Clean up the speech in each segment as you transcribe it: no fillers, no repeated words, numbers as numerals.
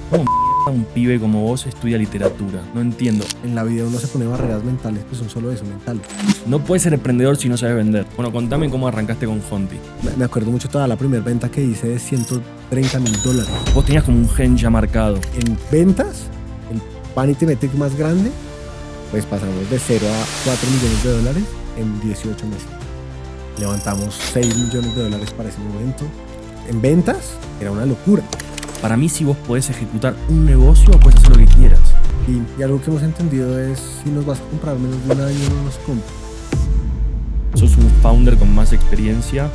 ¿Cómo mierda un pibe como vos estudia literatura? No entiendo. En la vida uno se pone barreras mentales que son solo eso, mental. No puedes ser emprendedor si no sabes vender. Bueno, contame cómo arrancaste con Honti. Me acuerdo mucho toda la primera venta que hice de $130,000. Vos tenías como un gen ya marcado. En ventas, el Vanity Metric más grande, pues pasamos de 0 a $4 millones en 18 meses. Levantamos $6 millones para ese momento. En ventas era una locura. Para mí, si vos podés ejecutar un negocio, puedes hacer lo que quieras. Y algo que hemos entendido es, si nos vas a comprar menos de un año, no nos compras. Sos un founder con más experiencia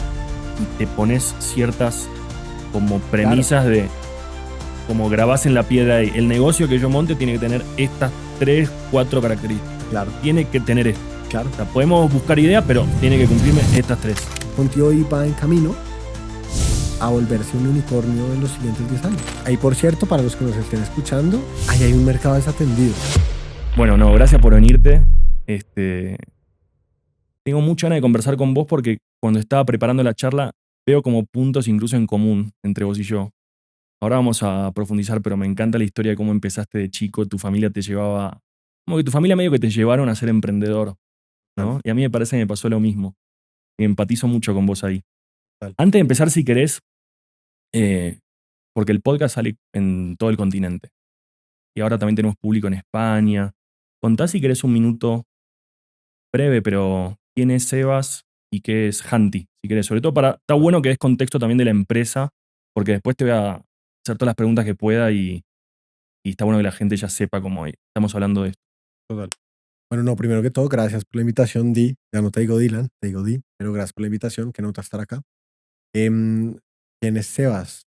y te pones ciertas como premisas de como grabás en la piedra ahí. El negocio que yo monte tiene que tener estas 3, 4 características. Claro, Tiene que tener esto. claro. O sea, podemos buscar ideas, pero tiene que cumplirme estas 3. Honti hoy va en camino a volverse un unicornio en los siguientes 10 años. Ahí, por cierto, para los que nos estén escuchando, ahí hay un mercado desatendido. Bueno, no, gracias por venirte. Tengo mucha ganas de conversar con vos porque cuando estaba preparando la charla veo como puntos incluso en común entre vos y yo. Ahora vamos a profundizar, pero me encanta la historia de cómo empezaste de chico, tu familia te llevaba, como que tu familia medio que te llevaron a ser emprendedor, ¿no? Y a mí me parece que me pasó lo mismo. Y empatizo mucho con vos ahí. Total. Antes de empezar, si querés, porque el podcast sale en todo el continente. Y ahora también tenemos público en España. Contá si querés un minuto breve, pero ¿quién es Sebas y qué es Hanti? Si querés, sobre todo está bueno que des contexto también de la empresa, porque después te voy a hacer todas las preguntas que pueda y está bueno que la gente ya sepa cómo estamos hablando de esto. Total. Bueno, no, primero que todo, gracias por la invitación, Di. Ya no te digo Dylan, te digo Di, pero gracias por la invitación, que nota estar acá. ¿Quién es Sebas?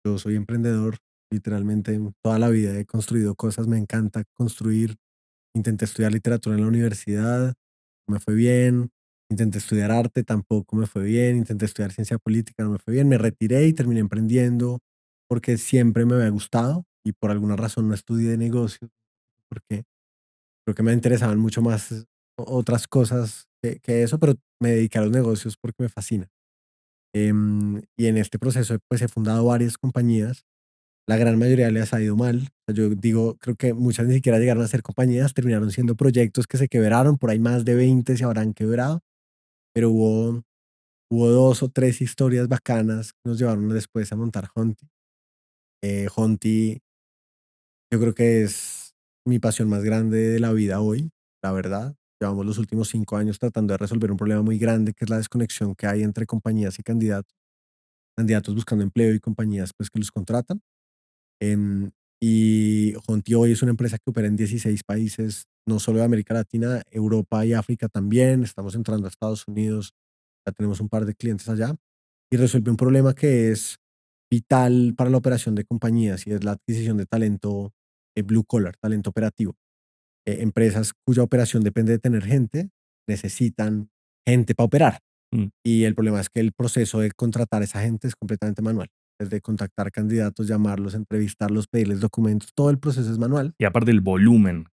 Yo soy emprendedor, literalmente toda la vida he construido cosas, me encanta construir. Intenté estudiar literatura en la universidad, no me fue bien. Intenté estudiar arte, tampoco me fue bien. Intenté estudiar ciencia política, no me fue bien. Me retiré y terminé emprendiendo porque siempre me había gustado y por alguna razón no estudié negocios porque creo que me interesaban mucho más otras cosas que eso, pero me dediqué a los negocios porque me fascina. Y en este proceso pues he fundado varias compañías. La gran mayoría les ha ido mal. O sea, yo digo, creo que muchas ni siquiera llegaron a ser compañías, terminaron siendo proyectos que se quebraron. Por ahí más de 20 se habrán quebrado, pero hubo 2 o 3 historias bacanas que nos llevaron después a montar Honti. Honti, yo creo que es mi pasión más grande de la vida hoy, la verdad. Llevamos los últimos 5 años tratando de resolver un problema muy grande, que es la desconexión que hay entre compañías y candidatos. Candidatos buscando empleo y compañías pues, que los contratan. Y Honti hoy es una empresa que opera en 16 países, no solo de América Latina, Europa y África también. Estamos entrando a Estados Unidos, ya tenemos un par de clientes allá y resuelve un problema que es vital para la operación de compañías y es la adquisición de talento blue collar, talento operativo. Empresas cuya operación depende de tener gente, necesitan gente para operar. Mm. Y el problema es que el proceso de contratar a esa gente es completamente manual. Desde contactar candidatos, llamarlos, entrevistarlos, pedirles documentos, todo el proceso es manual. Y aparte el volumen,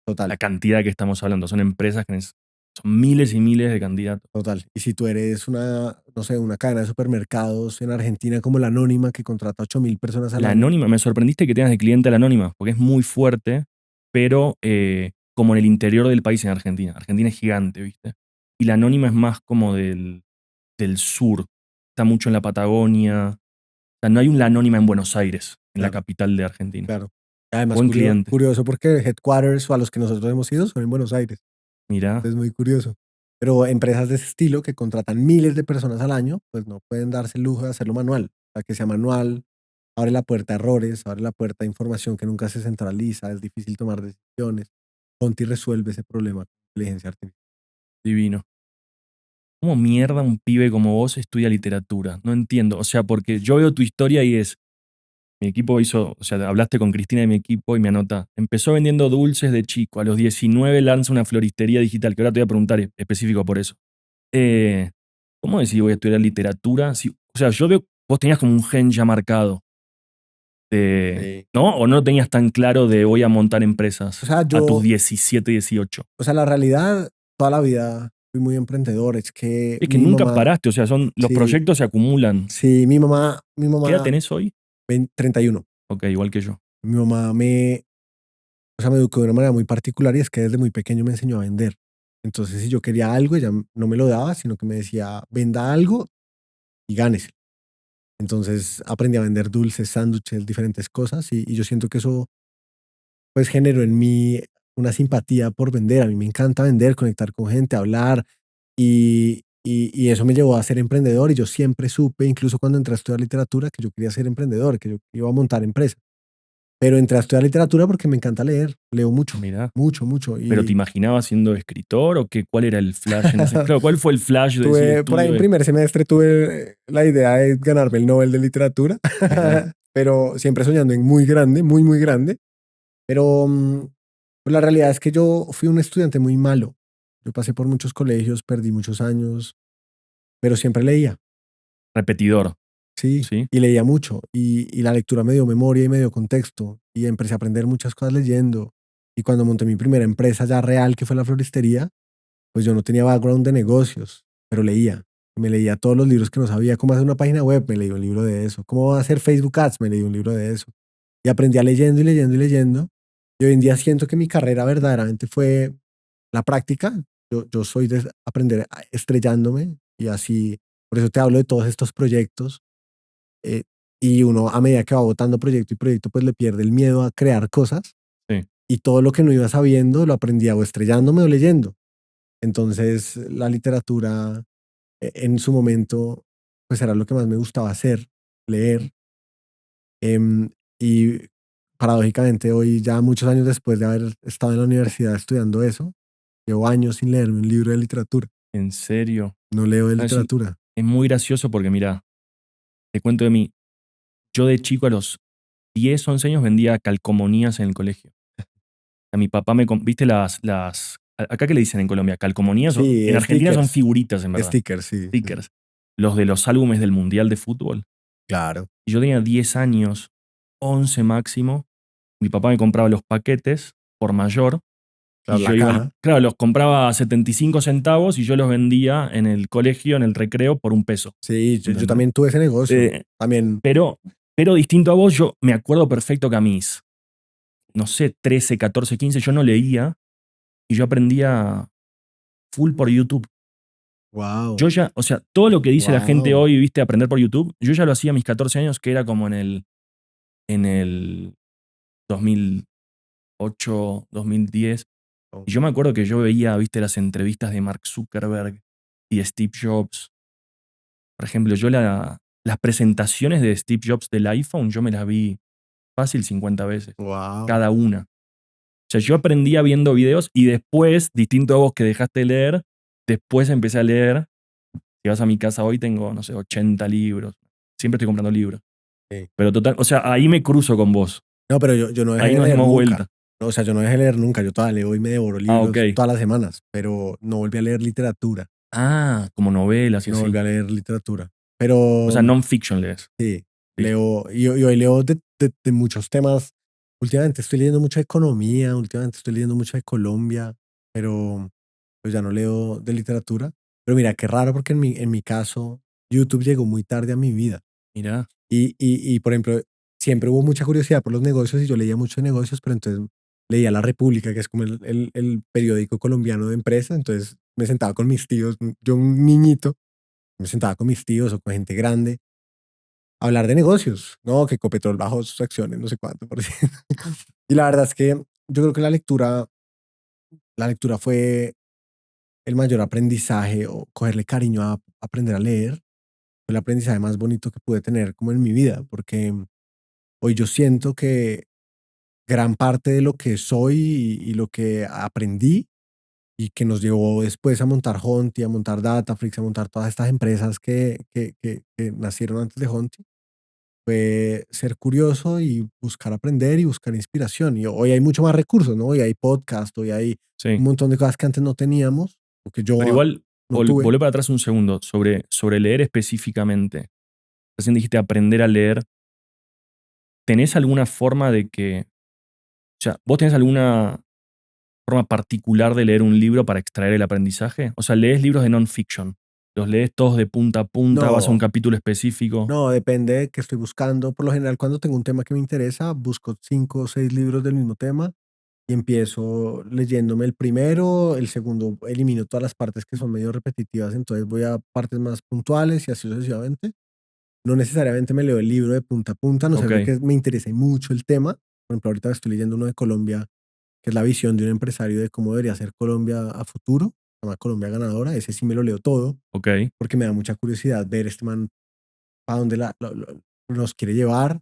Total, la cantidad que estamos hablando, son empresas que son miles y miles de candidatos. total. Y si tú eres una, no sé, una cadena de supermercados en Argentina como la Anónima que contrata 8.000 personas al La año. Anónima, me sorprendiste que tengas de cliente a la Anónima, porque es muy fuerte, pero como en el interior del país en Argentina. Argentina es gigante, ¿viste? Y la Anónima es más como del sur. Está mucho en la Patagonia. O sea, no hay un La Anónima en Buenos Aires, en la Claro, capital de Argentina. claro. Además, Buen cliente. curioso porque headquarters o a los que nosotros hemos ido son en Buenos Aires. Mirá. Es muy curioso. Pero empresas de ese estilo que contratan miles de personas al año, pues no pueden darse el lujo de hacerlo manual. O sea, que sea manual abre la puerta a errores, abre la puerta a información que nunca se centraliza, es difícil tomar decisiones. Conti resuelve ese problema con inteligencia artificial. Divino. ¿Cómo mierda un pibe como vos estudia literatura? No entiendo. O sea, porque yo veo tu historia y mi equipo hizo, o sea, hablaste con Cristina de mi equipo y me anota. Empezó vendiendo dulces de chico. A los 19 lanza una floristería digital, que ahora te voy a preguntar específico por eso. ¿Cómo decís voy a estudiar literatura? O sea, yo veo, vos tenías como un gen ya marcado. Sí. ¿No? ¿O no lo tenías tan claro de voy a montar empresas O sea, a tus 17, 18? la realidad, toda la vida fui muy emprendedor. Es que Es que mi nunca mamá, paraste, o sea, los sí, proyectos se acumulan. sí, mi ¿Qué edad mamá, tenés hoy? 31. Ok, igual que yo. Mi mamá o sea, me educó de una manera muy particular y es que desde muy pequeño me enseñó a vender. Entonces, si yo quería algo, ella no me lo daba, sino que me decía, venda algo y gánese. Entonces, aprendí a vender dulces, sándwiches, diferentes cosas y yo siento que eso, pues, generó en mí una simpatía por vender. A mí me encanta vender, conectar con gente, hablar y eso me llevó a ser emprendedor y yo siempre supe, incluso cuando entré a estudiar literatura, que yo quería ser emprendedor, que yo iba a montar empresa. Pero entré a estudiar literatura porque me encanta leer, leo mucho, Mirá. mucho, mucho. ¿Pero te Y imaginabas siendo escritor o qué? ¿Cuál era el flash en ese? Claro, ¿cuál fue el flash de decir tuve, por ahí estudio en esto? primer semestre tuve la idea de ganarme el Nobel de Literatura, Mirá, pero siempre soñando en muy grande, muy, muy grande. Pero pues la realidad es que yo fui un estudiante muy malo. Yo pasé por muchos colegios, perdí muchos años, pero siempre leía, repetidor, sí, ¿sí? y leía mucho. Y la lectura me dio memoria y me dio contexto. Y empecé a aprender muchas cosas leyendo. Y cuando monté mi primera empresa ya real, que fue la floristería, pues yo no tenía background de negocios, pero leía. Me leía todos los libros que no sabía. Cómo hacer una página web, me leí un libro de eso. Cómo hacer Facebook Ads, me leí un libro de eso. Y aprendí a leyendo y leyendo y leyendo. Y hoy en día siento que mi carrera verdaderamente fue la práctica. Yo soy de aprender estrellándome y así, por eso te hablo de todos estos proyectos. eh, y uno a medida que va botando proyecto y proyecto, pues le pierde el miedo a crear cosas. Sí. Y todo lo que no iba sabiendo lo aprendía o estrellándome o leyendo. Entonces la literatura en su momento, pues era lo que más me gustaba hacer, leer. Em, y paradójicamente hoy, ya muchos años después de haber estado en la universidad estudiando eso, llevo años sin leerme un libro de literatura. ¿En serio? No leo de Ah, literatura. es muy gracioso porque, mira, te cuento de mí. Yo de chico a los 10, 11 años vendía calcomanías en el colegio. A mi papá ¿viste acá que le dicen en Colombia? Calcomanías, Sí, en Argentina son stickers. figuritas, en verdad. Stickers, sí, sí, sí. Stickers. Los de los álbumes del Mundial de Fútbol. Claro. Y yo tenía 10 años, 11 máximo. Mi papá me compraba los paquetes por mayor. Y Claro, la yo iba, caja. claro, los compraba a 75 centavos y yo los vendía en el colegio, en el recreo, por $1. Sí, yo ¿Entendés? también tuve ese negocio. Eh, También, pero, pero distinto a vos, yo me acuerdo perfecto que a mis, no sé, 13, 14, 15, yo no leía y yo aprendía full por YouTube. wow, Yo ya, o sea, todo lo que dice la gente wow. hoy, viste, aprender por YouTube, yo ya lo hacía a mis 14 años, que era como en el 2008, 2010. Y yo me acuerdo que yo veía, viste, las entrevistas de Mark Zuckerberg y de Steve Jobs. Por ejemplo, las presentaciones de Steve Jobs del iPhone, yo me las vi fácil 50 veces, Wow. cada una. O sea, yo aprendía viendo videos y después, distinto a vos que dejaste de leer, después empecé a leer. Si vas a mi casa hoy, tengo, no sé, 80 libros. Siempre estoy comprando libros. Sí. Pero total, o sea, ahí me cruzo con vos. No, pero yo no dejé Ahí de nos leer dimos nunca. vuelta. No, o sea, yo no dejé de leer nunca. Yo todavía leo y me devoro Ah, ok. libros todas las semanas, pero no volví a leer literatura. Ah, como novelas y No volví así. a leer literatura. O Pero sea, non-fiction lees. sí, Listo. leo, y hoy leo de muchos temas. Últimamente estoy leyendo mucho de economía, últimamente estoy leyendo mucho de Colombia, pero pues ya no leo de literatura. Pero mira, qué raro porque en mi caso, YouTube llegó muy tarde a mi vida. Mirá, Y, por ejemplo, siempre hubo mucha curiosidad por los negocios y yo leía mucho de negocios, pero entonces leía La República, que es como el periódico colombiano de empresa. Entonces me sentaba con mis tíos, yo un niñito, me sentaba con mis tíos o con gente grande a hablar de negocios, ¿no? Que Ecopetrol bajó sus acciones, no sé cuánto por ciento. Y la verdad es que yo creo que la lectura fue el mayor aprendizaje o cogerle cariño a aprender a leer. Fue el aprendizaje más bonito que pude tener como en mi vida, porque hoy yo siento que gran parte de lo que soy y lo que aprendí y que nos llevó después a montar Honti, a montar Dataflix, a montar todas estas empresas que nacieron antes de Honti, fue ser curioso y buscar aprender y buscar inspiración. Y hoy hay mucho más recursos, ¿no? Hoy hay podcast, hoy hay un sí. montón de cosas que antes no teníamos o que Pero yo igual, no tuve. volvé para atrás un segundo sobre leer específicamente. Recién dijiste aprender a leer. ¿Tenés alguna forma de que, o sea, vos tenés alguna forma particular de leer un libro para extraer el aprendizaje? O sea, lees libros de non-fiction. ¿Los lees todos de punta a punta? ¿Vas a un No, capítulo específico? no, depende de qué estoy buscando. Por lo general, cuando tengo un tema que me interesa, busco 5 o 6 libros del mismo tema y empiezo leyéndome el primero, el segundo elimino todas las partes que son medio repetitivas, entonces voy a partes más puntuales y así sucesivamente. No necesariamente me leo el libro de punta a punta, a no ser Ok, de que me interese mucho el tema. Por ejemplo, ahorita estoy leyendo uno de Colombia, que es la visión de un empresario de cómo debería ser Colombia a futuro. Se llama Colombia Ganadora. Ese sí me lo leo todo, ok. porque me da mucha curiosidad ver este man para dónde nos quiere llevar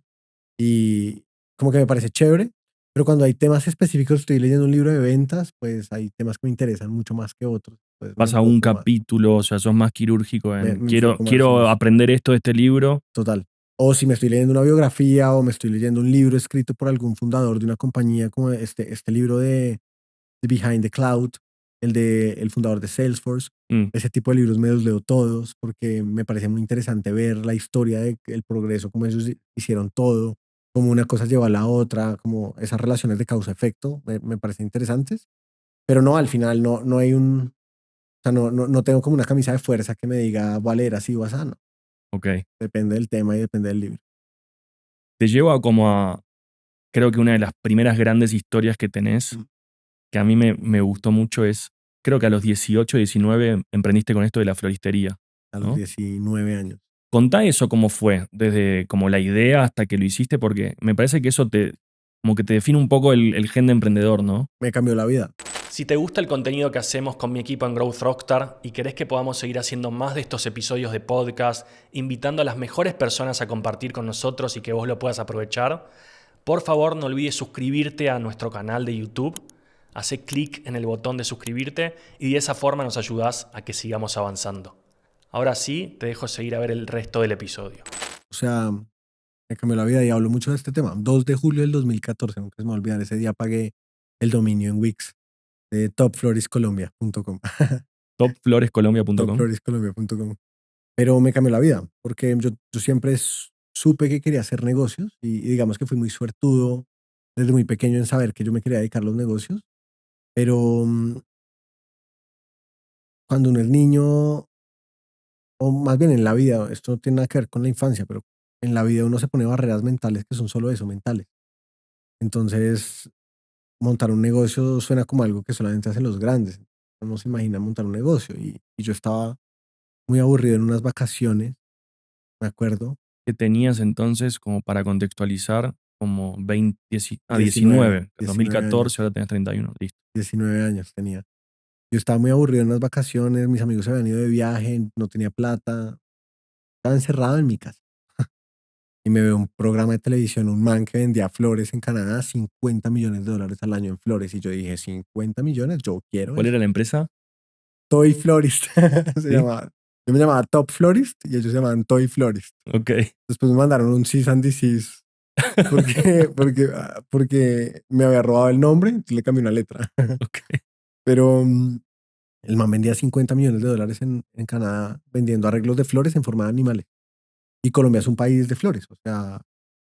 y como que me parece chévere. Pero cuando hay temas específicos, estoy leyendo un libro de ventas, pues hay temas que me interesan mucho más que otros. Pues me Vas a un enfoco más, capítulo, o sea, sos más quirúrgico me, en me quiero, enfoco más en quiero eso. aprender esto de este libro. Total. O si me estoy leyendo una biografía o me estoy leyendo un libro escrito por algún fundador de una compañía, como este libro de Behind the Cloud, el fundador de Salesforce. Mm, Ese tipo de libros me los leo todos porque me parece muy interesante ver la historia del progreso, cómo ellos hicieron todo, cómo una cosa lleva a la otra, como esas relaciones de causa-efecto, me parecen interesantes. Pero no, al final no hay o sea, no tengo como una camisa de fuerza que me diga, voy a leer así o así, no. ok. Depende del tema y depende del libro. Te llevo a como a, creo que una de las primeras grandes historias que tenés, Mm. que a mí me gustó mucho es, creo que a los 18, 19 emprendiste con esto de la floristería, A los ¿no? 19 años. Contá eso cómo fue, desde como la idea hasta que lo hiciste, porque me parece que eso como que te define un poco el gen de emprendedor, ¿no? Me cambió la vida. Si te gusta el contenido que hacemos con mi equipo en Growth Rockstar y querés que podamos seguir haciendo más de estos episodios de podcast, invitando a las mejores personas a compartir con nosotros y que vos lo puedas aprovechar, por favor no olvides suscribirte a nuestro canal de YouTube, hacé clic en el botón de suscribirte y de esa forma nos ayudás a que sigamos avanzando. Ahora sí, te dejo seguir a ver el resto del episodio. O sea, me cambió la vida y hablo mucho de este tema. 2 de julio del 2014, nunca se me va a olvidar. Ese día pagué el dominio en Wix de topfloriscolombia.com. Topflorescolombia.com. topfloriscolombia.com. Pero me cambió la vida porque yo siempre supe que quería hacer negocios y digamos que fui muy suertudo desde muy pequeño en saber que yo me quería dedicar a los negocios. Pero cuando uno es niño, o más bien en la vida, esto no tiene nada que ver con la infancia, pero en la vida uno se pone barreras mentales que son solo eso, mentales. Entonces, montar un negocio suena como algo que solamente hacen los grandes. No se imagina montar un negocio. Y yo estaba muy aburrido en unas vacaciones, me acuerdo, ¿Qué tenías entonces como para contextualizar como 20, 19 19, 19 2014, años, ahora tenés 31, listo. 19 años tenía. Yo estaba muy aburrido en unas vacaciones, mis amigos se habían ido de viaje, no tenía plata, estaba encerrado en mi casa. Y me veo un programa de televisión, un man que vendía flores en Canadá, 50 millones de dólares al año en flores. Y yo dije, 50 millones, yo quiero ¿Cuál eso. era la empresa? Toy Florist se Sí, llamaba. Yo me llamaba Top Florist y ellos se llamaban Toy Florist. ok, Después me mandaron un cease and desist porque me había robado el nombre, entonces le cambié una letra. ok. Pero el man vendía 50 millones de dólares en Canadá vendiendo arreglos de flores en forma de animales. Y Colombia es un país de flores, o sea,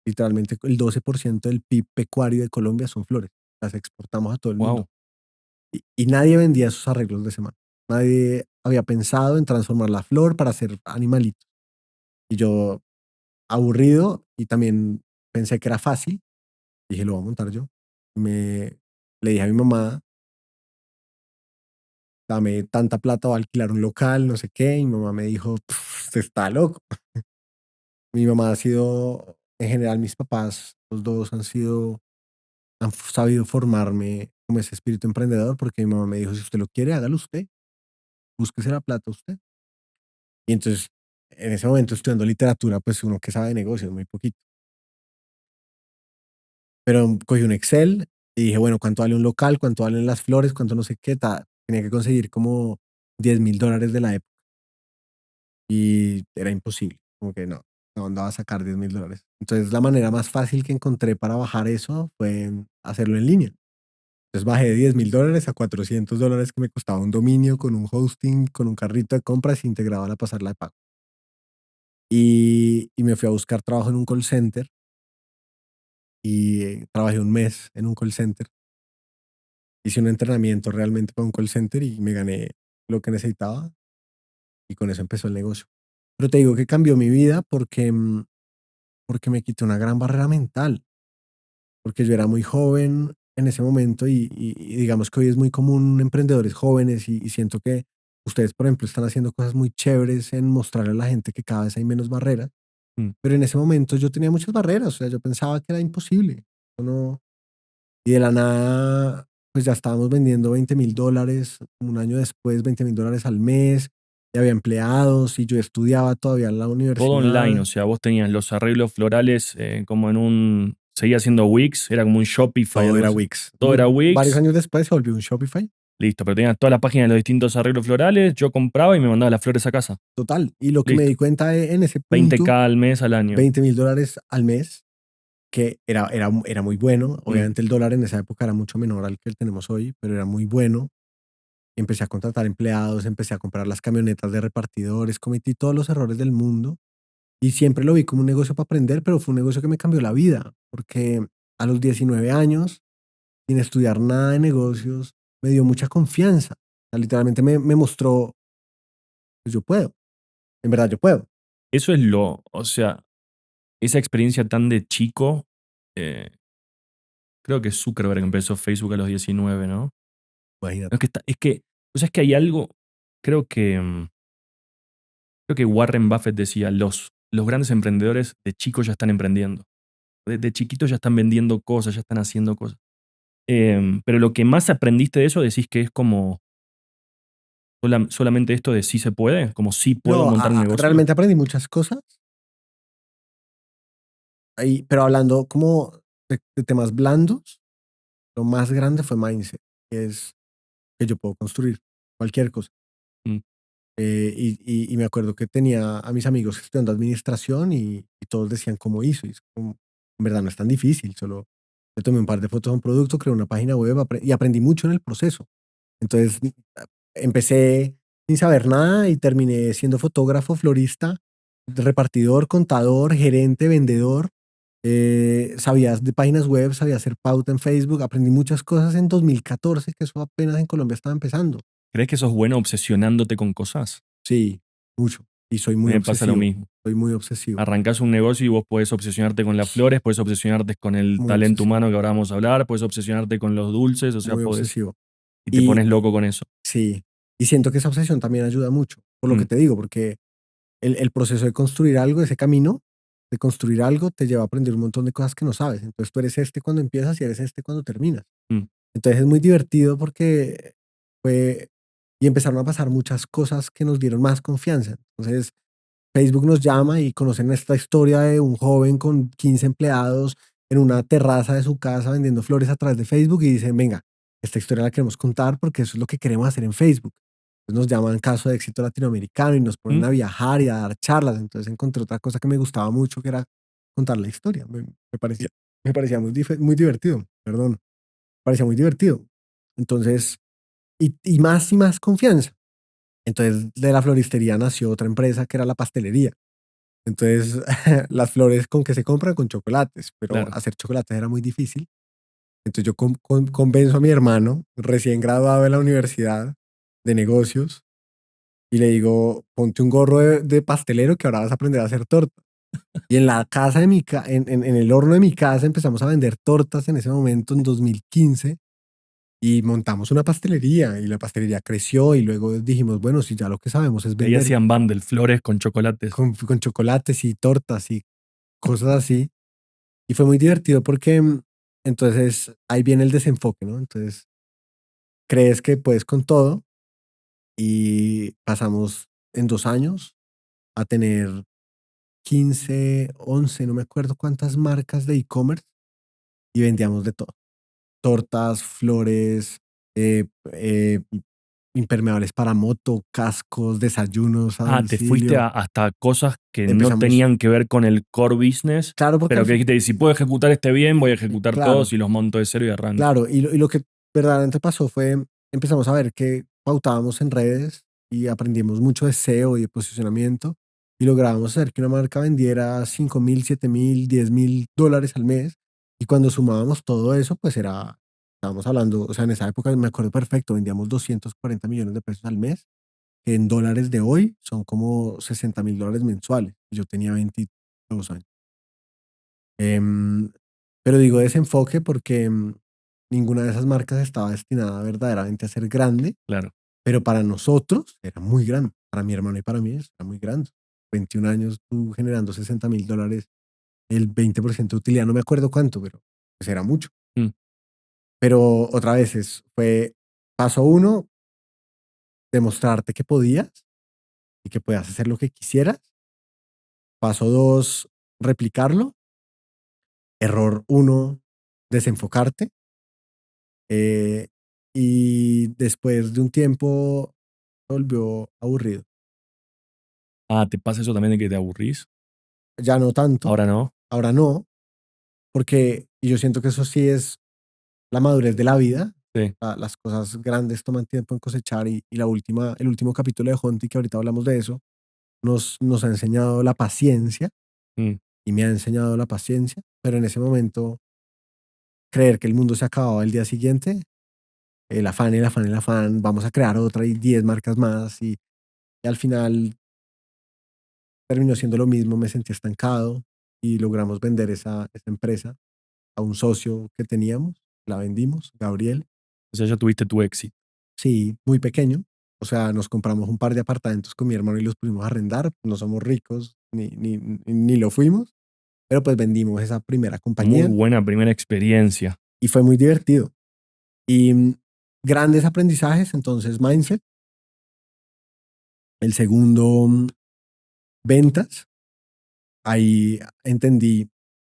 literalmente el 12% del PIB pecuario de Colombia son flores. Las exportamos a todo el mundo. Wow. Y nadie vendía esos arreglos de semana. Nadie había pensado en transformar la flor para hacer animalitos. Y yo, aburrido, y también pensé que era fácil, dije, lo voy a montar yo. Me, le dije a mi mamá, dame tanta plata o alquilar un local, no sé qué. Y mi mamá me dijo, usted está loco. Mi mamá ha sido, en general, mis papás, los dos han sabido formarme como ese espíritu emprendedor, porque mi mamá me dijo, si usted lo quiere, hágalo usted, búsquese la plata usted. Y entonces, en ese momento, estudiando literatura, pues uno que sabe de negocios, muy poquito. Pero cogí un Excel y dije, bueno, ¿cuánto vale un local? ¿Cuánto valen las flores? ¿Cuánto no sé qué? Tenía que conseguir como $10,000 de la época y era imposible. Como que no, no andaba a sacar $10,000. Entonces, la manera más fácil que encontré para bajar eso fue hacerlo en línea. Entonces bajé de $10,000 a $400 que me costaba un dominio con un hosting, con un carrito de compras integrado a la pasarela de pago. Y me fui a buscar trabajo en un call center y trabajé un mes en un call center. Hice un entrenamiento realmente para un call center y me gané lo que necesitaba. y con eso empezó el negocio. Pero te digo que cambió mi vida porque, porque me quitó una gran barrera mental, porque yo era muy joven en ese momento y digamos que hoy es muy común emprendedores jóvenes y siento que ustedes, por ejemplo, están haciendo cosas muy chéveres en mostrarle a la gente que cada vez hay menos barreras, Mm. pero en ese momento yo tenía muchas barreras, o sea, yo pensaba que era imposible. Yo no, y de la nada, pues ya estábamos vendiendo $20,000, un año después $20,000 al mes, y había empleados y yo estudiaba todavía en la Todo online, o universidad. sea, vos tenías los arreglos florales como en un. Seguía haciendo Wix, era como un Shopify, Todo algo era así. Wix. Todo era Varios Wix, años después se volvió un Shopify. listo, pero tenías todas las páginas de los distintos arreglos florales, yo compraba y me mandaba las flores a casa. Total. Y lo que me Listo. di cuenta en ese punto, 20K al mes al año. $20,000 al mes, que era muy bueno. Mm. Obviamente el dólar en esa época era mucho menor al que tenemos hoy, pero era muy bueno. Empecé a contratar empleados, empecé a comprar las camionetas de repartidores, cometí todos los errores del mundo y siempre lo vi como un negocio para aprender, pero fue un negocio que me cambió la vida, porque a los 19 años, sin estudiar nada de negocios, me dio mucha confianza. O sea, literalmente me mostró, pues yo puedo, en verdad yo puedo. Eso es o sea, esa experiencia tan de chico, eh, creo que Zuckerberg empezó Facebook a los 19, ¿no? No, Imagínate. o sea, es que hay algo, creo que, creo que Warren Buffett decía, los grandes emprendedores de chicos ya están emprendiendo. De chiquitos ya están vendiendo cosas, ya están haciendo cosas. Pero lo que más aprendiste de eso decís que es como solamente esto de sí se puede, como sí puedo No, montar un negocio. realmente aprendí muchas cosas, ahí, pero hablando como de temas blandos, lo más grande fue mindset, que es que yo puedo construir cualquier cosa. Mm. Y me acuerdo que tenía a mis amigos estudiando administración y todos decían cómo hizo. Y es como, en verdad no es tan difícil, solo le tomé un par de fotos a un producto, creé una página web y aprendí mucho en el proceso. Entonces empecé sin saber nada y terminé siendo fotógrafo, florista, repartidor, contador, gerente, vendedor. Sabía de páginas web, sabía hacer pauta en Facebook, aprendí muchas cosas en 2014, que eso apenas en Colombia estaba empezando. ¿Crees que sos bueno obsesionándote con cosas? Sí, mucho. Y soy A muy mí me pasa lo obsesivo. mismo. Soy muy obsesivo. Arrancás un negocio y vos podés obsesionarte con las flores, podés obsesionarte con el Muy talento obsesivo. humano que ahora vamos a hablar, podés obsesionarte con los dulces, o sea, Muy podés obsesivo. y te Y pones loco con eso. sí, y siento que esa obsesión también ayuda mucho, por lo que Mm. te digo, porque el proceso de construir algo, ese camino de construir algo, te lleva a aprender un montón de cosas que no sabes. Entonces tú eres este cuando empiezas y eres este cuando terminas. Mm. Entonces es muy divertido porque fue, y empezaron a pasar muchas cosas que nos dieron más confianza. Entonces Facebook nos llama y conocen esta historia de un joven con 15 empleados en una terraza de su casa vendiendo flores a través de Facebook y dicen, venga, esta historia la queremos contar porque eso es lo que queremos hacer en Facebook. Entonces nos llaman Caso de Éxito Latinoamericano y nos ponen Mm. a viajar y a dar charlas. Entonces encontré otra cosa que me gustaba mucho, que era contar la historia. Me parecía muy divertido, perdón, parecía muy divertido. Entonces, y más confianza. Entonces de la floristería nació otra empresa que era la pastelería. Entonces, las flores con que se compran con chocolates, pero Claro. hacer chocolates era muy difícil. Entonces yo convenzo a mi hermano, recién graduado de la universidad de negocios, y le digo, ponte un gorro de pastelero que ahora vas a aprender a hacer torta. Y en la casa de en el horno de mi casa empezamos a vender tortas en ese momento, en 2015, y montamos una pastelería y la pastelería creció y luego dijimos, bueno, si ya lo que sabemos es Y ahí vender hacían bundle, flores con chocolates. con chocolates y tortas y cosas así. Y fue muy divertido porque entonces ahí viene el desenfoque, ¿no? Entonces crees que puedes con todo y pasamos en 2 años a tener 15, 11, no me acuerdo cuántas marcas de e-commerce y vendíamos de todo. Tortas, flores, impermeables para moto, cascos, desayunos a Ah, te fuiste domicilio. hasta cosas que no Empezamos, tenían que ver con el core business, claro, porque pero que dijiste, si puedo ejecutar este bien, voy a ejecutar todos claro, y los monto de cero y arranco. claro, y lo que verdaderamente pasó fue, empezamos a ver que pautábamos en redes y aprendimos mucho de SEO y de posicionamiento y lográbamos hacer que una marca vendiera 5,000, 7,000, $10,000 al mes. Y cuando sumábamos todo eso, pues estábamos hablando, o sea, en esa época me acuerdo perfecto, vendíamos 240 millones de pesos al mes que en dólares de hoy son como $60.000 mensuales. Yo tenía 22 años. Em, pero digo desenfoque porque ninguna de esas marcas estaba destinada verdaderamente a ser grande, Claro. pero para nosotros era muy grande. Para mi hermano y para mí era muy grande. 21 años tú generando $60.000, el 20% de utilidad, no me acuerdo cuánto, pero pues era mucho. Mm. Pero otra vez fue paso uno, demostrarte que podías y que podías hacer lo que quisieras. Paso dos, replicarlo. Error uno, desenfocarte. Eh, y después de un tiempo se volvió aburrido. Ah, ¿te pasa eso también de que te aburrís? Ya no tanto, Ahora no. ahora no, porque y yo siento que eso sí es la madurez de la vida. Sí. Las cosas grandes toman tiempo en cosechar y el último capítulo de Honti, que ahorita hablamos de eso, nos ha enseñado la paciencia Mm. y me ha enseñado la paciencia, pero en ese momento creer que el mundo se acababa el día siguiente, el afán, el afán, el afán, vamos a crear otra y 10 marcas más y al final terminó siendo lo mismo, me sentí estancado y logramos vender esa empresa a un socio que teníamos, la vendimos, Gabriel. O sea, ya tuviste tu éxito. Sí, muy pequeño. O sea, nos compramos un par de apartamentos con mi hermano y los pusimos a arrendar. No somos ricos, ni lo fuimos, pero pues vendimos esa primera Muy compañía buena primera experiencia. y fue muy divertido. Y grandes aprendizajes, entonces mindset. El segundo, ventas. Ahí entendí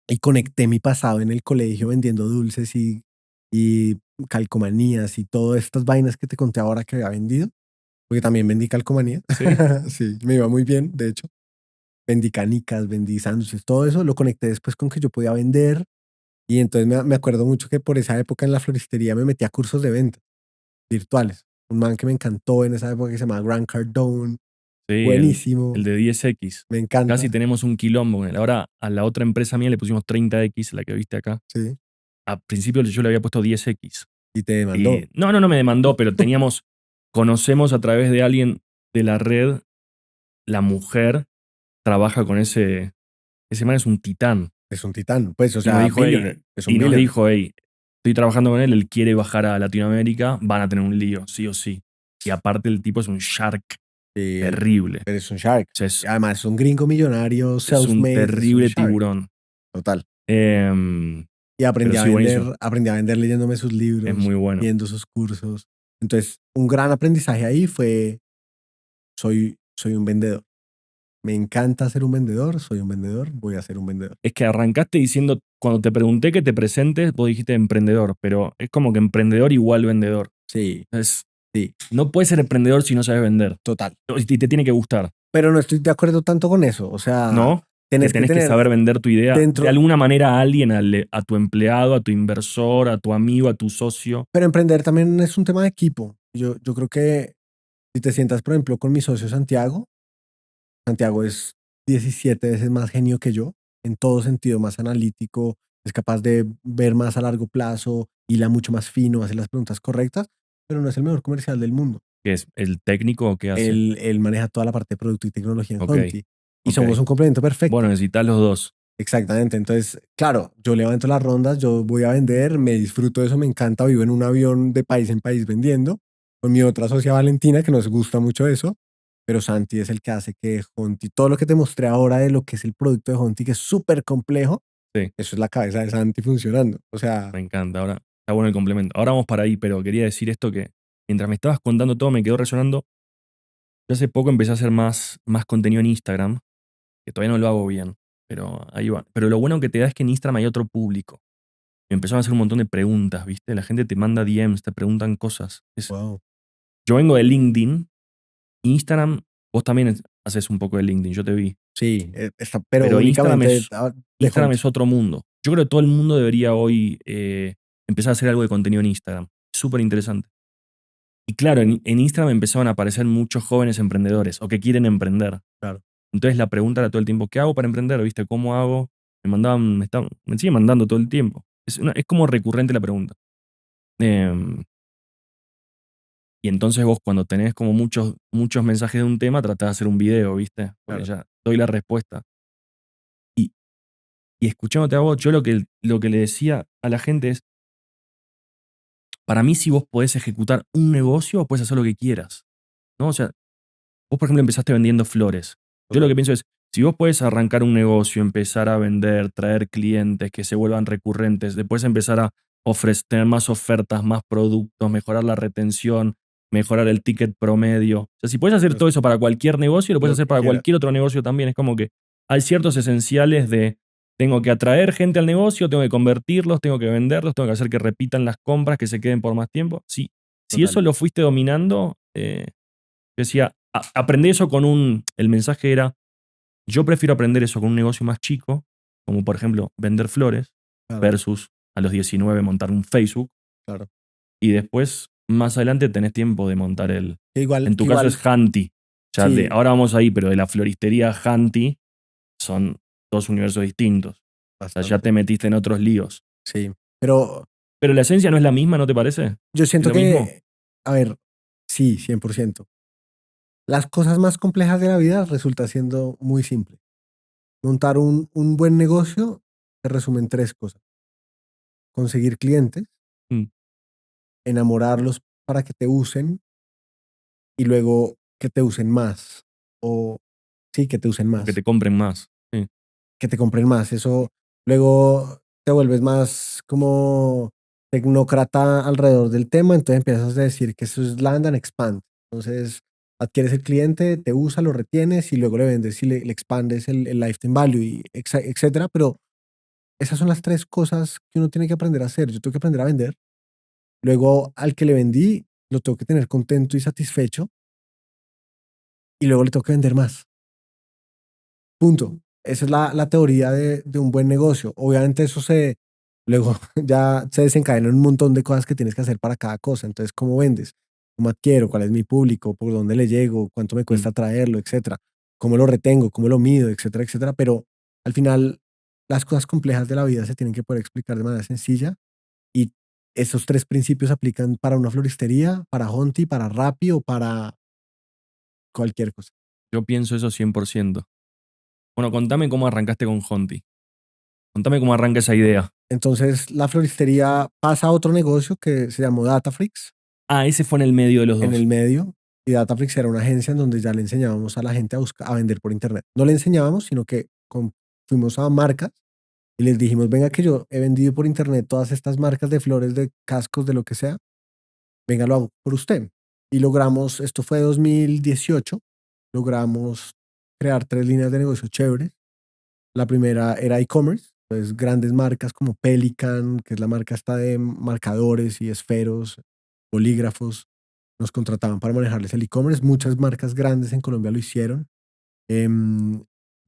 y conecté mi pasado en el colegio vendiendo dulces y calcomanías y todas estas vainas que te conté ahora que había vendido, porque también vendí calcomanía. Sí. Sí, me iba muy bien, de hecho. Vendí canicas, vendí sándwiches, todo eso lo conecté después con que yo podía vender. Y entonces me acuerdo mucho que por esa época en la floristería me metí a cursos de venta virtuales. Un man que me encantó en esa época que se llamaba Grant Cardone. Sí, el Buenísimo, de 10X. me Casi encanta. tenemos un quilombo con él. Ahora a la otra empresa mía le pusimos 30X, la que viste acá. Sí, A principio yo le había puesto 10X. y te Y demandó. no me demandó, pero conocemos a través de alguien de la red, la mujer trabaja con ese man es un titán. Es un titán, pues, o Y nos sea, dijo, hey, billionaire, es un billionaire. estoy trabajando con él, él quiere bajar a Latinoamérica, van a tener un lío, sí o sí. Y aparte el tipo es un shark Sí, terrible. pero es un shark. O sea, Además, es un gringo millonario, es un self-made, es un terrible shark, tiburón. total. Em, Y pero sí, buenísimo. aprendí a vender leyéndome sus Es libros, muy bueno. viendo sus cursos. Entonces, un gran aprendizaje ahí fue, soy un vendedor. Me encanta ser un vendedor, soy un vendedor, voy a ser un vendedor. Es que arrancaste diciendo, cuando te pregunté que te presentes, vos dijiste emprendedor, pero es como que emprendedor igual vendedor. Sí, Es, sí, no puedes ser emprendedor si no sabes vender. total. Y te tiene que gustar, Pero no estoy de acuerdo tanto con eso. O sea, ¿no? Que tenés que tenés que saber tener vender tu idea de dentro, alguna manera a alguien, a tu empleado, a tu inversor, a tu amigo, a tu socio. pero emprender también es un tema de equipo. Yo creo que si te sientas, por ejemplo, con mi socio Santiago, Santiago es 17 veces más genio que yo, en todo sentido, más analítico, es capaz de ver más a largo plazo, hila mucho más fino, hacer las preguntas correctas, pero no es el mejor comercial del mundo. ¿Que es el técnico que hace? Él maneja toda la parte de producto y tecnología en Ok, Honti y ok. somos un complemento Bueno, perfecto. necesitas los dos. Exactamente. Entonces, claro, yo levanto las rondas, yo voy a vender, me disfruto de eso, me encanta, vivo en un avión de país en país vendiendo, con mi otra socia Valentina, que nos gusta mucho eso, pero Santi es el que hace que Honti, todo lo que te mostré ahora de lo que es el producto de Honti, que es súper complejo, Sí, eso es la cabeza de Santi funcionando. O sea, me encanta. Ahora está bueno el complemento. Ahora vamos para ahí, pero quería decir esto que mientras me estabas contando todo me quedó resonando. Yo hace poco empecé a hacer más contenido en Instagram, que todavía no lo hago bien, pero ahí va. Pero lo bueno que te da es que en Instagram hay otro público. Me empezaron a hacer un montón de preguntas, ¿viste? La gente te manda DMs, te preguntan cosas. wow. Yo vengo de LinkedIn, Instagram, vos también haces un poco de LinkedIn, yo te vi. Sí, pero Pero únicamente de Instagram Honti. es otro mundo. Yo creo que todo el mundo debería hoy empezar a hacer algo de contenido en Instagram. Súper interesante. Y claro, en Instagram empezaron a aparecer muchos jóvenes emprendedores o que quieren emprender. Claro. Entonces la pregunta era todo el tiempo, ¿qué hago para emprender? ¿Viste? ¿Cómo hago? Me siguen mandando todo el tiempo. Es como recurrente la pregunta. Em, Y entonces vos cuando tenés como muchos mensajes de un tema, tratás de hacer un video, ¿viste? Porque Claro, ya doy la respuesta. Y, y escuchándote a vos, yo lo que le decía a la gente es, para mí si vos podés ejecutar un negocio, podés hacer lo que quieras, ¿no? O sea, vos, por ejemplo, empezaste vendiendo flores. Yo lo total. que pienso es, si vos podés arrancar un negocio, empezar a vender, traer clientes que se vuelvan recurrentes, después empezar a tener más ofertas, más productos, mejorar la retención, mejorar el ticket promedio. O sea, si puedes hacer Pues, todo eso para cualquier negocio, lo puedes lo hacer que para quiera. cualquier otro negocio también. Es como que hay ciertos esenciales de, tengo que atraer gente al negocio, tengo que convertirlos, tengo que venderlos, tengo que hacer que repitan las compras, que se queden por más tiempo. Si Total. eso lo fuiste dominando, decía, aprendí eso con el mensaje era, yo prefiero aprender eso con un negocio más chico, como por ejemplo vender flores, Claro, versus a los 19 montar un Facebook, claro. y después, más adelante, tenés tiempo de montar Igual, en tu caso igual, es Hanti. O sea, sí, ahora vamos ahí, pero de la floristería a Hanti son dos universos distintos. O sea, ya bastante. te metiste en otros líos. Sí. Pero Pero la esencia no es la misma, ¿no te parece? yo ¿Es siento lo mismo? que, a ver, sí, 100%. Las cosas más complejas de la vida resulta siendo muy simple. Montar un buen negocio se resume en tres cosas. Conseguir clientes, Mm, enamorarlos para que te usen y luego que te usen más. O sí, que te usen o que más, te compren más. Sí. que te compren más. Eso luego te vuelves más como tecnócrata alrededor del tema, entonces empiezas a decir que eso es land and expand. Entonces adquieres el cliente, te usa, lo retienes y luego le vendes y le expandes el lifetime value, y etcétera. Pero esas son las tres cosas que uno tiene que aprender a hacer. Yo tengo que aprender a vender. Luego al que le vendí, lo tengo que tener contento y satisfecho y luego le tengo que vender más. Punto. Esa es la teoría de un buen negocio. Obviamente eso luego ya se desencadenan un montón de cosas que tienes que hacer para cada cosa. Entonces, ¿cómo vendes? ¿Cómo adquiero? ¿Cuál es mi público? ¿Por dónde le llego? ¿Cuánto me Mm. cuesta traerlo? Etcétera. ¿Cómo lo retengo? ¿Cómo lo mido? Etcétera, etcétera. Pero al final, las cosas complejas de la vida se tienen que poder explicar de manera sencilla y esos tres principios aplican para una floristería, para Honti, para Rappi o para cualquier cosa. Yo pienso eso 100%. Bueno, contame cómo arrancaste con Honti. Contame cómo arranca esa idea. Entonces la floristería pasa a otro negocio que se llamó Dataflix Ah, ese fue en el medio de los en el dos. medio. Y Dataflix era una agencia en donde ya le enseñábamos a la gente a vender por internet. No le enseñábamos, sino que fuimos a marcas y les dijimos, venga que yo he vendido por internet todas estas marcas de flores, de cascos, de lo que sea, venga lo hago por usted. Y logramos, esto fue 2018, logramos crear tres líneas de negocio chéveres. La primera era e-commerce, pues grandes marcas como Pelican, que es la marca esta de marcadores y esferos, bolígrafos, nos contrataban para manejarles el e-commerce. Muchas marcas grandes en Colombia lo hicieron,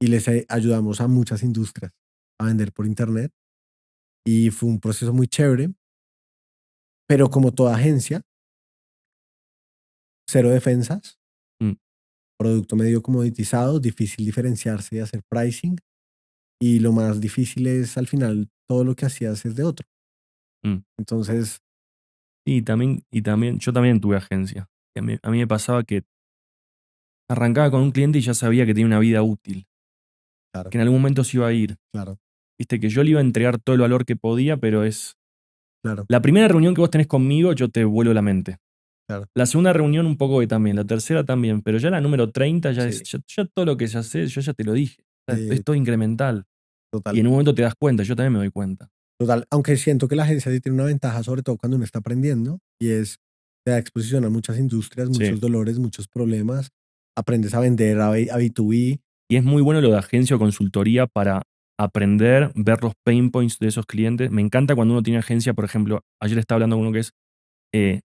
y les ayudamos a muchas industrias a vender por internet y fue un proceso muy chévere, pero como toda agencia, cero defensas, Mm, producto medio comoditizado, difícil diferenciarse y hacer pricing, y lo más difícil es al final todo lo que hacías es de otro. mm. Entonces, Y también, yo también tuve agencia. Y a mí me pasaba que arrancaba con un cliente y ya sabía que tenía una vida útil, claro, que en algún momento se iba a ir. claro, Viste, que yo le iba a entregar todo el valor que podía, pero es. claro, La primera reunión que vos tenés conmigo, yo te vuelo la mente. claro. La segunda reunión, un poco que también. La tercera también. Pero ya la número 30 ya es. Sí, Ya todo lo que ya sé, yo ya te lo dije. O sea, es eh, todo incremental. Y total, en un momento te das cuenta, yo también me doy cuenta. total. Aunque siento que la agencia sí tiene una ventaja, sobre todo cuando uno está aprendiendo, y es te da exposición a muchas industrias, Sí. muchos dolores, muchos problemas. Aprendes a vender a B2B. Y es muy bueno lo de agencia o consultoría para aprender, ver los pain points de esos clientes. Me encanta cuando uno tiene agencia, por ejemplo, ayer estaba hablando con uno que es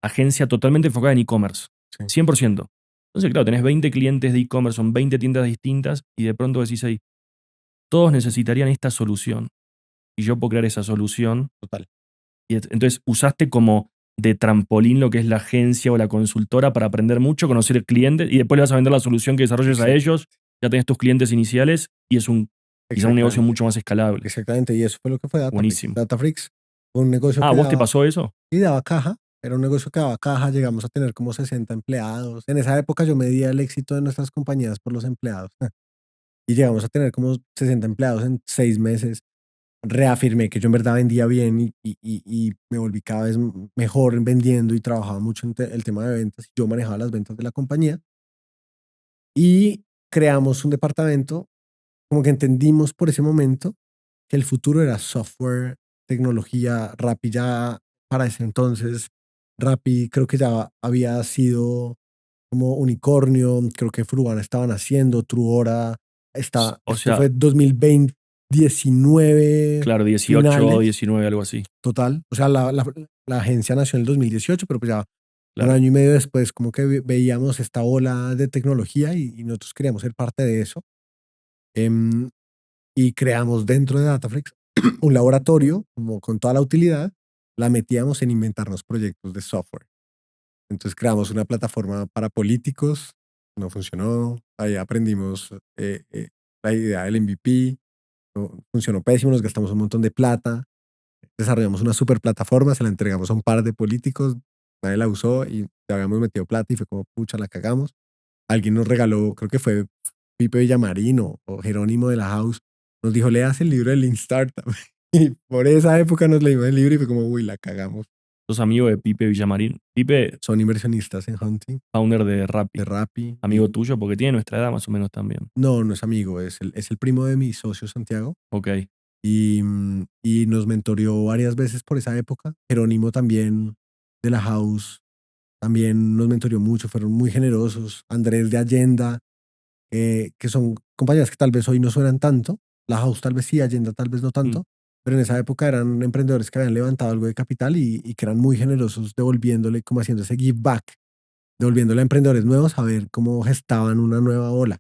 agencia totalmente enfocada en e-commerce, Sí, 100%. Entonces, claro, tenés 20 clientes de e-commerce, son 20 tiendas distintas y de pronto decís ahí, todos necesitarían esta solución y yo puedo crear esa solución. total. Y entonces usaste como de trampolín lo que es la agencia o la consultora para aprender mucho, conocer el cliente y después le vas a vender la solución que desarrolles a Exact- ellos, ya tenés tus clientes iniciales y es quizá un negocio exactamente, mucho más escalable. exactamente. Y eso fue lo que fue Dataflix. Buenísimo. Dataflix fue un negocio Ah, que ¿vos te daba, pasó eso? y daba caja, Era un negocio que daba caja, llegamos a tener como 60 empleados. En esa época yo medía el éxito de nuestras compañías por los empleados y llegamos a tener como 60 empleados en 6 meses. Reafirmé que yo en verdad vendía bien y me volví cada vez mejor en vendiendo y trabajaba mucho en el tema de ventas. Yo manejaba las ventas de la compañía y creamos un departamento, como que entendimos por ese momento que el futuro era software, tecnología. Rappi ya para ese entonces, Rappi creo que ya había sido como unicornio, creo que Fruana estaban haciendo, Truora está, O esto sea, fue 2020, 19 claro, 18, finales, 19, algo así. total. O sea, la agencia nació en el 2018, pero pues ya un Claro. año y medio después como que veíamos esta ola de tecnología y nosotros queríamos ser parte de eso. Em, y creamos dentro de Dataflix un laboratorio como con toda la utilidad, la metíamos en inventarnos proyectos de software. Entonces creamos una plataforma para políticos, no funcionó, ahí aprendimos la idea del MVP, no, funcionó pésimo, nos gastamos un montón de plata, desarrollamos una super plataforma, se la entregamos a un par de políticos, nadie la usó y ya habíamos metido plata y fue como, pucha, la cagamos. Alguien nos regaló, creo que fue Pipe Villamarín o Jerónimo de la House, nos dijo, leas el libro de Lean Startup. Y por esa época nos leímos el libro y fue como, uy, la cagamos. Sos amigo de Pipe Villamarín. Pipe, Son inversionistas en Hunting, founder de de Rappi. Rappi. Amigo tuyo, porque tiene nuestra edad más o menos también. No, no es amigo, es el primo de mi socio Santiago Ok. y nos mentoreó varias veces por esa época. Jerónimo también de la House también nos mentoreó mucho, fueron muy generosos. Andrés de Allenda, que son compañías que tal vez hoy no suenan tanto. La House tal vez sí, Allenda tal vez no Mm. tanto, pero en esa época eran emprendedores que habían levantado algo de capital y que eran muy generosos devolviéndole, como haciendo ese give back, devolviéndole a emprendedores nuevos a ver cómo gestaban una nueva ola.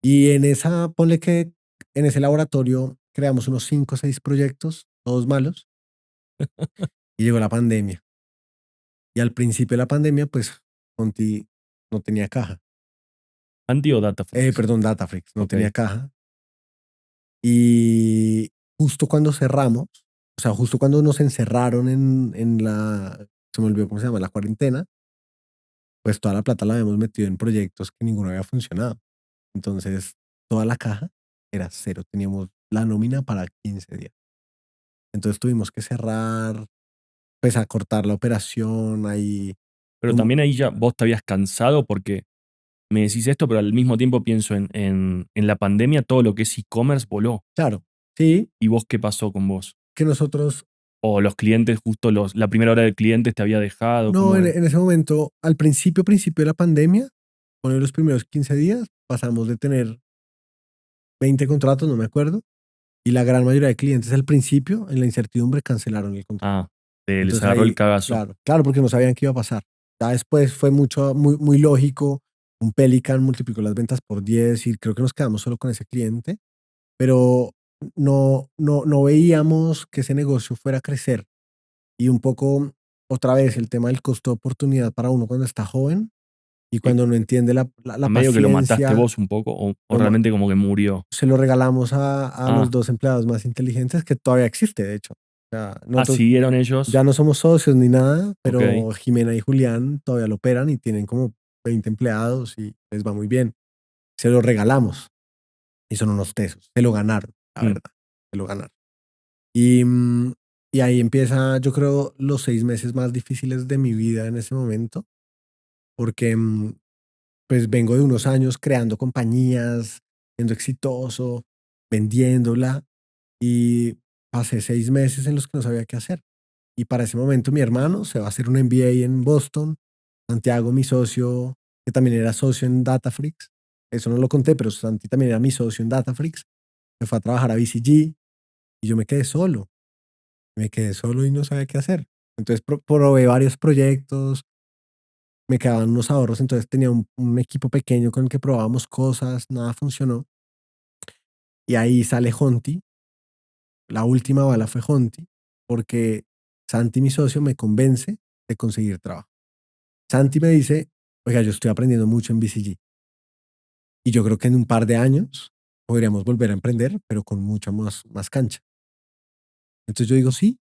Y en esa, ponle que en ese laboratorio creamos unos 5 o 6 proyectos, todos malos, y llegó la pandemia. Y al principio de la pandemia, pues Conti no tenía caja. Anti o Dataflix. Perdón, Dataflix no Ok. tenía caja. Y justo cuando cerramos, o sea, justo cuando nos encerraron en la, se me olvidó cómo se llama, la cuarentena, pues toda la plata la habíamos metido en proyectos que ninguno había funcionado. Entonces, toda la caja era cero. Teníamos la nómina para 15 días. Entonces tuvimos que cerrar, pues a cortar la operación ahí. Pero un- también ahí ya vos te habías cansado porque me decís esto, pero al mismo tiempo pienso en la pandemia, todo lo que es e-commerce voló. claro, sí, ¿Y vos qué pasó con vos? que nosotros, O los clientes, justo la primera hora del cliente te había dejado, no, ¿cómo en, era? en ese momento, al principio de la pandemia, con los primeros 15 días, pasamos de tener 20 contratos, no me acuerdo, y la gran mayoría de clientes al principio, en la incertidumbre, cancelaron el contrato. Ah, les Entonces agarró el ahí, cagazo. claro, claro, porque no sabían qué iba a pasar. Ya después fue mucho, muy, muy lógico. Un Pelican multiplicó las ventas por 10 y creo que nos quedamos solo con ese cliente, pero no veíamos que ese negocio fuera a crecer. Y un poco, otra vez, el tema del costo de oportunidad para uno cuando está joven y Eh, cuando no entiende la Medio que lo mataste paciencia, vos un poco, o lo ma- realmente como que murió. se lo regalamos a los Ah, 2 empleados más inteligentes que todavía existe, de hecho. O sea, nosotros siguieron ya ellos. no somos socios ni nada, Ok. pero Jimena y Julián todavía lo operan y tienen como 20 empleados y les va muy bien. Se lo regalamos y son unos tesos. Se lo ganaron, la Mm. verdad. Se lo ganaron. Y, y ahí empieza, yo creo, los 6 meses más difíciles de mi vida en ese momento, porque pues vengo de unos años creando compañías, siendo exitoso, vendiéndola y pasé 6 meses en los que no sabía qué hacer. Y para ese momento mi hermano se va a hacer un MBA en Boston, Santiago, mi socio, que también era socio en Dataflix, eso no lo conté, pero Santi también era mi socio en Dataflix, se fue a trabajar a BCG y yo me quedé solo y no sabía qué hacer. Entonces probé varios proyectos, me quedaban unos ahorros, entonces tenía un equipo pequeño con el que probábamos cosas, nada funcionó. Y ahí sale Honti, la última bala fue Honti, porque Santi, mi socio, me convence de conseguir trabajo. Santi me dice, oiga, yo estoy aprendiendo mucho en BCG y yo creo que en un par de años podríamos volver a emprender, pero con mucha más cancha. Entonces yo digo, sí,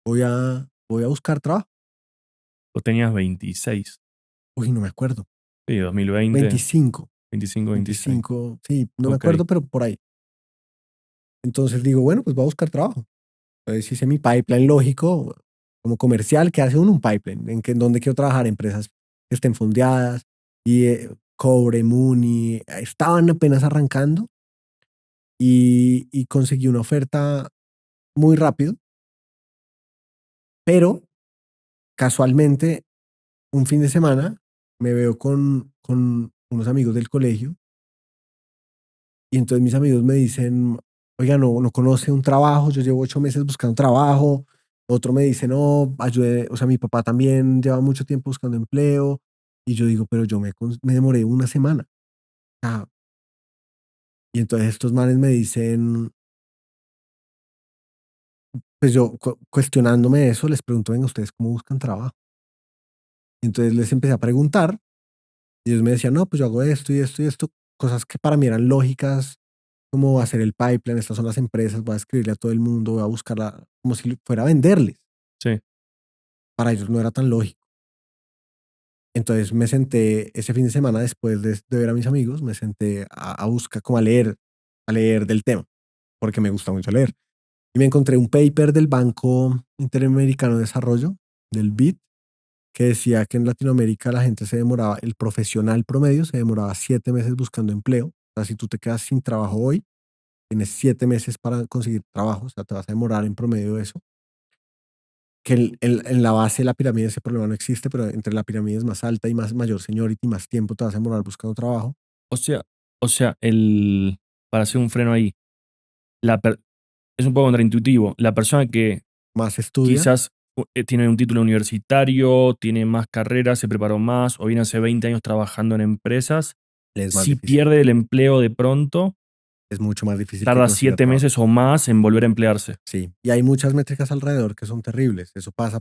voy a buscar trabajo. Vos tenías 26. Uy, no me acuerdo. Sí, 2020, 25, 25, 26. 25, sí, no me Ok, acuerdo, pero por ahí. Entonces digo, bueno, pues voy a buscar trabajo. Entonces hice mi pipeline lógico, como comercial, que hace uno un pipeline, en dónde quiero trabajar, empresas que estén fondeadas, y Cobre, Muni, estaban apenas arrancando, y conseguí una oferta muy rápido, pero casualmente un fin de semana me veo con unos amigos del colegio, y entonces mis amigos me dicen, oiga, no conoce un trabajo, yo llevo 8 meses buscando trabajo. Otro me dice, no, ayude, o sea, mi papá también lleva mucho tiempo buscando empleo. Y yo digo, pero yo me demoré una semana. Ah, y entonces estos manes me dicen, pues yo cuestionándome eso, les pregunto, venga, ¿ustedes cómo buscan trabajo? Y entonces les empecé a preguntar, y ellos me decían, no, pues yo hago esto y esto y esto, cosas que para mí eran lógicas, como hacer el pipeline, estas son las empresas, voy a escribirle a todo el mundo, voy a buscarla como si fuera a venderles. sí. Para ellos no era tan lógico. Entonces me senté ese fin de semana después de ver a mis amigos, me senté a buscar, como a leer del tema, porque me gusta mucho leer. Y me encontré un paper del Banco Interamericano de Desarrollo, del BID, que decía que en Latinoamérica la gente se demoraba, el profesional promedio se demoraba 7 meses buscando empleo. O sea, si tú te quedas sin trabajo hoy, tienes 7 meses para conseguir trabajo, o sea, te vas a demorar en promedio eso. Que en la base de la pirámide ese problema no existe, pero entre la pirámide es más alta y mayor seniority, más tiempo te vas a demorar buscando trabajo. O sea, para hacer un freno ahí, es un poco contraintuitivo. La persona que Más estudia, quizás tiene un título universitario, tiene más carreras, se preparó más, o viene hace 20 años trabajando en empresas, le es más si difícil. pierde el empleo de pronto, Es mucho más difícil que tarda consiga 7 trabajo. meses o más en volver a emplearse. Sí, y hay muchas métricas alrededor que son terribles. Eso pasa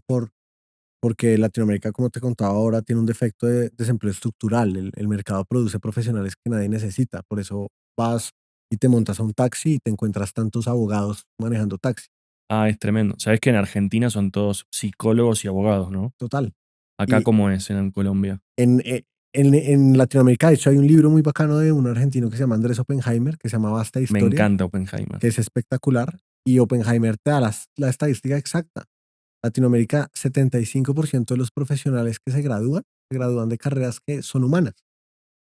porque Latinoamérica, como te contaba ahora, tiene un defecto de desempleo estructural. El mercado produce profesionales que nadie necesita. Por eso vas y te montas a un taxi y te encuentras tantos abogados manejando taxi. Ah, es tremendo. Sabes que en Argentina son todos psicólogos y abogados, ¿no? Total. Acá, Y ¿cómo es en Colombia? En, eh, en Latinoamérica, de hecho, hay un libro muy bacano de un argentino que se llama Andrés Oppenheimer, que se llama Basta Me Historia, encanta Oppenheimer. que es espectacular. Y Oppenheimer te da la estadística exacta. Latinoamérica, 75% de los profesionales que se gradúan de carreras que son humanas.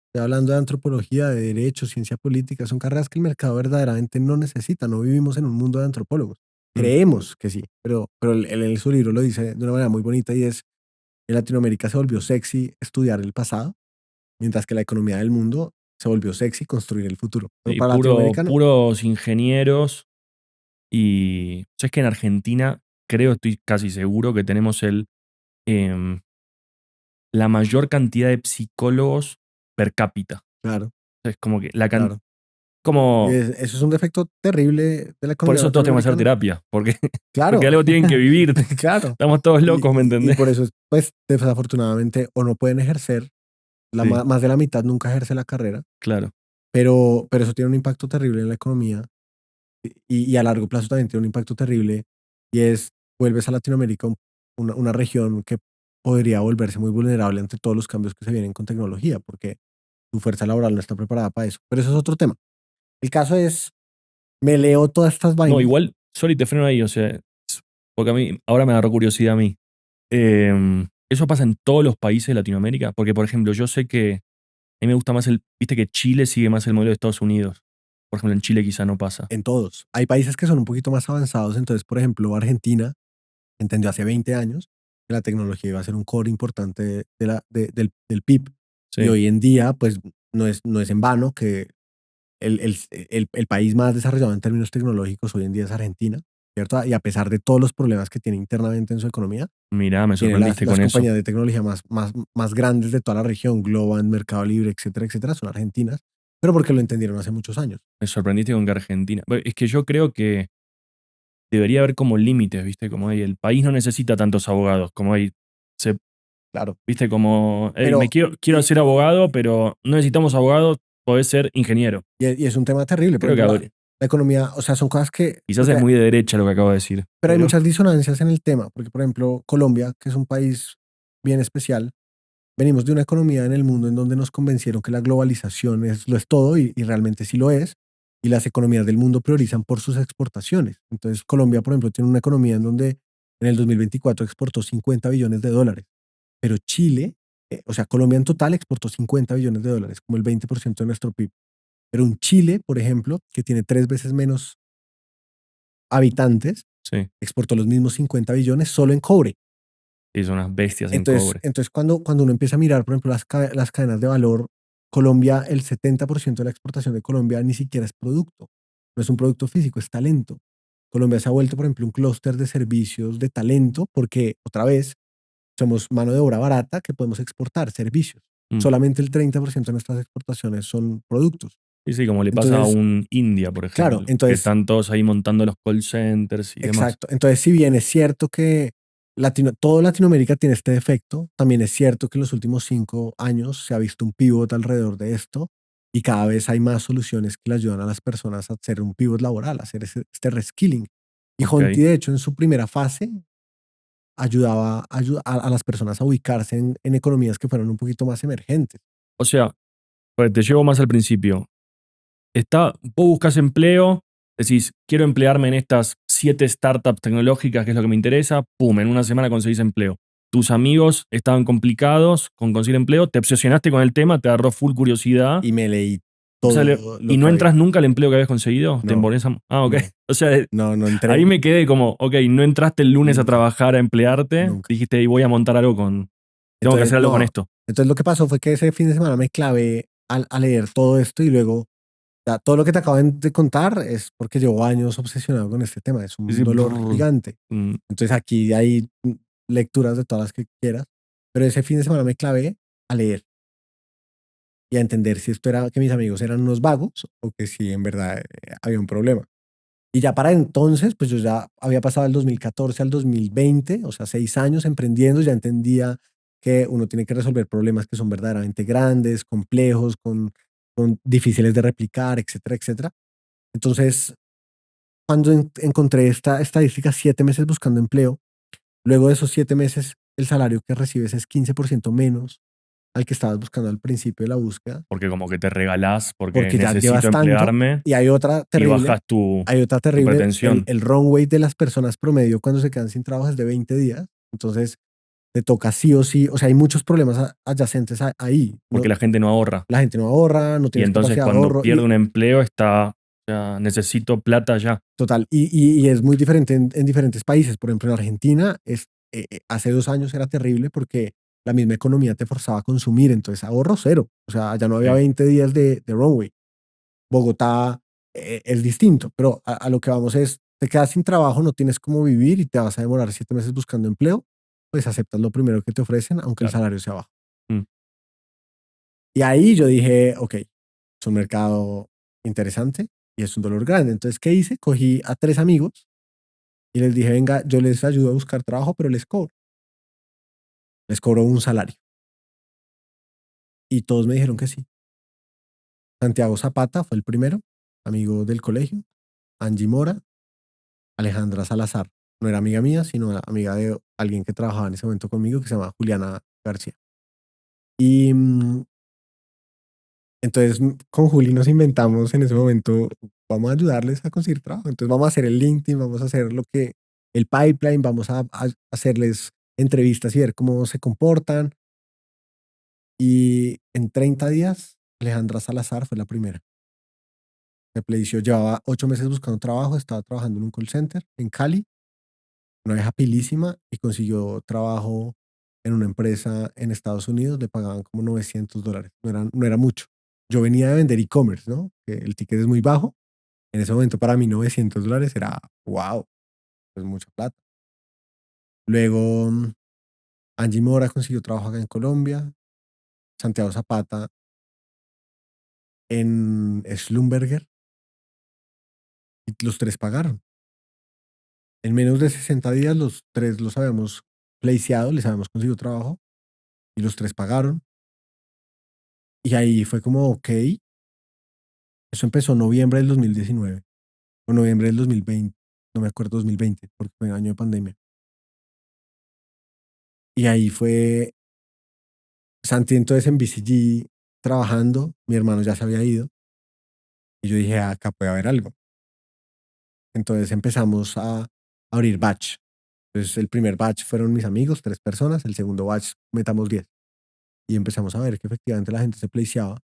Estoy hablando de antropología, de derecho, ciencia política, son carreras que el mercado verdaderamente no necesita. No vivimos en un mundo de antropólogos. Mm. Creemos que sí, pero él en su libro lo dice de una manera muy bonita y es, en Latinoamérica se volvió sexy estudiar el pasado, mientras que la economía del mundo se volvió sexy construir el futuro. Pero Sí, para Latinoamérica no. puros ingenieros. Y sabes que en Argentina, creo, estoy casi seguro que tenemos em, la mayor cantidad de psicólogos per cápita. Claro, Es como que claro. Y como, eso es un defecto terrible de la por economía eso todos tenemos que hacer latinoamericana. terapia, porque, porque Claro, algo tienen que vivir. claro. Estamos todos locos, ¿me Y entendés? por eso, pues, desafortunadamente, o no pueden ejercer, Sí, más de la mitad nunca ejerce la carrera, claro. pero eso tiene un impacto terrible en la economía, y a largo plazo también tiene un impacto terrible, y es, vuelves a Latinoamérica una región que podría volverse muy vulnerable ante todos los cambios que se vienen con tecnología, porque tu fuerza laboral no está preparada para eso. Pero eso es otro tema. El caso es, me leo todas estas No, vainas igual, sorry, te freno ahí, o sea, porque a mí, ahora me agarró curiosidad a mí. ¿Eso pasa en todos los países de Latinoamérica? Porque, por ejemplo, yo sé que a mí me gusta más viste que Chile sigue más el modelo de Estados Unidos. Por ejemplo, en Chile quizá no pasa. en todos. Hay países que son un poquito más avanzados, entonces, por ejemplo, Argentina entendió hace 20 años que la tecnología iba a ser un core importante del PIB. Y Sí, hoy en día, pues, no es en vano que el país más desarrollado en términos tecnológicos hoy en día es Argentina, ¿cierto? Y a pesar de todos los problemas que tiene internamente en su economía, mirá, me tiene las, sorprendiste las con eso. compañías de tecnología más grandes de toda la región, Globant, Mercado Libre, etcétera, etcétera, son argentinas, pero porque lo entendieron hace muchos años. Me sorprendiste con que Argentina. Bueno, es que yo creo que debería haber como límites, ¿viste? Como hay, el país no necesita tantos abogados, como hay, se, Claro. ¿viste? Como, hey, Pero, quiero y, ser abogado, pero no necesitamos abogados, podés ser ingeniero. y es un tema terrible. Por Creo que ejemplo, la economía, o sea, son cosas que, quizás es muy de derecha lo que acabo de decir, pero hay pero muchas disonancias en el tema, porque, por ejemplo, Colombia, que es un país bien especial. Venimos de una economía en el mundo en donde nos convencieron que la globalización lo es todo y realmente sí lo es. Y las economías del mundo priorizan por sus exportaciones. Entonces, Colombia, por ejemplo, tiene una economía en donde en el 2024 exportó 50 billones de dólares. Pero Chile, o sea, Colombia en total exportó 50 billones de dólares, como el 20% de nuestro PIB. Pero un Chile, por ejemplo, que tiene 3 veces menos habitantes, Sí. exportó los mismos 50 billones solo en cobre. Y son unas bestias en Entonces, cobre. cuando uno empieza a mirar, por ejemplo, las cadenas de valor, Colombia, el 70% de la exportación de Colombia ni siquiera es producto. No es un producto físico, es talento. Colombia se ha vuelto, por ejemplo, un clúster de servicios de talento porque, otra vez, somos mano de obra barata que podemos exportar servicios. Mm. Solamente el 30% de nuestras exportaciones son productos. Sí, sí, como le pasa a Entonces, un India, por claro, ejemplo, que entonces, están todos ahí montando los call centers y demás. exacto. Entonces, si bien es cierto que todo Latinoamérica tiene este defecto, también es cierto que en los últimos 5 años se ha visto un pivot alrededor de esto y cada vez hay más soluciones que le ayudan a las personas a hacer un pivot laboral, a hacer este reskilling. Y Ok. Honti, de hecho, en su primera fase, ayudaba a las personas a ubicarse en economías que fueran un poquito más emergentes. O sea, pues te llevo más al principio. Vos buscas empleo, decís, quiero emplearme en estas 7 startups tecnológicas, que es lo que me interesa, pum, en una semana conseguís empleo. Tus amigos estaban complicados con conseguir empleo, te obsesionaste con el tema, te agarró full curiosidad. Y me leí O sea, todo ¿y lo no que había. entras nunca al empleo que habías conseguido? ¿Te No, embones ok. no, O sea, no ahí entré me quedé como, ok, no entraste el lunes a nunca, trabajar a emplearte, nunca. dijiste, y voy a montar algo tengo que Entonces, hacer algo con no. esto. Entonces lo que pasó fue que ese fin de semana me clavé a leer todo esto y luego ya, todo lo que te acabo de contar es porque llevo años obsesionado con este tema. Es Y un sí, dolor gigante. mm, Entonces aquí hay lecturas de todas las que quieras, pero ese fin de semana me clavé a leer y a entender si esto era que mis amigos eran unos vagos o que si en verdad había un problema. Y ya para entonces, pues yo ya había pasado del 2014 al 2020, o sea, 6 años emprendiendo, ya entendía que uno tiene que resolver problemas que son verdaderamente grandes, complejos, con difíciles de replicar, etcétera, etcétera. Entonces, cuando encontré esta estadística, 7 meses buscando empleo, luego de esos 7 meses, el salario que recibes es 15% menos al que estabas buscando al principio de la búsqueda, porque como que te regalás porque porque ya necesito llevas tanto. emplearme Y y bajas hay otra tu terrible, pretensión, el runway de las personas promedio cuando se quedan sin trabajo es de 20 días, entonces te toca sí o sí, o sea, hay muchos problemas adyacentes ahí, porque ¿no? la gente no ahorra. La gente no ahorra, no Y tienes entonces capacidad de cuando ahorro pierde y un empleo o sea, necesito plata ya. total, y es muy diferente en diferentes países, por ejemplo, en Argentina hace 2 años era terrible porque la misma economía te forzaba a consumir, entonces ahorro cero, o sea, ya no había Sí, 20 días de runway. Bogotá es distinto, pero a lo que vamos es, te quedas sin trabajo, no tienes cómo vivir y te vas a demorar 7 meses buscando empleo, pues aceptas lo primero que te ofrecen, aunque el claro. salario sea bajo. Mm. Y ahí yo dije, ok, es un mercado interesante y es un dolor grande. Entonces, ¿qué hice? Cogí a 3 amigos y les dije, venga, yo les ayudo a buscar trabajo, pero les cobro un salario. Y todos me dijeron que sí. Santiago Zapata fue el primero, amigo del colegio, Angie Mora, Alejandra Salazar. No era amiga mía, sino amiga de alguien que trabajaba en ese momento conmigo, que se llama Juliana García. Y entonces con Juli nos inventamos en ese momento, vamos a ayudarles a conseguir trabajo. Entonces vamos a hacer el LinkedIn, vamos a hacer el pipeline, vamos a hacerles entrevistas y ver cómo se comportan. Y en 30 días, Alejandra Salazar fue la primera. Me plació, llevaba 8 meses buscando trabajo, estaba trabajando en un call center en Cali, una vieja pilísima, y consiguió trabajo en una empresa en Estados Unidos, le pagaban como $900, no era mucho. Yo venía de vender e-commerce, ¿no? Que el ticket es muy bajo. En ese momento para mí $900 era, wow, es mucha plata. Luego Angie Mora consiguió trabajo acá en Colombia, Santiago Zapata en Schlumberger, y los tres pagaron. En menos de 60 días los tres los habíamos placeado, les habíamos conseguido trabajo y los tres pagaron. Y ahí fue como, ok, eso empezó en noviembre del 2019 o noviembre del 2020, no me acuerdo, 2020, porque fue año de pandemia. Y ahí fue Santi entonces en BCG trabajando, mi hermano ya se había ido y yo dije, acá puede haber algo. Entonces empezamos a abrir batch. Entonces el primer batch fueron mis amigos, 3 personas, el segundo batch metamos 10. Y empezamos a ver que efectivamente la gente se placeaba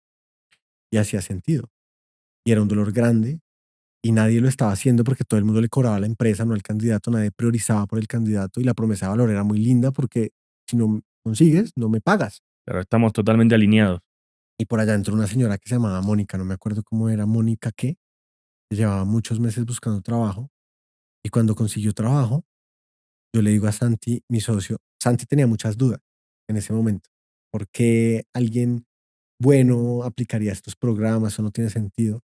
y hacía sentido. Y era un dolor grande y nadie lo estaba haciendo porque todo el mundo le cobraba a la empresa, no al candidato, nadie priorizaba por el candidato y la promesa de valor era muy linda porque si no consigues, no me pagas. Pero estamos totalmente alineados. Y por allá entró una señora que se llamaba Mónica, no me acuerdo cómo era, Mónica qué, que llevaba muchos meses buscando trabajo y cuando consiguió trabajo, yo le digo a Santi, mi socio, Santi tenía muchas dudas en ese momento. ¿Por qué alguien bueno aplicaría estos programas? Eso no tiene sentido.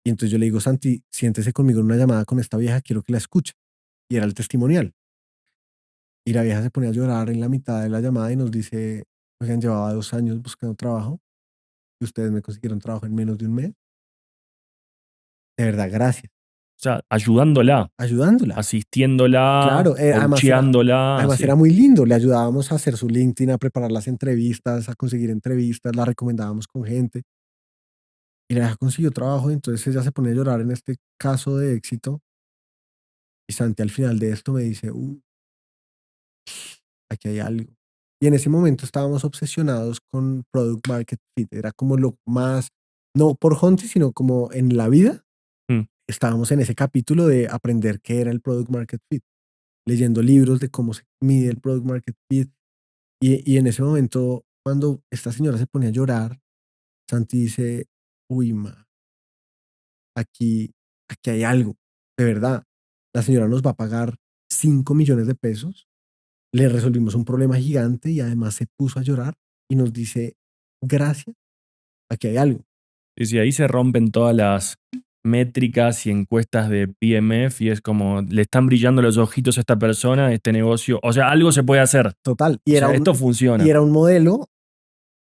Y entonces yo le digo, Santi, siéntese conmigo en una llamada con esta vieja, quiero que la escuche. Y era el testimonial. Y la vieja se ponía a llorar en la mitad de la llamada y nos dice, oigan, llevaba 2 años buscando trabajo y ustedes me consiguieron trabajo en menos de un mes. De verdad, gracias. O sea, ayudándola, Ayudándola. asistiéndola, Claro, coacheándola, además así. era muy lindo. Le ayudábamos a hacer su LinkedIn, a preparar las entrevistas, a conseguir entrevistas, la recomendábamos con gente. Y la vieja consiguió trabajo y entonces ella se pone a llorar en este caso de éxito. Y Santi al final de esto me dice, aquí hay algo. Y en ese momento estábamos obsesionados con Product Market Fit. Era como lo más, no por Hunty, sino como en la vida. Mm. Estábamos en ese capítulo de aprender qué era el Product Market Fit, leyendo libros de cómo se mide el Product Market Fit. Y en ese momento, cuando esta señora se pone a llorar, Santi dice, uy, ma, aquí hay algo, de verdad. La señora nos va a pagar 5 millones de pesos, le resolvimos un problema gigante y además se puso a llorar y nos dice, gracias, aquí hay algo. Y si ahí se rompen todas las métricas y encuestas de PMF y es como, le están brillando los ojitos a esta persona, este negocio. O sea, algo se puede hacer. Total. O sea, esto Y funciona. era un modelo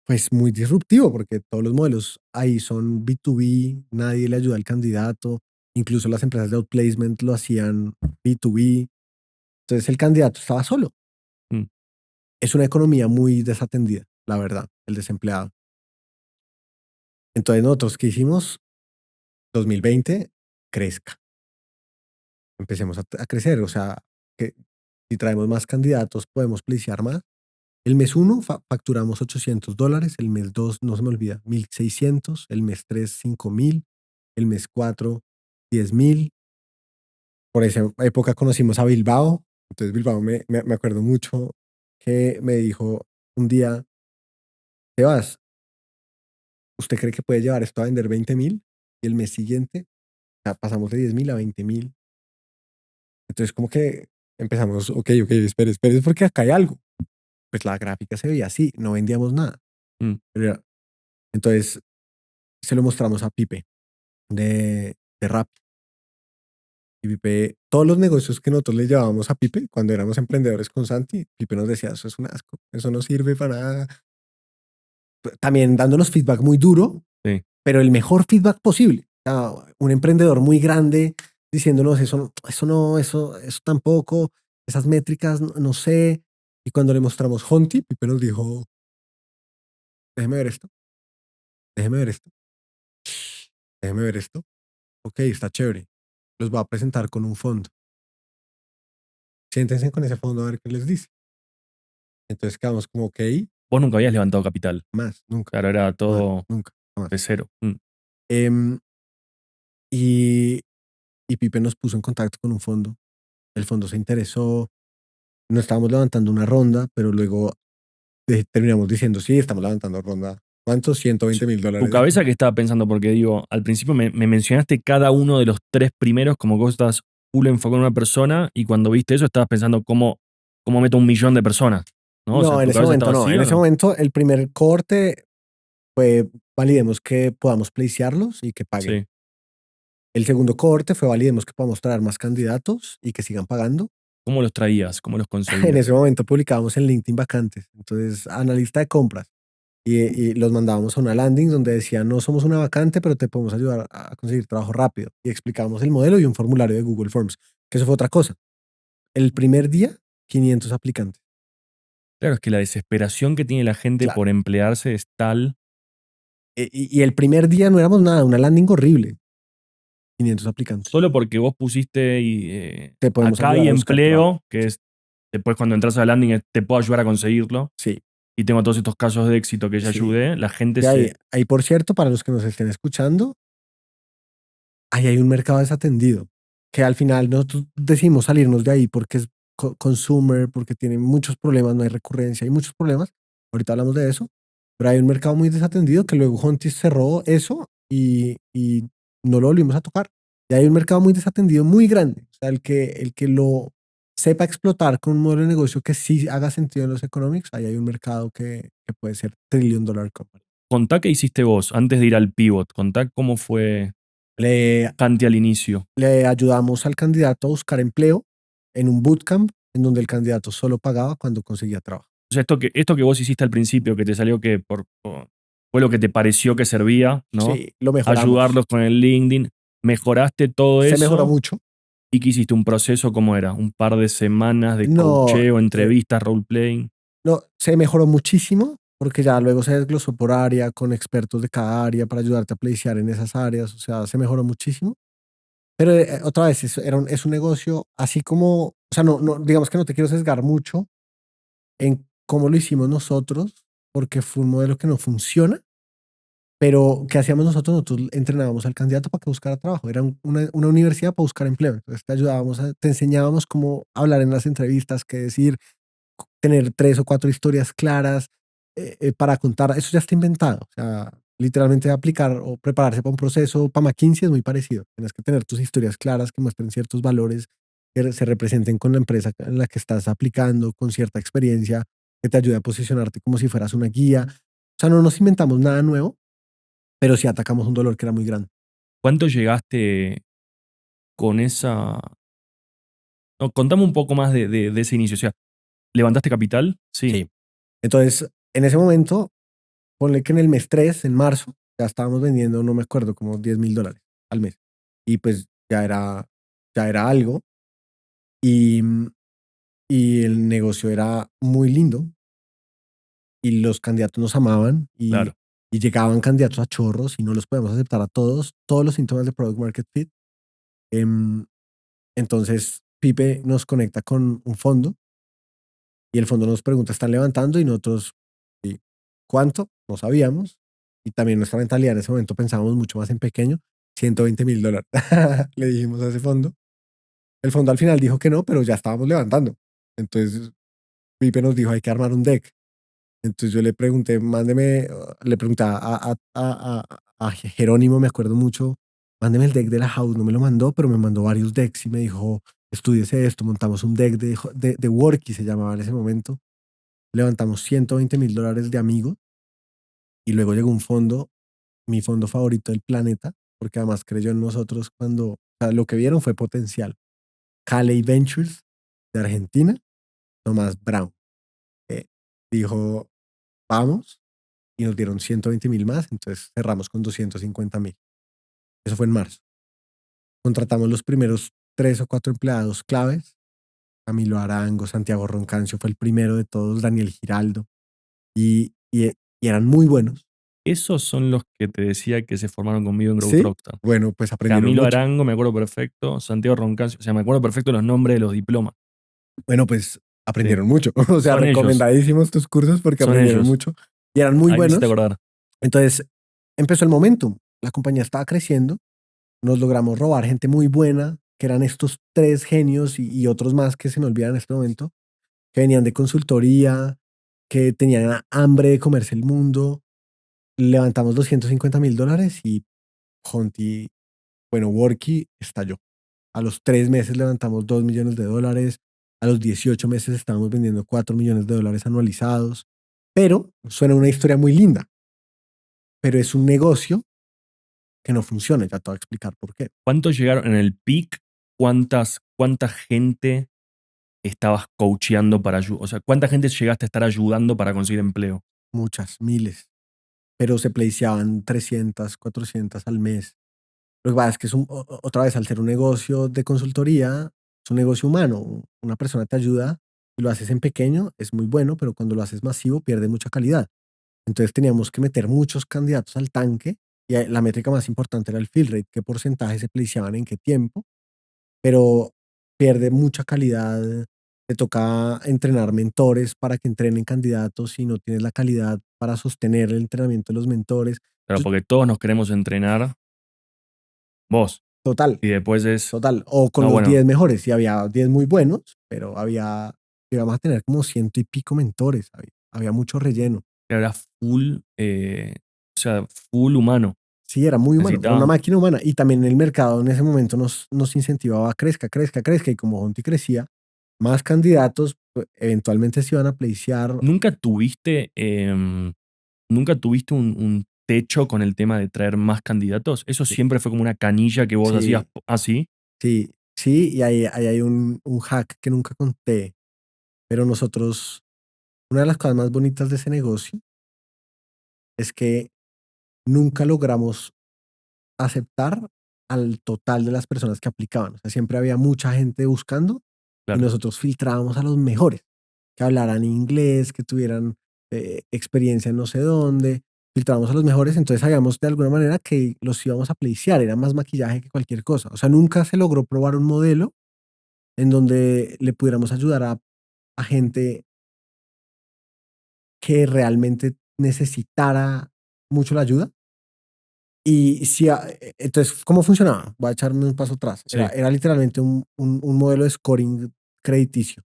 pues muy disruptivo porque todos los modelos ahí son B2B, nadie le ayuda al candidato, incluso las empresas de outplacement lo hacían B2B. Entonces el candidato estaba solo. Mm. Es una economía muy desatendida, la verdad, el desempleado. Entonces nosotros, ¿qué hicimos? 2020, crezca. Empecemos a crecer, o sea, que si traemos más candidatos podemos placear más. El mes 1 facturamos $800, el mes 2 no se me olvida, 1,600, el mes 3 5,000, el mes 4 10,000. Por esa época conocimos a Bilbao, entonces Bilbao me acuerdo mucho que me dijo un día, Sebas, ¿usted cree que puede llevar esto a vender 20,000? Y el mes siguiente ya pasamos de 10,000 a 20,000. Entonces como que empezamos, ok, espere, porque acá hay algo. Pues la gráfica se veía así, no vendíamos nada. Mm. Entonces se lo mostramos a Pipe de Rappi. Y Pipe, todos los negocios que nosotros le llevábamos a Pipe cuando éramos emprendedores con Santi, Pipe nos decía, eso es un asco, eso no sirve para nada. También dándonos feedback muy duro, Sí. pero el mejor feedback posible. O sea, un emprendedor muy grande diciéndonos eso tampoco, esas métricas, no sé. Y cuando le mostramos Honti, Pipe nos dijo, déjeme ver esto, déjeme ver esto, déjeme ver esto. Ok, está chévere. Los va a presentar con un fondo. Siéntense con ese fondo a ver qué les dice. Entonces quedamos como, ok, Vos nunca habías levantado capital. más, nunca, Claro, era más, todo nunca, más. de cero. Mm. Em, y, y Pipe nos puso en contacto con un fondo. El fondo se interesó. No estábamos levantando una ronda, pero luego terminamos diciendo, sí, estamos levantando ronda. ¿Cuántos? 120 mil Tu dólares. cabeza que estaba pensando, porque digo, al principio me mencionaste cada uno de los tres primeros como que vos estás full enfocado en una persona y cuando viste eso estabas pensando cómo meto 1 millón de personas. ¿No? O sea, No, en ¿tu ese cabeza momento estaba no. así En o ese no? momento el primer corte fue validemos que podamos placearlos y que paguen. Sí. El segundo corte fue validemos que podamos traer más candidatos y que sigan pagando. ¿Cómo los traías? ¿Cómo los En conseguías? ese momento publicábamos en LinkedIn vacantes. Entonces, analista de compras. Y los mandábamos a una landing donde decía, no somos una vacante, pero te podemos ayudar a conseguir trabajo rápido. Y explicábamos el modelo y un formulario de Google Forms, que eso fue otra cosa. El primer día, 500 aplicantes. Claro, es que la desesperación que tiene la gente Claro. por emplearse es tal, Y el primer día no éramos nada, una landing horrible. 500 aplicantes. solo porque vos pusiste Te podemos acá ayudar hay a buscar trabajo. empleo, que es después cuando entras a la landing te puedo ayudar a conseguirlo, Sí, y tengo todos estos casos de éxito que ya sí. ayudé, la gente Y ahí, se... ahí, por cierto, para los que nos estén escuchando, ahí hay un mercado desatendido, que al final nosotros decimos salirnos de ahí porque es consumer, porque tiene muchos problemas, no hay recurrencia, hay muchos problemas. Ahorita hablamos de eso, pero hay un mercado muy desatendido que luego Hontis cerró eso y no lo volvimos a tocar. Y hay un mercado muy desatendido, muy grande. O sea, el que lo sepa explotar con un modelo de negocio que sí haga sentido en los economics, ahí hay un mercado que puede ser trillion dollar company. Contá qué hiciste vos antes de ir al pivot, contá cómo fue Le Canti al inicio. Le ayudamos al candidato a buscar empleo en un bootcamp en donde el candidato solo pagaba cuando conseguía trabajo. O sea, esto que vos hiciste al principio, que te salió que fue lo que te pareció que servía, ¿no? Sí, lo mejoramos. Ayudarlos con el LinkedIn, mejoraste todo Se mejoró eso mucho. y que hiciste un proceso, ¿cómo era? Un par de semanas de No, coacheo, entrevistas, roleplaying. no, se mejoró muchísimo porque ya luego se desglosó por área con expertos de cada área para ayudarte a placear en esas áreas. O sea, se mejoró muchísimo. Pero otra vez, es un negocio así como, o sea, digamos que no te quiero sesgar mucho en cómo lo hicimos nosotros porque fue un modelo que no funciona. Pero, ¿qué hacíamos nosotros? Nosotros entrenábamos al candidato para que buscara trabajo. Era una universidad para buscar empleo. Entonces te ayudábamos, te enseñábamos cómo hablar en las entrevistas, qué decir, tener 3 o 4 historias claras para contar. Eso ya está inventado. O sea, literalmente aplicar o prepararse para un proceso para McKinsey es muy parecido. Tienes que tener tus historias claras que muestren ciertos valores, que se representen con la empresa en la que estás aplicando, con cierta experiencia, que te ayude a posicionarte como si fueras una guía. O sea, no nos inventamos nada nuevo, pero sí atacamos un dolor que era muy grande. ¿Cuánto llegaste con esa... No, contame un poco más de ese inicio. O sea, ¿levantaste capital? Sí, Sí. Entonces, en ese momento, ponle que en el mes 3 en marzo, ya estábamos vendiendo, no me acuerdo, como $10,000 al mes. Y pues ya era algo. Y, y el negocio era muy lindo y los candidatos nos amaban y, claro. y llegaban candidatos a chorros y no los podemos aceptar a todos, todos los síntomas de Product Market Fit. Em, entonces, Pipe nos conecta con un fondo y el fondo nos pregunta, ¿están levantando? Y nosotros, sí, ¿cuánto? No sabíamos. Y también nuestra mentalidad en ese momento pensábamos mucho más en pequeño, $120,000. Le dijimos a ese fondo. El fondo al final dijo que no, pero ya estábamos levantando. Entonces, Pipe nos dijo, hay que armar un deck. Entonces yo le pregunté, mándeme, le pregunté a Jerónimo, me acuerdo mucho, mándeme el deck de la house, no me lo mandó, pero me mandó varios decks y me dijo, estudiese esto, montamos un deck de Worky, se llamaba en ese momento, levantamos $120,000 de amigos y luego llegó un fondo, mi fondo favorito del planeta, porque además creyó en nosotros cuando, o sea, lo que vieron fue potencial. Caley Ventures de Argentina, Tomás Brown, eh, dijo, vamos, y nos dieron 120,000 más, entonces cerramos con 250,000. Eso fue en marzo. Contratamos los primeros 3 o 4 empleados claves. Camilo Arango, Santiago Roncancio fue el primero de todos, Daniel Giraldo, y eran muy buenos. Esos son los que te decía que se formaron conmigo en Growth Sí, Rockstar. bueno, pues aprendieron Camilo mucho. Arango, me acuerdo perfecto. Santiago Roncancio, o sea, me acuerdo perfecto los nombres de los diplomas. Bueno, pues Sí. aprendieron mucho. O sea, Son ellos, recomendadísimos tus cursos porque son aprendieron ellos. mucho y eran muy Ahí me hiciste buenos. acordar. Entonces empezó el momentum. La compañía estaba creciendo. Nos logramos robar gente muy buena, que eran estos 3 genios y otros más que se me olvidan en este momento, que venían de consultoría, que tenían hambre de comerse el mundo. Levantamos $250,000 y Honti, bueno, Worky estalló. A los 3 meses levantamos $2 millones. A los 18 meses estábamos vendiendo $4 millones anualizados. Pero suena una historia muy linda, pero es un negocio que no funciona. Ya te voy a explicar por qué. ¿Cuántos llegaron en el peak? ¿Cuánta gente estabas coacheando para ayudar? O sea, ¿cuánta gente llegaste a estar ayudando para conseguir empleo? Muchas, miles, pero se placeaban 300, 400 al mes. Lo que pasa es que otra vez, al ser un negocio de consultoría, es un negocio humano. Una persona te ayuda Si lo haces en pequeño es muy bueno, pero cuando lo haces masivo pierde mucha calidad. Entonces teníamos que meter muchos candidatos al tanque y la métrica más importante era el fill rate, qué porcentaje se placeaban en qué tiempo, pero pierde mucha calidad. Te toca entrenar mentores para que entrenen candidatos y no tienes la calidad para sostener el entrenamiento de los mentores. Claro, Yo- porque todos nos queremos entrenar vos. Total, Y después es, total. O con no, los bueno, 10 mejores, y había 10 muy buenos, pero íbamos a tener como ciento y pico mentores, había mucho relleno. era full, o sea, full humano. Sí, era muy humano, era una Necesitaban, máquina humana. Y también el mercado en ese momento nos incentivaba a crezca, crezca, crezca. Y como Honti crecía, más candidatos eventualmente se iban a placear. ¿nunca tuviste, nunca tuviste un techo con el tema de traer más candidatos? Eso Sí, siempre fue como una canilla que vos hacías sí, así. sí, sí, y ahí hay un hack que nunca conté, pero nosotros, una de las cosas más bonitas de ese negocio es que nunca logramos aceptar al total de las personas que aplicaban. O sea, siempre había mucha gente buscando y Claro. nosotros filtrábamos a los mejores, que hablaran inglés, que tuvieran experiencia en no sé dónde. Filtrábamos a los mejores, entonces sabíamos de alguna manera que los íbamos a placear, era más maquillaje que cualquier cosa. O sea, nunca se logró probar un modelo en donde le pudiéramos ayudar a gente que realmente necesitara mucho la ayuda. Y si, entonces, ¿cómo funcionaba? Voy a echarme un paso atrás. Sí. Era literalmente un modelo de scoring crediticio.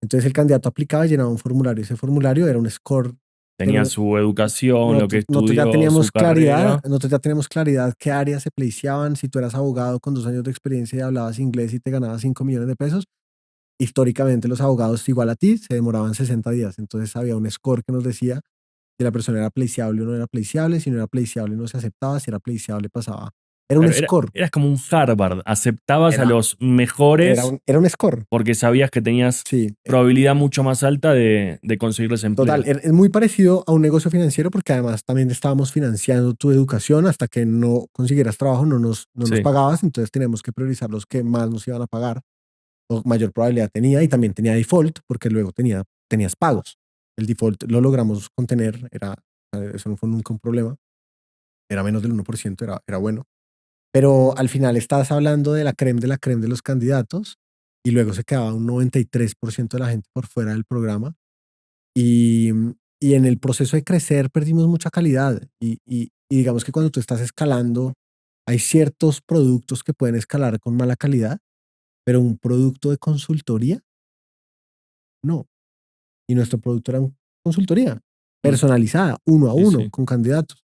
Entonces el candidato aplicaba y llenaba un formulario. Ese formulario era un score que Tenía su educación, lo que nosotros ya estudió, su teníamos claridad, carrera. nosotros ya teníamos claridad qué áreas se placeaban. Si tú eras abogado con 2 años de experiencia y hablabas inglés y te ganabas 5 millones de pesos, históricamente los abogados igual a ti se demoraban 60 días. Entonces había un score que nos decía si la persona era placeable o no era placeable, si no era placeable no se aceptaba, si era placeable pasaba. Era un Claro, score, eras como un Harvard. Aceptabas a era, los mejores era un score. porque sabías que tenías Sí, probabilidad mucho más alta de conseguirles total. empleo. Es muy parecido a un negocio financiero porque además también estábamos financiando tu educación hasta que no consiguieras trabajo, no nos Sí. pagabas, entonces teníamos que priorizar los que más nos iban a pagar o mayor probabilidad tenía y también tenía default porque luego tenías pagos. El default lo logramos contener, eso no fue nunca un problema, era menos del 1%, era bueno. Pero al final estás hablando de la creme de los candidatos y luego se quedaba un 93% de la gente por fuera del programa y, y en el proceso de crecer perdimos mucha calidad y digamos que cuando tú estás escalando hay ciertos productos que pueden escalar con mala calidad, pero un producto de consultoría no. Y nuestro producto era consultoría Mm, personalizada, uno a sí, uno, sí. con candidatos.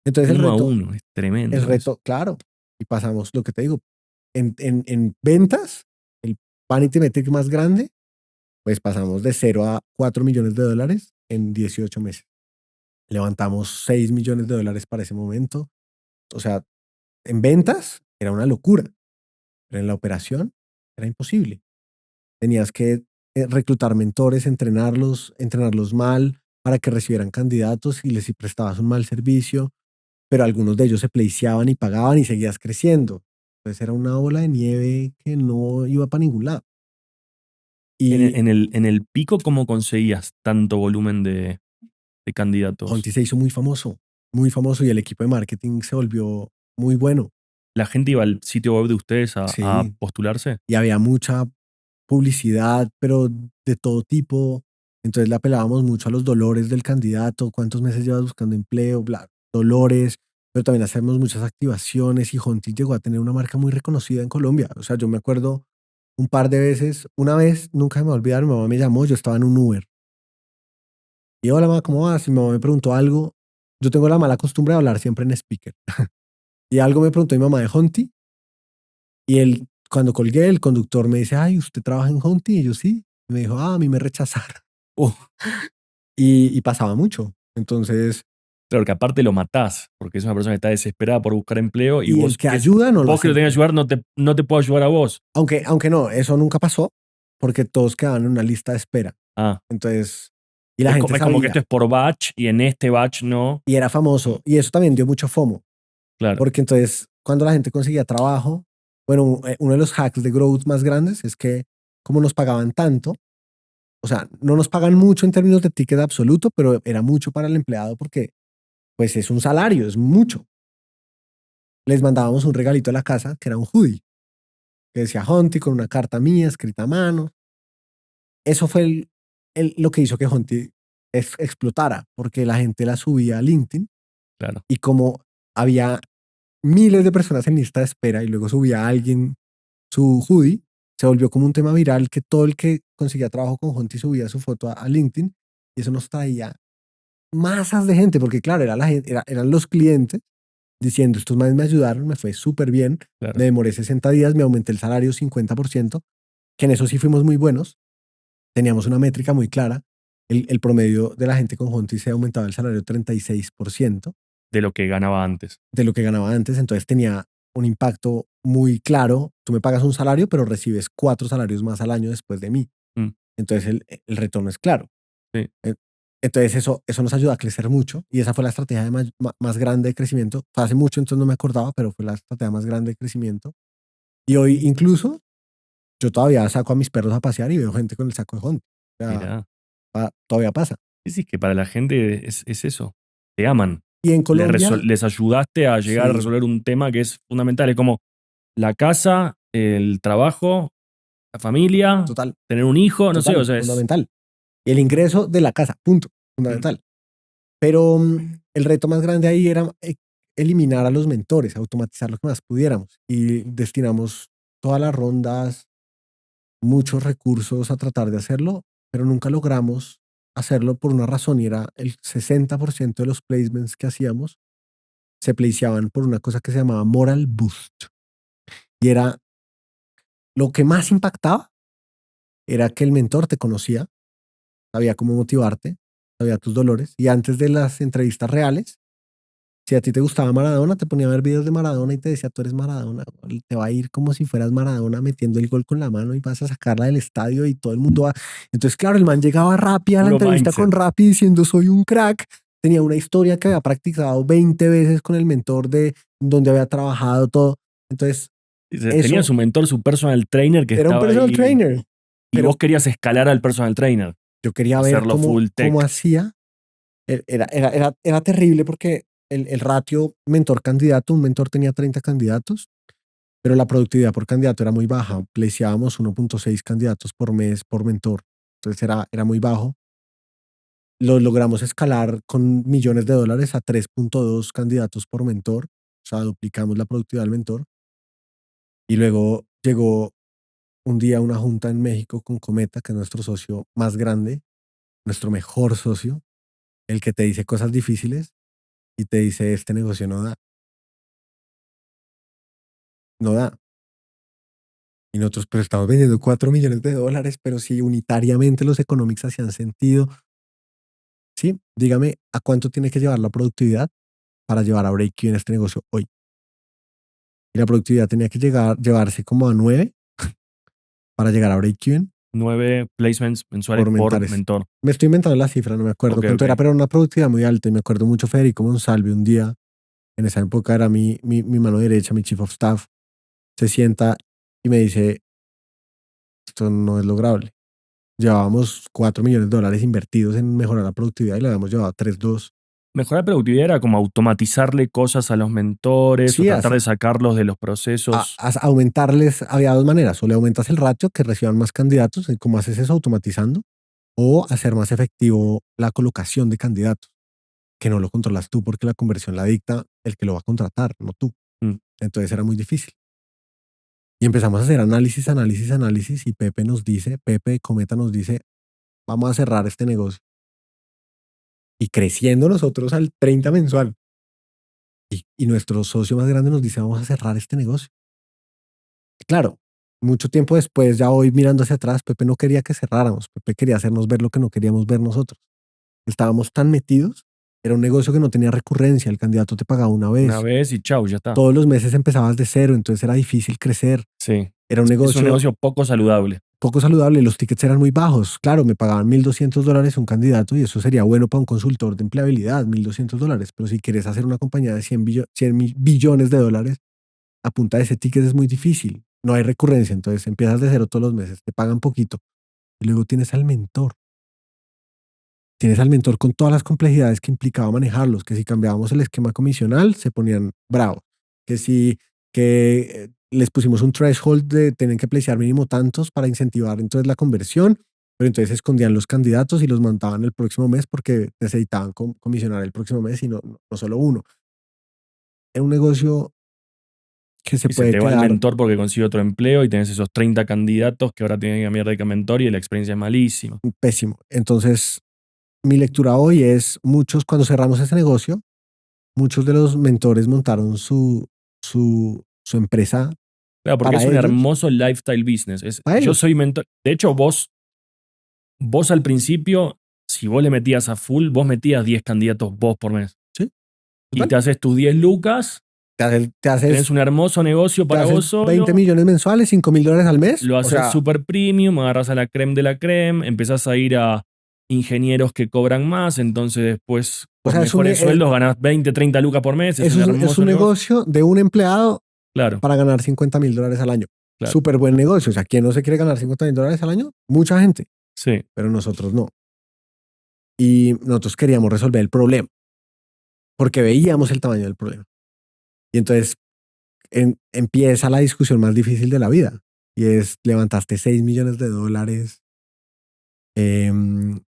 Entonces Uno a uno. Es el tremendo eso. reto, claro, y pasamos lo que te digo, en ventas, el vanity metric más grande, pues pasamos de 0 a 4 millones de dólares en 18 meses. Levantamos 6 millones de dólares para ese momento. O sea, en ventas era una locura, pero en la operación era imposible. Tenías que reclutar mentores, entrenarlos mal para que recibieran candidatos y les prestabas un mal servicio, pero algunos de ellos se placeaban y pagaban y seguías creciendo. Entonces era una bola de nieve que no iba para ningún lado. Y En el pico, ¿cómo conseguías tanto volumen de candidatos? Honti se hizo muy famoso y el equipo de marketing se volvió muy bueno. ¿La gente iba al sitio web de ustedes a Sí, postularse? y había mucha publicidad, pero de todo tipo. Entonces le apelábamos mucho a los dolores del candidato, cuántos meses llevas buscando empleo, bla, dolores, pero también hacemos muchas activaciones y Honti llegó a tener una marca muy reconocida en Colombia. O sea, yo me acuerdo un par de veces, una vez, nunca me va a olvidar, mi mamá me llamó, yo estaba en un Uber. Y hola, mamá, ¿cómo vas? Y mi mamá me preguntó algo. Yo tengo la mala costumbre de hablar siempre en speaker. Y algo me preguntó mi mamá de Honti. Y cuando colgué, el conductor me dice, ay, ¿usted trabaja en Honti? Y yo sí. Y me dijo, a mí me rechazaron. Uh, Y pasaba mucho. Entonces, claro, que aparte lo matás, porque es una persona que está desesperada por buscar empleo y y el vos que ayuda no lo vos que lo tengas que acepta. ayudar no te puedo ayudar a vos. Aunque no, eso nunca pasó porque todos quedaban en una lista de espera. Ah, Entonces, y la gente es como que sabía esto es por batch y en este batch no. y era famoso. Y eso también dio mucho FOMO. Claro. Porque entonces, cuando la gente conseguía trabajo, bueno, uno de los hacks de growth más grandes es que como nos pagaban tanto, o sea, no nos pagan mucho en términos de ticket absoluto, pero era mucho para el empleado porque pues es un salario, es mucho. Les mandábamos un regalito a la casa que era un hoodie, que decía Hunty con una carta mía escrita a mano. Eso fue lo que hizo que Hunty explotara, porque la gente la subía a LinkedIn Claro, y como había miles de personas en lista de espera y luego subía a alguien su hoodie, se volvió como un tema viral que todo el que conseguía trabajo con Hunty subía su foto a LinkedIn y eso nos traía masas de gente, porque claro, eran los clientes diciendo, estos manes me ayudaron, me fue súper bien, claro. me demoré 60 días, me aumenté el salario 50%, que en eso sí fuimos muy buenos, teníamos una métrica muy clara, el promedio de la gente con Hunty se aumentaba el salario 36% De lo que ganaba antes. de lo que ganaba antes, entonces tenía un impacto muy claro, tú me pagas un salario, pero recibes 4 salarios más al año después de mí, Mm, entonces el retorno es claro. sí. Eh, Entonces eso nos ayuda a crecer mucho y esa fue la estrategia más grande de crecimiento. Fue hace mucho, entonces no me acordaba, pero fue la estrategia más grande de crecimiento. Y hoy incluso yo todavía saco a mis perros a pasear y veo gente con el saco de Honda. O sea, Mirá. todavía pasa. Sí, sí, que para la gente es eso. Te aman. Y en Colombia, Les ayudaste a llegar a sí, resolver un tema que es fundamental. Es como la casa, el trabajo, la familia, total, tener un hijo, no sé, o total, sea, es. fundamental. Y el ingreso de la casa, punto, Mm, fundamental. Pero el reto más grande ahí era eliminar a los mentores, automatizar lo que más pudiéramos. Y destinamos todas las rondas, muchos recursos a tratar de hacerlo, pero nunca logramos hacerlo por una razón y era el 60% de los placements que hacíamos se placeaban por una cosa que se llamaba Moral Boost. Y era lo que más impactaba era que el mentor te conocía, sabía cómo motivarte, sabía tus dolores y antes de las entrevistas reales, si a ti te gustaba Maradona, te ponía a ver videos de Maradona y te decía, tú eres Maradona, y te va a ir como si fueras Maradona metiendo el gol con la mano y vas a sacarla del estadio y todo el mundo va. Entonces, claro, el man llegaba rápido a la Puro entrevista con mindset. Rappi diciendo, soy un crack. Tenía una historia que había practicado 20 veces con el mentor de donde había trabajado todo. Entonces, Tenía eso su mentor, su personal trainer que era un estaba personal ahí trainer, y vos pero querías escalar al personal trainer, yo quería ver hacerlo full cómo tech. hacía. Era terrible porque el ratio mentor-candidato, un mentor tenía 30 candidatos, pero la productividad por candidato era muy baja. Placeábamos 1.6 candidatos por mes por mentor. Entonces era muy bajo. Lo logramos escalar con millones de dólares a 3.2 candidatos por mentor. O sea, duplicamos la productividad del mentor. Y luego llegó un día una junta en México con Cometa, que es nuestro socio más grande, nuestro mejor socio, el que te dice cosas difíciles y te dice, este negocio no da, no da. Y nosotros, pero estamos vendiendo 4 millones de dólares, pero si unitariamente los economics hacían sentido, sí, dígame, ¿a cuánto tiene que llevar la productividad para llevar a break-even este negocio hoy? Y la productividad tenía que llevarse como a 9 para llegar a break-even 9 placements mensuales por por mentores. mentor. Me estoy inventando la cifra, no me acuerdo Ok, cuánto ok. era, pero era una productividad muy alta. Y me acuerdo mucho Federico Monsalve un día, en esa época era mi mano derecha, mi chief of staff, se sienta y me dice, esto no es lograble. Llevábamos 4 millones de dólares invertidos en mejorar la productividad y le habíamos llevado a 3.2. Mejorar productividad era como automatizarle cosas a los mentores o Sí, tratar de sacarlos de los procesos. aumentarles, había dos maneras, o le aumentas el ratio, que reciban más candidatos, y cómo haces eso automatizando, o hacer más efectivo la colocación de candidatos, que no lo controlas tú porque la conversión la dicta el que lo va a contratar, no tú. Mm. Entonces era muy difícil. Y empezamos a hacer análisis, análisis, análisis, y Pepe de Cometa nos dice, vamos a cerrar este negocio. Y creciendo nosotros al 30 mensual. Y nuestro socio más grande nos dice, vamos a cerrar este negocio. Claro, mucho tiempo después, ya hoy mirando hacia atrás, Pepe no quería que cerráramos. Pepe quería hacernos ver lo que no queríamos ver nosotros. Estábamos tan metidos, era un negocio que no tenía recurrencia, el candidato te pagaba una Una vez, vez y chau, ya está. todos los meses empezabas de cero, entonces era difícil crecer. Sí. Era un Es un negocio negocio poco saludable. poco saludable, los tickets eran muy bajos. Claro, me pagaban $1.200 un candidato y eso sería bueno para un consultor de empleabilidad, $1.200. Pero si quieres hacer una compañía de 100 billones de dólares, a punta de ese ticket es muy difícil. No hay recurrencia, entonces empiezas de cero todos los meses, te pagan poquito. Y luego tienes al mentor. Tienes al mentor con todas las complejidades que implicaba manejarlos, que si cambiábamos el esquema comisional se ponían bravos, que si les pusimos un threshold de tener que placear mínimo tantos para incentivar entonces la conversión, pero entonces escondían los candidatos y los montaban el próximo mes porque necesitaban comisionar el próximo mes y no solo uno. Es un negocio que se Y se puede te va el quedar mentor porque consigue otro empleo y tenés esos 30 candidatos que ahora tienen que cambiar de mentor y la experiencia es malísima. pésimo. Entonces, mi lectura hoy es cuando cerramos ese negocio, muchos de los mentores montaron su empresa Claro, porque para es un ellos, hermoso lifestyle business. para Yo ellos. soy mentor. De hecho, vos al principio, si vos le metías a full, vos metías 10 candidatos vos por mes. Sí, Y total. te haces tus 10 lucas, Te haces, te tenés haces, un hermoso negocio te para haces vos 20 solo, millones mensuales, $5,000 al mes. lo O haces sea, super premium, agarras a la creme de la creme, empezás a ir a ingenieros que cobran más, entonces después o por sea mejores sueldos ganás 20, 30 lucas por mes, es un es un hermoso negocio. negocio de un empleado Claro, para ganar $50,000 al año. claro. Súper buen negocio. O sea, ¿quién no se quiere ganar $50,000 al año? Mucha gente, Sí. pero nosotros no. Y nosotros queríamos resolver el problema porque veíamos el tamaño del problema. Y entonces empieza la discusión más difícil de la vida y es levantaste $6 millones, em,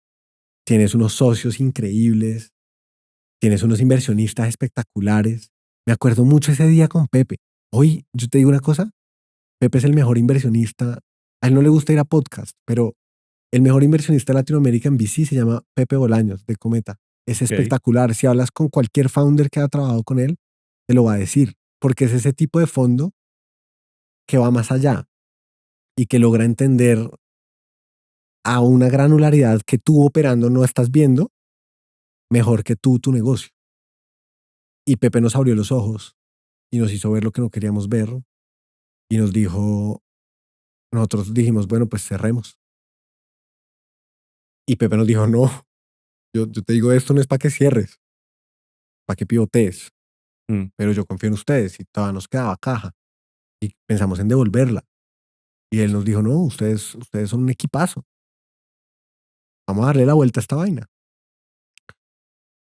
tienes unos socios increíbles, tienes unos inversionistas espectaculares. Me acuerdo mucho ese día con Pepe. Hoy, yo te digo una cosa, Pepe es el mejor inversionista. A él no le gusta ir a podcast, pero el mejor inversionista de Latinoamérica en VC se llama Pepe Bolaños, de Cometa. Es Ok. espectacular. Si hablas con cualquier founder que ha trabajado con él, te lo va a decir, porque es ese tipo de fondo que va más allá y que logra entender a una granularidad que tú operando no estás viendo mejor que tú tu negocio. Y Pepe nos abrió los ojos y nos hizo ver lo que no queríamos ver y nos dijo, nosotros dijimos, bueno, pues cerremos. Y Pepe nos dijo, no, yo te digo esto no es para que cierres, para que pivotees, Mm. pero yo confío en ustedes y todavía nos quedaba caja y pensamos en devolverla. Y él nos dijo, no, ustedes son un equipazo, vamos a darle la vuelta a esta vaina.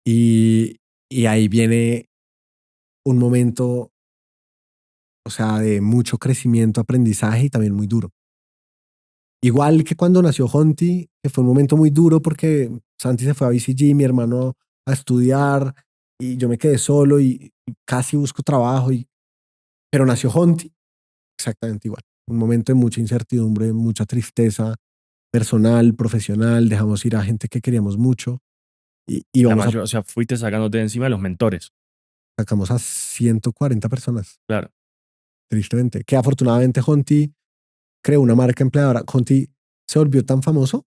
Y ahí viene un momento, o sea, de mucho crecimiento, aprendizaje y también muy duro. Igual que cuando nació Honti, que fue un momento muy duro porque Santi se fue a BCG, mi hermano a estudiar y yo me quedé solo y casi busco trabajo, pero nació Honti, exactamente igual. Un momento de mucha incertidumbre, mucha tristeza personal, profesional, dejamos ir a gente que queríamos mucho y La vamos a, mayor, o sea, fuiste sacándote de encima a los mentores. sacamos a 140 personas, Claro. tristemente, que afortunadamente Honti creó una marca empleadora. Conti se volvió tan famoso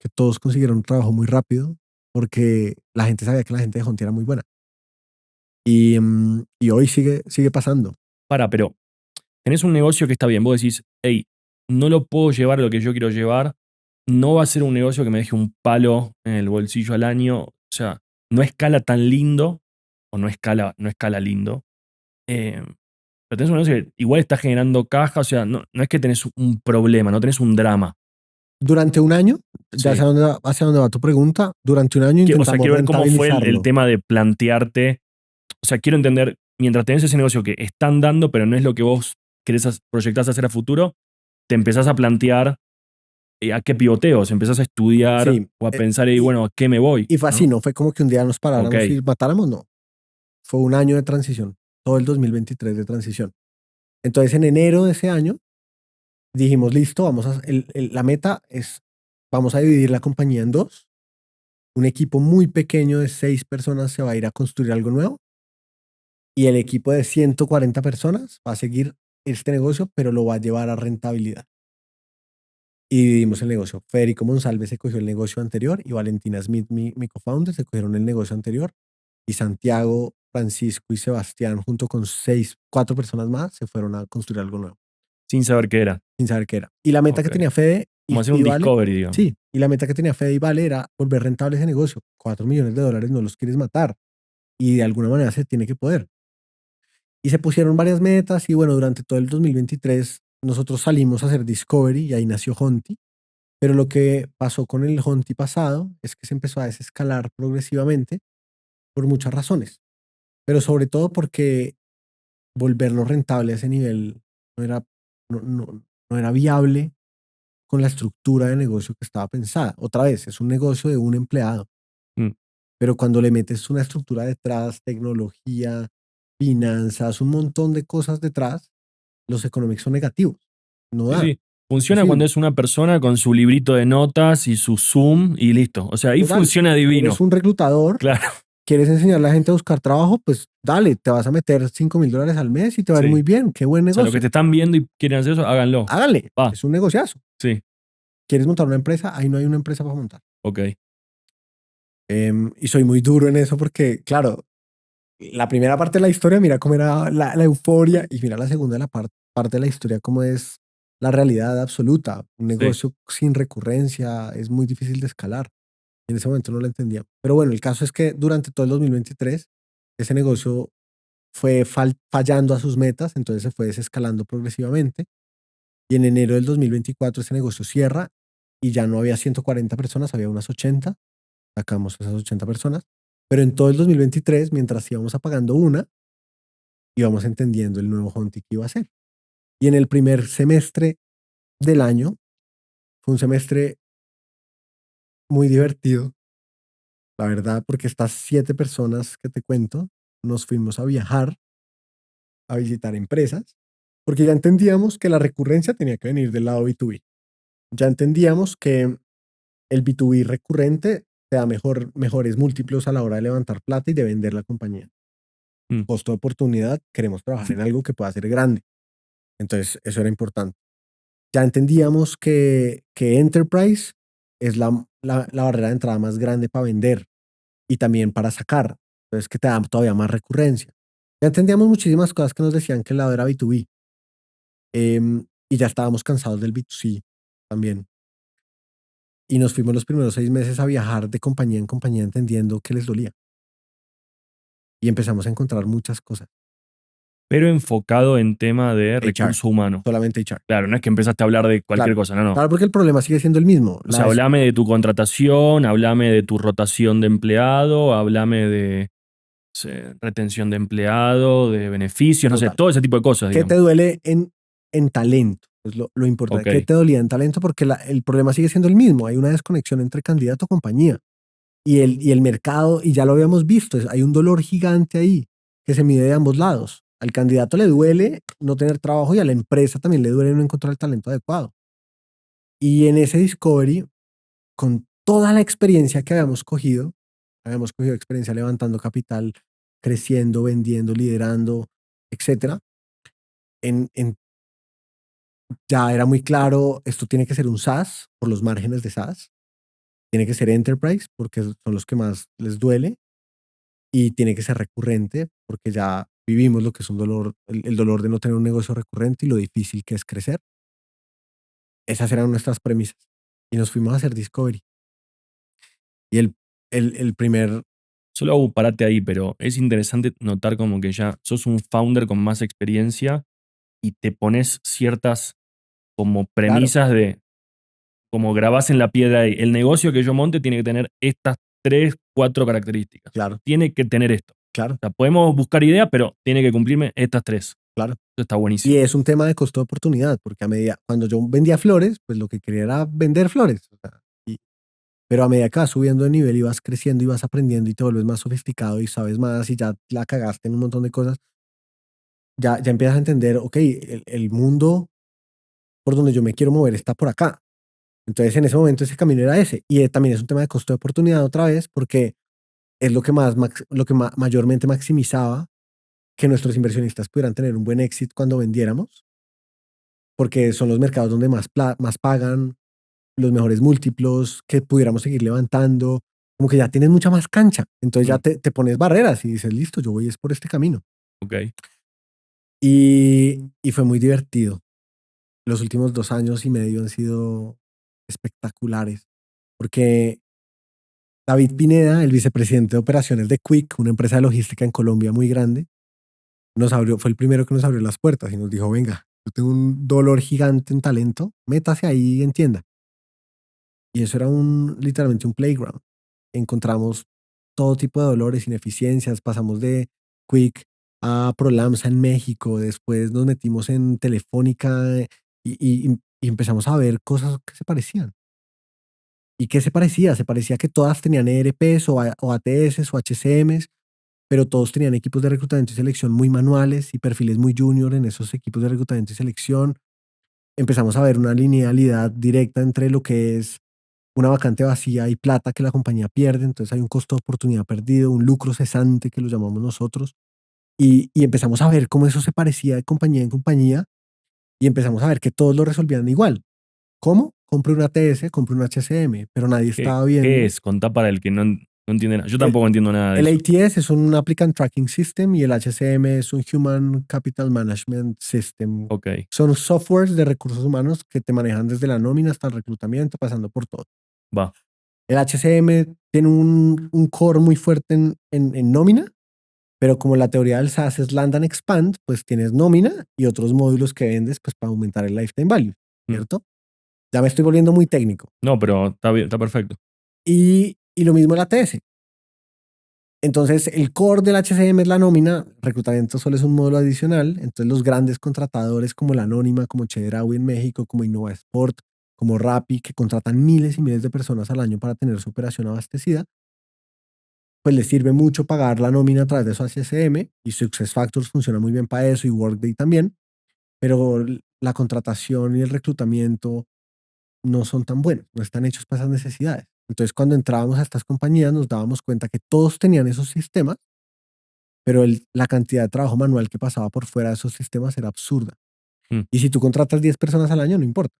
que todos consiguieron un trabajo muy rápido porque la gente sabía que la gente de Conti era muy buena. Y hoy sigue pasando. Pero tenés un negocio que está bien. Vos decís, hey, no lo puedo llevar a lo que yo quiero llevar. No va a ser un negocio que me deje un palo en el bolsillo al año. O sea, no escala tan lindo. O no escala lindo. Eh, pero tenés un negocio que igual está generando caja. O sea, no es que tenés un problema, no tenés un drama. Durante un año, ya Sí. hacia dónde va tu pregunta, durante un año O sea, intentamos quiero ver cómo fue el rentabilizarlo. tema de plantearte. O sea, quiero entender, mientras tenés ese negocio que están dando, pero no es lo que vos querés proyectás hacer a futuro, te empezás a plantear a qué pivoteos, empezás a estudiar Sí, o a pensar, y y, bueno, ¿a qué me voy? y fue así, ¿No? no fue como que un día nos Ok. paráramos y matáramos, no. Fue un año de transición, todo el 2023 de transición. Entonces, en enero de ese año, dijimos, listo, la meta es, vamos a dividir la compañía en dos. Un equipo muy pequeño de 6 personas se va a ir a construir algo nuevo y el equipo de 140 personas va a seguir este negocio, pero lo va a llevar a rentabilidad. Y dividimos el negocio. Federico Monsalve se cogió el negocio anterior y Valentina Smith, mi co-founder, se cogieron el negocio anterior y Santiago, Francisco y Sebastián, junto con 4 personas más, se fueron a construir algo nuevo, Sin saber qué era. sin saber qué era. Y la meta que Ok. tenía Fede Como hacer y un Vale, discovery, digamos. sí, y la meta que tenía Fede y Vale era volver rentable ese negocio. $4 millones no los quieres matar y de alguna manera se tiene que poder. Y se pusieron varias metas y bueno, durante todo el 2023 nosotros salimos a hacer Discovery y ahí nació Honti. Pero lo que pasó con el Honti pasado es que se empezó a desescalar progresivamente por muchas razones, pero sobre todo porque volverlo rentable a ese nivel no era, no era viable con la estructura de negocio que estaba pensada. Otra vez, es un negocio de un empleado, Mm. pero cuando le metes una estructura detrás, tecnología, finanzas, un montón de cosas detrás, los economics son negativos. No Sí, da, sí. Funciona cuando imposible. es una persona con su librito de notas y su Zoom y listo. O sea, ahí Total, funciona eres divino. un reclutador, Claro, quieres enseñarle a la gente a buscar trabajo, pues dale, te vas a meter $5,000 al mes y te va a ir muy sí. bien, qué buen O sea, los que negocio. te están viendo y quieren hacer eso, háganlo. Hágale, Va, es un negociazo. sí, ¿Quieres montar una empresa? Ahí no hay una empresa para montar. ok. Y soy muy duro en eso porque, claro, la primera parte de la historia, mira cómo era la euforia, y mira la segunda, parte de la historia, cómo es la realidad absoluta. Un Sí. negocio sin recurrencia es muy difícil de escalar. En ese momento no lo entendía. Pero bueno, el caso es que durante todo el 2023, ese negocio fue fallando a sus metas, entonces se fue desescalando progresivamente. Y en enero del 2024 ese negocio cierra y ya no había 140 personas, había unas 80. Sacamos esas 80 personas. Pero en todo el 2023, mientras íbamos apagando una, íbamos entendiendo el nuevo Honti que iba a ser. Y en el primer semestre del año, fue un semestre muy divertido, la verdad, porque estas 7 personas que te cuento, nos fuimos a viajar, a visitar empresas, porque ya entendíamos que la recurrencia tenía que venir del lado B2B. Ya entendíamos que el B2B recurrente te da mejores múltiplos a la hora de levantar plata y de vender la compañía. Mm. Costo de oportunidad, queremos trabajar en algo que pueda ser grande. Entonces, eso era importante. Ya entendíamos que Enterprise es la barrera de entrada más grande para vender y también para sacar. Entonces, que te da todavía más recurrencia. Ya entendíamos muchísimas cosas que nos decían que el lado era B2B. Y ya estábamos cansados del B2C también. Y nos fuimos los primeros 6 meses a viajar de compañía en compañía entendiendo qué les dolía. Y empezamos a encontrar muchas cosas. Pero enfocado en tema de HR, recurso humano. solamente HR. Claro, no es que empezaste a hablar de cualquier Claro, cosa, no, no. claro, porque el problema sigue siendo el mismo. O sea, hablame de tu contratación, hablame de tu rotación de empleado, hablame de retención de empleado, de beneficios, no sé, Total. todo ese tipo de cosas, ¿Qué te digamos. duele en talento? Es lo importante. ¿Qué Ok. te dolía en talento? Porque el problema sigue siendo el mismo. Hay una desconexión entre candidato y compañía y el mercado, y ya lo habíamos visto. Hay un dolor gigante ahí que se mide de ambos lados. Al candidato le duele no tener trabajo y a la empresa también le duele no encontrar el talento adecuado. Y en ese discovery, con toda la experiencia que habíamos cogido experiencia levantando capital, creciendo, vendiendo, liderando, etcétera, en ya era muy claro, esto tiene que ser un SaaS por los márgenes de SaaS, tiene que ser Enterprise porque son los que más les duele y tiene que ser recurrente porque ya vivimos lo que es un dolor, el dolor de no tener un negocio recurrente y lo difícil que es crecer. Esas eran nuestras premisas y nos fuimos a hacer Discovery. Y el primer, Solo hago un parate ahí, pero es interesante notar como que ya sos un founder con más experiencia y te pones ciertas como claro, premisas de, como grabás en la piedra ahí, el negocio que yo monte tiene que tener estas tres, cuatro características. claro, Tiene que tener esto. claro, O sea, podemos buscar ideas, pero tiene que cumplirme estas tres. claro. Eso está Y buenísimo. es un tema de costo de oportunidad porque a medida, cuando yo vendía flores, pues lo que quería era vender flores. O sea, pero a medida que vas subiendo de nivel y vas creciendo y vas aprendiendo y te vuelves más sofisticado y sabes más y ya la cagaste en un montón de cosas, ya empiezas a entender, ok, el mundo por donde yo me quiero mover está por acá. Entonces en ese momento ese camino era ese. Y también es un tema de costo de oportunidad otra vez porque es lo que lo que mayormente maximizaba que nuestros inversionistas pudieran tener un buen éxito cuando vendiéramos, porque son los mercados donde más pagan, los mejores múltiplos, que pudiéramos seguir levantando, como que ya tienes mucha más cancha. Entonces ya Mm, te pones barreras y dices, listo, yo voy es por este camino. ok. Y fue muy divertido. Los últimos 2 años y medio han sido espectaculares, porque David Pineda, el vicepresidente de operaciones de Quick, una empresa de logística en Colombia muy grande, fue el primero que nos abrió las puertas y nos dijo, venga, yo tengo un dolor gigante en talento, métase ahí y entienda. Y eso era literalmente un playground. Encontramos todo tipo de dolores, ineficiencias, pasamos de Quick a Prolamsa en México, después nos metimos en Telefónica y empezamos a ver cosas que se parecían. ¿Y qué se parecía? Se parecía que todas tenían ERPs o ATS o HCMs, pero todos tenían equipos de reclutamiento y selección muy manuales y perfiles muy junior en esos equipos de reclutamiento y selección. Empezamos a ver una linealidad directa entre lo que es una vacante vacía y plata que la compañía pierde, entonces hay un costo de oportunidad perdido, un lucro cesante que lo llamamos nosotros, y empezamos a ver cómo eso se parecía de compañía en compañía y empezamos a ver que todos lo resolvían igual. ¿Cómo? Compré una ATS, compré un HCM, pero nadie ¿Qué, estaba qué viendo. es? Contá para el que no entiende nada. Yo El, tampoco entiendo nada de el eso. ATS es un Applicant Tracking System y el HCM es un Human Capital Management System. Ok, Son softwares de recursos humanos que te manejan desde la nómina hasta el reclutamiento, pasando por todo. va. El HCM tiene un core muy fuerte en nómina, pero como la teoría del SaaS es land and expand, pues tienes nómina y otros módulos que vendes pues para aumentar el lifetime value, Mm. ¿cierto? Ya me estoy volviendo muy técnico. No, pero está bien, está perfecto. Y lo mismo el ATS. Entonces, el core del HCM es la nómina, reclutamiento solo es un módulo adicional. Entonces, los grandes contratadores como la Anónima, como Chedraui en México, como Innova Sport, como Rappi, que contratan miles y miles de personas al año para tener su operación abastecida, pues les sirve mucho pagar la nómina a través de su HCM y SuccessFactors funciona muy bien para eso y Workday también, pero la contratación y el reclutamiento no son tan buenos, no están hechos para esas necesidades. Entonces, cuando entrábamos a estas compañías, nos dábamos cuenta que todos tenían esos sistemas, pero la cantidad de trabajo manual que pasaba por fuera de esos sistemas era absurda. Mm. Y si tú contratas 10 personas al año, no importa.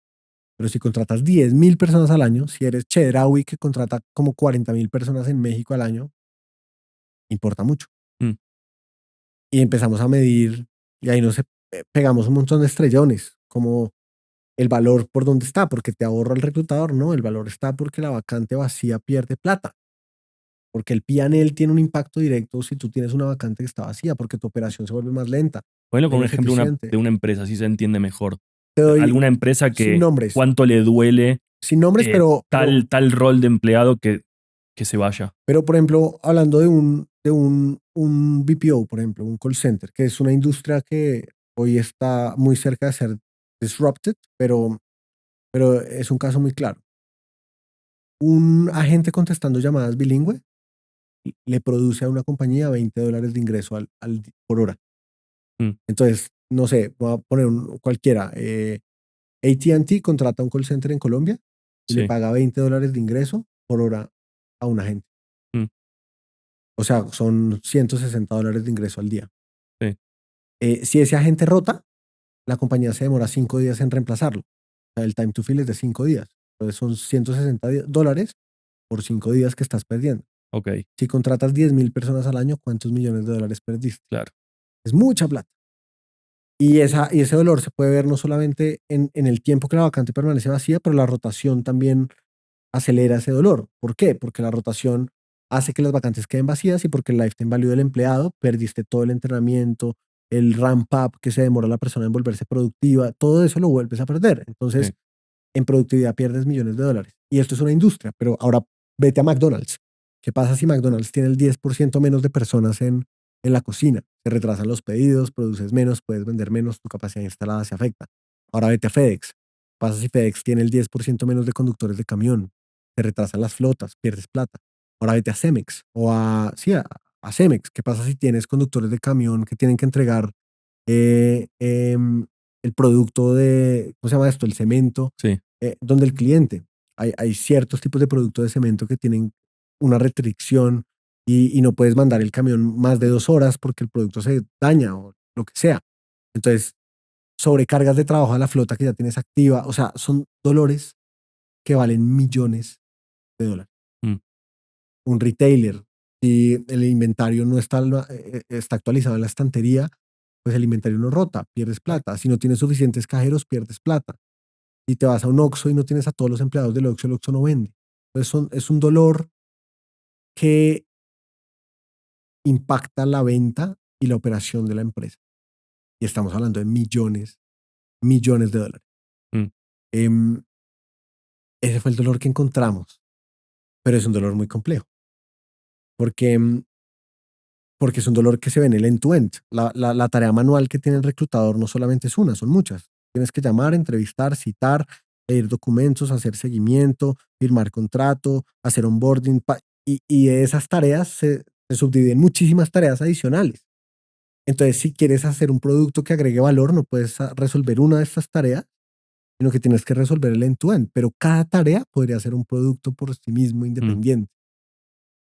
Pero si contratas 10.000 personas al año, si eres Chedraui que contrata como 40.000 personas en México al año, importa mucho. Mm. Y empezamos a medir y ahí nos pegamos un montón de estrellones, como el valor por dónde está, porque te ahorra el reclutador, no, el valor está porque la vacante vacía pierde plata, porque el P&L tiene un impacto directo si tú tienes una vacante que está vacía, porque tu operación se vuelve más lenta, Ponelo como un menos ejemplo eficiente. de una empresa, así se entiende mejor. Te doy Alguna empresa sin que nombres, cuánto le duele sin nombres, tal rol de empleado que se vaya. pero por ejemplo, hablando de un BPO, por ejemplo, un call center, que es una industria que hoy está muy cerca de ser disrupted, pero es un caso muy claro. Un agente contestando llamadas bilingüe le produce a una compañía $20 de ingreso por hora. Mm. Entonces, no sé, voy a poner cualquiera. AT&T contrata un call center en Colombia y le Sí. paga $20 de ingreso por hora a un agente. Mm. O sea, son $160 de ingreso al día. Sí. Si ese agente rota, la compañía se demora 5 días en reemplazarlo. O sea, el time to fill es de 5 días. Entonces son $160 por 5 días que estás perdiendo. Ok, Si contratas 10.000 personas al año, ¿cuántos millones de dólares perdiste? claro. Es mucha plata. Y ese dolor se puede ver no solamente en el tiempo que la vacante permanece vacía, pero la rotación también acelera ese dolor. ¿Por qué? Porque la rotación hace que las vacantes queden vacías y porque el lifetime value del empleado, perdiste todo el entrenamiento, el ramp up que se demora la persona en volverse productiva, todo eso lo vuelves a perder. Entonces, Sí. en productividad pierdes millones de dólares. Y esto es una industria, pero ahora vete a McDonald's. ¿Qué pasa si McDonald's tiene el 10% menos de personas en la cocina? Se retrasan los pedidos, produces menos, puedes vender menos, tu capacidad instalada se afecta. Ahora vete a FedEx. ¿Qué pasa si FedEx tiene el 10% menos de conductores de camión? Se retrasan las flotas, pierdes plata. Ahora vete a Cemex o a Cemex. ¿Qué pasa si tienes conductores de camión que tienen que entregar eh, em, el producto ¿cómo se llama esto? El cemento, Sí. donde el cliente. Hay ciertos tipos de productos de cemento que tienen una restricción y no puedes mandar el camión más de 2 horas porque el producto se daña o lo que sea. Entonces, sobrecargas de trabajo a la flota que ya tienes activa. O sea, son dolores que valen millones de dólares. Mm. Un retailer, si el inventario no está actualizado en la estantería, pues el inventario no rota, pierdes plata. Si no tienes suficientes cajeros, pierdes plata. Si te vas a un Oxxo y no tienes a todos los empleados del Oxxo, el Oxxo no vende. Entonces es un dolor que impacta la venta y la operación de la empresa. Y estamos hablando de millones, millones de dólares. Mm. Em, ese fue el dolor que encontramos, pero es un dolor muy complejo, porque, porque es un dolor que se ve en el end-to-end. La tarea manual que tiene el reclutador no solamente es una, son muchas. Tienes que llamar, entrevistar, citar, pedir documentos, hacer seguimiento, firmar contrato, hacer onboarding, y de esas tareas se subdividen muchísimas tareas adicionales. Entonces, si quieres hacer un producto que agregue valor, no puedes resolver una de estas tareas, sino que tienes que resolver el end-to-end. Pero cada tarea podría ser un producto por sí mismo Mm, independiente.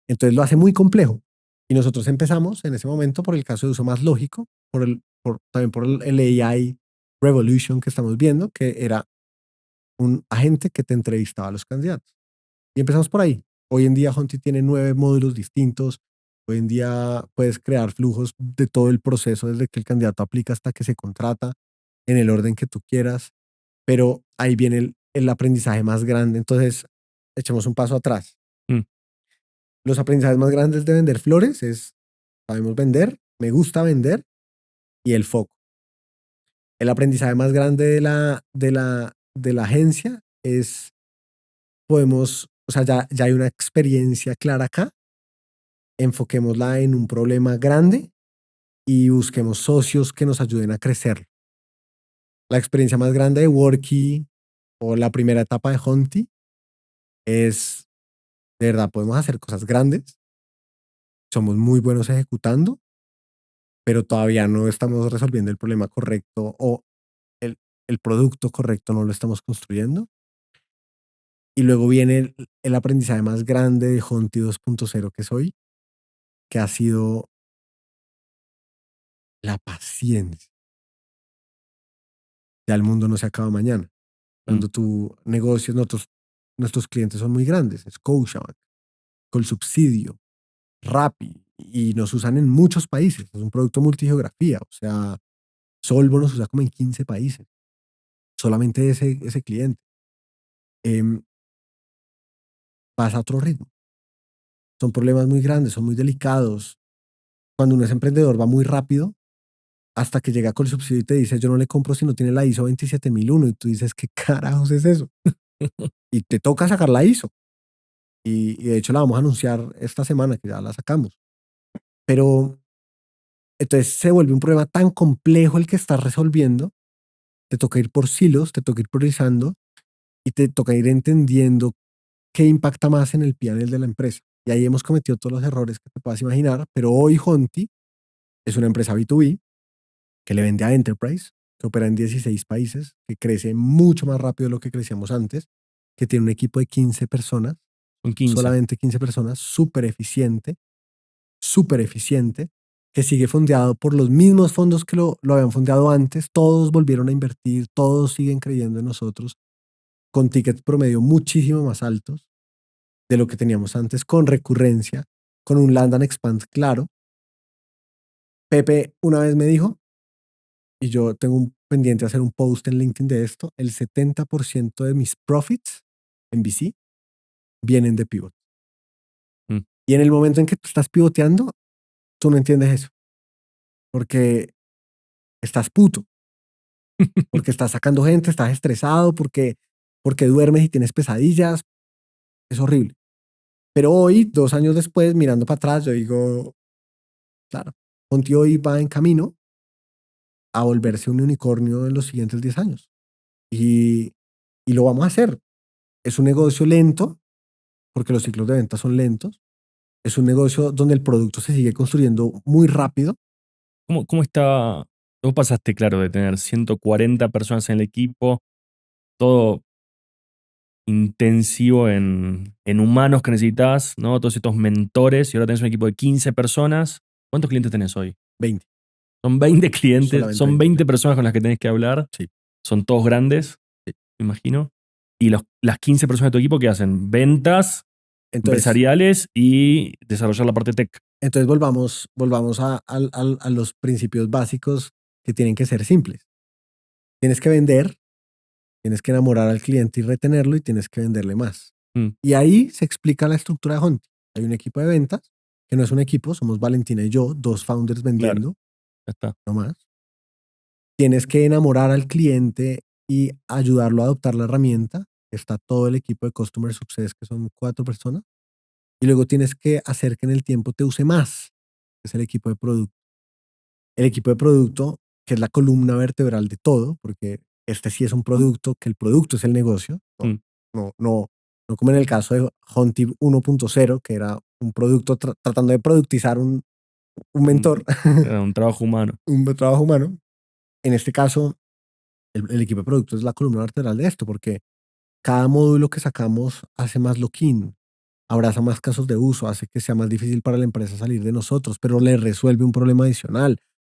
Entonces lo hace muy complejo. Y nosotros empezamos en ese momento por el caso de uso más lógico, también por el AI Revolution que estamos viendo, que era un agente que te entrevistaba a los candidatos. Y empezamos por ahí. Hoy en día Honti tiene 9 módulos distintos. Hoy en día puedes crear flujos de todo el proceso desde que el candidato aplica hasta que se contrata en el orden que tú quieras. Pero ahí viene el aprendizaje más grande. Entonces, echemos un paso atrás. mm, Los aprendizajes más grandes de vender flores es, sabemos vender, me gusta vender y el foco. El aprendizaje más grande de la agencia es, o sea, ya hay una experiencia clara acá, enfoquémosla en un problema grande y busquemos socios que nos ayuden a crecer. La experiencia más grande de Worky o la primera etapa de Honti es, de verdad, podemos hacer cosas grandes, somos muy buenos ejecutando, pero todavía no estamos resolviendo el problema correcto o el, el producto correcto no lo estamos construyendo. Y luego viene el aprendizaje más grande de Honti 2.0 que soy, que ha sido la paciencia. Ya el mundo no se acaba mañana. mm. Cuando tu negocio, nuestros clientes son muy grandes, Scotiabank, Colsubsidio, Rappi, y nos usan en muchos países. Es un producto multigeografía, o sea, Solvo nos usa como en 15 países, solamente ese cliente. Em, Pasa a otro ritmo. Son problemas muy grandes, son muy delicados. Cuando uno es emprendedor va muy rápido hasta que llega con el subsidio y te dice, yo no le compro si no tiene la ISO 27001 y tú dices, ¿qué carajos es eso? Y te toca sacar la ISO. Y de hecho la vamos a anunciar esta semana que ya la sacamos. Pero entonces se vuelve un problema tan complejo el que estás resolviendo, te toca ir por silos, te toca ir priorizando y te toca ir entendiendo qué impacta más en el P&L de la empresa. Y ahí hemos cometido todos los errores que te puedas imaginar, pero hoy Honti es una empresa B2B que le vende a Enterprise, que opera en 16 países, que crece mucho más rápido de lo que crecíamos antes, que tiene un equipo de 15 personas, Son 15. solamente 15 personas, súper eficiente, que sigue fondeado por los mismos fondos que lo habían fondeado antes, todos volvieron a invertir, todos siguen creyendo en nosotros, con tickets promedio muchísimo más altos de lo que teníamos antes, con recurrencia, con un land and expand claro. Pepe una vez me dijo, y yo tengo un pendiente de hacer un post en LinkedIn de esto, el 70% de mis profits en VC vienen de pivot. Mm. Y en el momento en que tú estás pivoteando, tú no entiendes eso, porque estás puto, porque estás sacando gente, estás estresado, porque duermes y tienes pesadillas, es horrible. Pero hoy, 2 años después, mirando para atrás, yo digo, claro, Ponti hoy va en camino a volverse un unicornio en los siguientes 10 años. Y, y lo vamos a hacer. Es un negocio lento, porque los ciclos de venta son lentos. Es un negocio donde el producto se sigue construyendo muy rápido. ¿Cómo está? Vos pasaste, claro, de tener 140 personas en el equipo, todo intensivo en humanos que necesitas, ¿no? Todos estos mentores, y ahora tenés un equipo de 15 personas. ¿Cuántos clientes tenés hoy? 20, Son 20 clientes, solamente son 20 20 clientes. personas con las que tenés que hablar. Sí, Son todos grandes, sí. me imagino. Y las 15 personas de tu equipo, ¿qué hacen? Ventas Entonces, empresariales y desarrollar la parte tech. entonces volvamos a los principios básicos que tienen que ser simples. Tienes que vender, tienes que enamorar al cliente y retenerlo y tienes que venderle más. Mm, Y ahí se explica la estructura de Honti. Hay un equipo de ventas, que no es un equipo, somos Valentina y yo, dos founders claro, vendiendo, ya está. no más. Tienes que enamorar al cliente y ayudarlo a adoptar la herramienta. está todo el equipo de Customer Success, que son 4 personas, y luego tienes que hacer que en el tiempo te use más, que es el equipo de producto. El equipo de producto, que es la columna vertebral de todo, porque este sí es un producto, que el producto es el negocio, no, Mm, no, no, no como en el caso de Hontip 1.0, que era un producto tratando de productizar un mm, mentor, era un trabajo humano. un trabajo humano. En este caso, el equipo de producto es la columna vertebral de esto, porque cada módulo que sacamos hace más lock-in, abraza más casos de uso, hace que sea más difícil para la empresa salir de nosotros, pero le resuelve un problema adicional,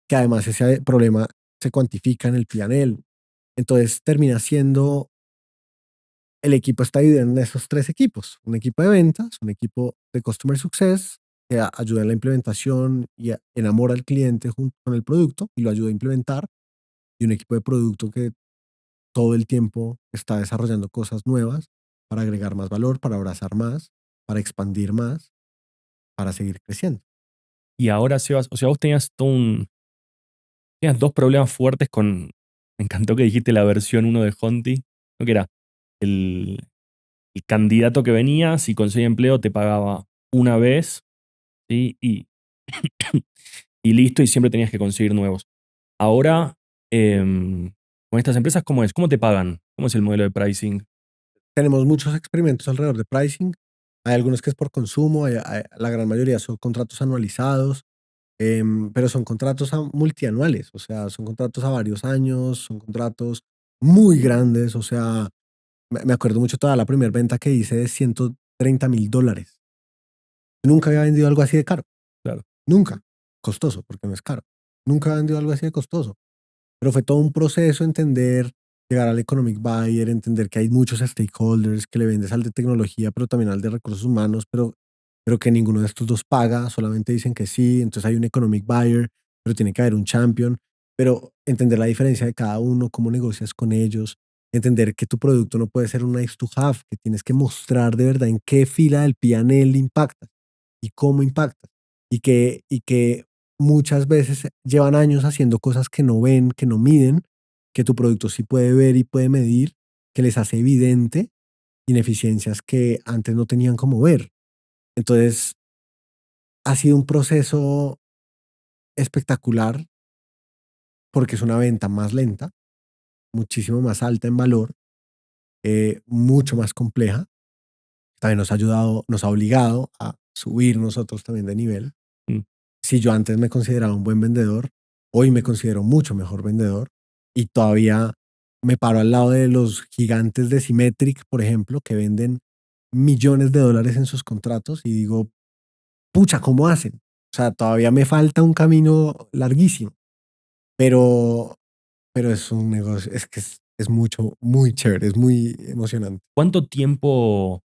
que además ese problema se cuantifica en el P&L. Entonces termina siendo, el equipo está dividido en esos 3 equipos: un equipo de ventas, un equipo de Customer Success, que ayuda en la implementación y enamora al cliente junto con el producto y lo ayuda a implementar, y un equipo de producto que todo el tiempo está desarrollando cosas nuevas para agregar más valor, para abrazar más, para expandir más, para seguir creciendo. Y ahora, Sebas, o sea, vos tenías dos problemas fuertes con. Me encantó que dijiste la versión uno de Honti, ¿no? Que era el, el candidato que venía, si conseguía empleo, te pagaba una vez, ¿sí? Y listo, y siempre tenías que conseguir nuevos. Ahora, con estas empresas, ¿cómo es? ¿Cómo te pagan? ¿Cómo es el modelo de pricing? Tenemos muchos experimentos alrededor de pricing. Hay algunos que es por consumo, la gran mayoría son contratos anualizados, pero son contratos multianuales, o sea, son contratos a varios años, son contratos muy grandes, o sea, me acuerdo mucho toda la primera venta que hice de $130,000. Nunca había vendido algo así de caro, Claro. nunca. Costoso, porque no es caro. Nunca había vendido algo así de costoso. Pero fue todo un proceso entender, llegar al economic buyer, entender que hay muchos stakeholders, que le vendes al de tecnología, pero también al de recursos humanos, pero que ninguno de estos dos paga, solamente dicen que sí. Entonces hay un economic buyer, pero tiene que haber un champion. Pero entender la diferencia de cada uno, cómo negocias con ellos, entender que tu producto no puede ser un nice to have, que tienes que mostrar de verdad en qué fila del P&L impacta y cómo impacta. Y que muchas veces llevan años haciendo cosas que no ven, que no miden, que tu producto sí puede ver y puede medir, que les hace evidente ineficiencias que antes no tenían como ver. Entonces, ha sido un proceso espectacular, porque es una venta más lenta, muchísimo más alta en valor, mucho más compleja. También nos ha ayudado, nos ha obligado a subir nosotros también de nivel. Mm. Si yo antes me consideraba un buen vendedor, hoy me considero mucho mejor vendedor, y todavía me paro al lado de los gigantes de Symmetric, por ejemplo, que venden millones de dólares en sus contratos, y digo, pucha, ¿cómo hacen? O sea, todavía me falta un camino larguísimo, pero, pero es un negocio, es que es mucho, muy chévere, es muy emocionante. ¿Cuánto tiempo,